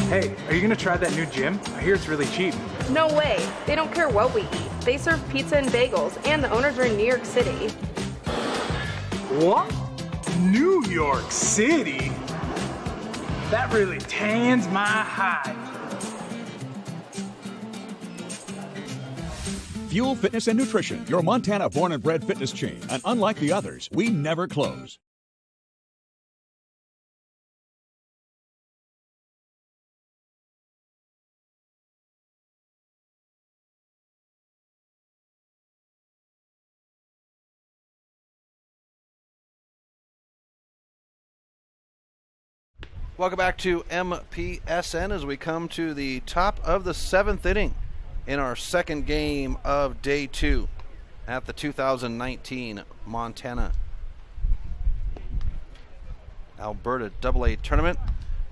Hey, are you going to try that new gym? I hear it's really cheap. No way. They don't care what we eat. They serve pizza and bagels, and the owners are in New York City. What? New York City? That really tans my hide. Fuel Fitness and Nutrition, your Montana born and bred fitness chain. And unlike the others, we never close. Welcome back to MPSN as we come to the top of the 7th inning in our second game of day 2 at the 2019 Montana-Alberta AA tournament.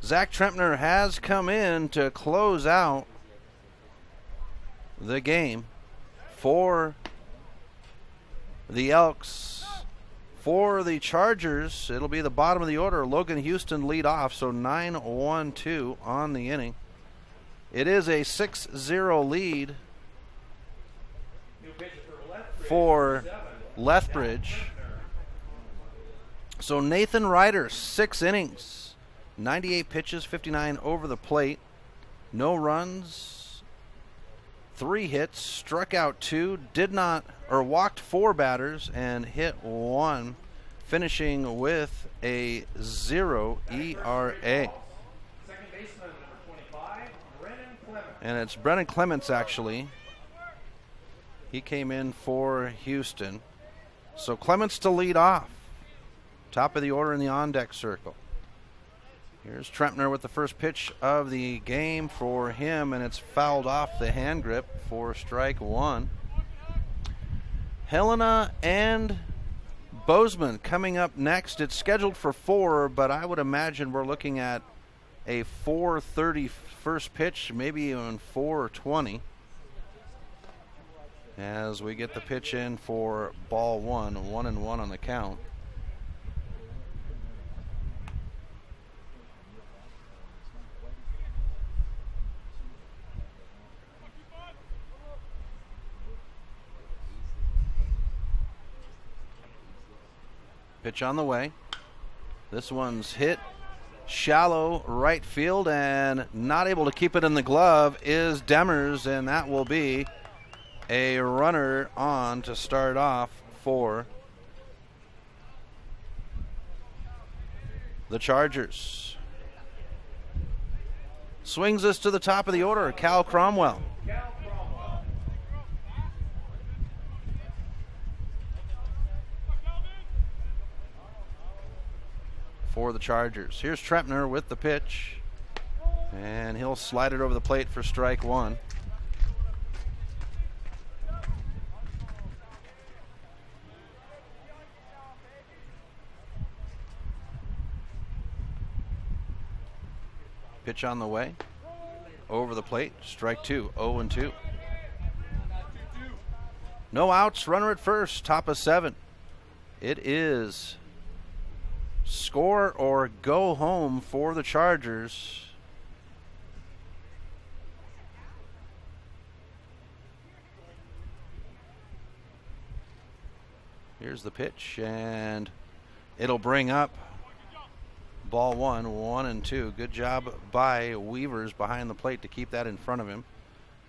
Zach Trempner has come in to close out the game for the Elks. For the Chargers, it'll be the bottom of the order. Logan Houston lead off, so 9-1-2 on the inning. It is a 6-0 lead for Lethbridge. So Nathan Ryder, 6 innings, 98 pitches, 59 over the plate, no runs, 3 hits, struck out 2, walked 4 batters and hit 1, finishing with a 0 ERA. And it's Brennan Clements, actually. He came in for Houston. So Clements to lead off. Top of the order in the on-deck circle. Here's Trempner with the first pitch of the game for him, and it's fouled off the hand grip for strike one. Helena and Bozeman coming up next. It's scheduled for 4, but I would imagine we're looking at a 4:30 first pitch, maybe even 4:20. As we get the pitch in for ball 1, 1-1 on the count. Pitch on the way. This one's hit shallow right field, and not able to keep it in the glove is Demers, and that will be a runner on to start off for the Chargers. Swings us to the top of the order, Cal Cromwell. For the Chargers. Here's Trempner with the pitch, and he'll slide it over the plate for strike one. Pitch on the way. Over the plate. Strike two. 0-2. No outs. Runner at first. Top of 7. It is score or go home for the Chargers. Here's the pitch, and it'll bring up ball 1, 1-2. Good job by Weavers behind the plate to keep that in front of him.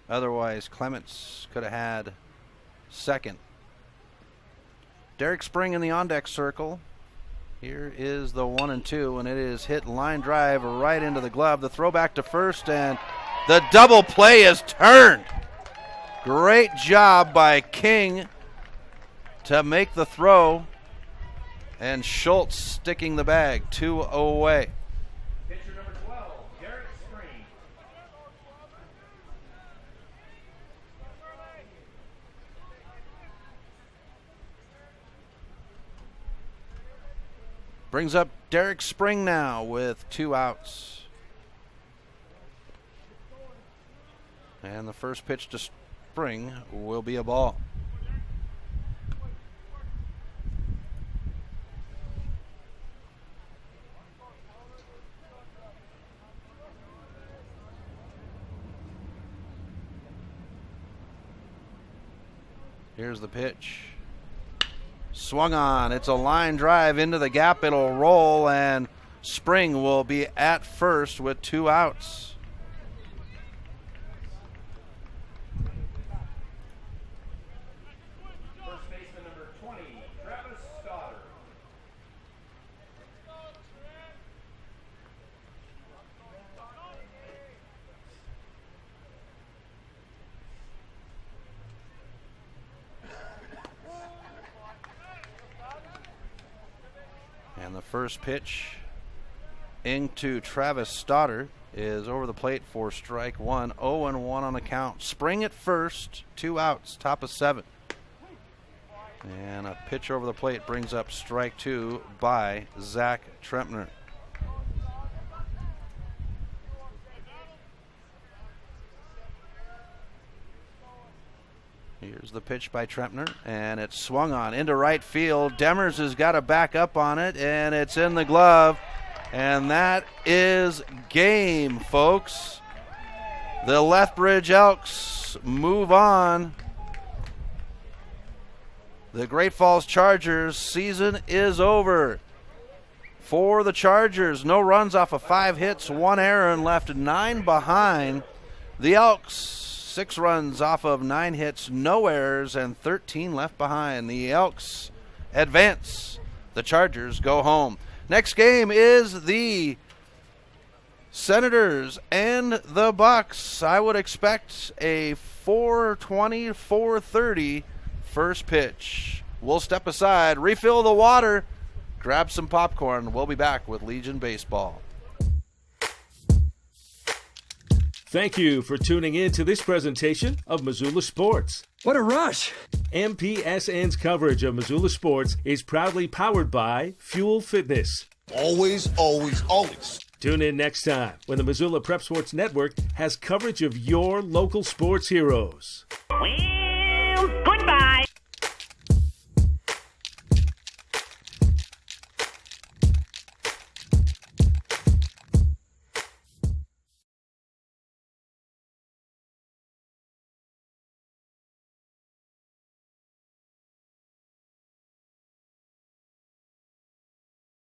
Otherwise, Clements could have had second. Derek Spring in the on-deck circle. Here is the 1-2, and it is hit line drive right into the glove. The throw back to first, and the double play is turned. Great job by King to make the throw, and Schultz sticking the bag 2 away. Pitcher number 12, Derek Spring. Brings up Derek Spring now with 2 outs. And the first pitch to Spring will be a ball. Here's the pitch. Swung on. It's a line drive into the gap. It'll roll, and Spring will be at first with 2 outs. First baseman number 20, Travis Stoddard. And the first pitch into Travis Stoddard is over the plate for strike one. 0-1 on the count. Spring at first, 2 outs, top of 7. And a pitch over the plate brings up strike 2 by Zach Trempner. Here's the pitch by Trempner, and it's swung on into right field. Demers has got to back up on it, and it's in the glove. And that is game, folks. The Lethbridge Elks move on. The Great Falls Chargers season is over. For the Chargers, no runs off of 5 hits, 1 error, and left 9 behind. The Elks, 6 runs off of 9 hits, no errors, and 13 left behind. The Elks advance. The Chargers go home. Next game is the Senators and the Bucks. I would expect a 4:20, 4:30 first pitch. we'll step aside, refill the water, grab some popcorn. We'll be back with Legion Baseball. Thank you for tuning in to this presentation of Missoula Sports. What a rush! MPSN's coverage of Missoula Sports is proudly powered by Fuel Fitness. Always, always, always. Tune in next time when the Missoula Prep Sports Network has coverage of your local sports heroes. Well, good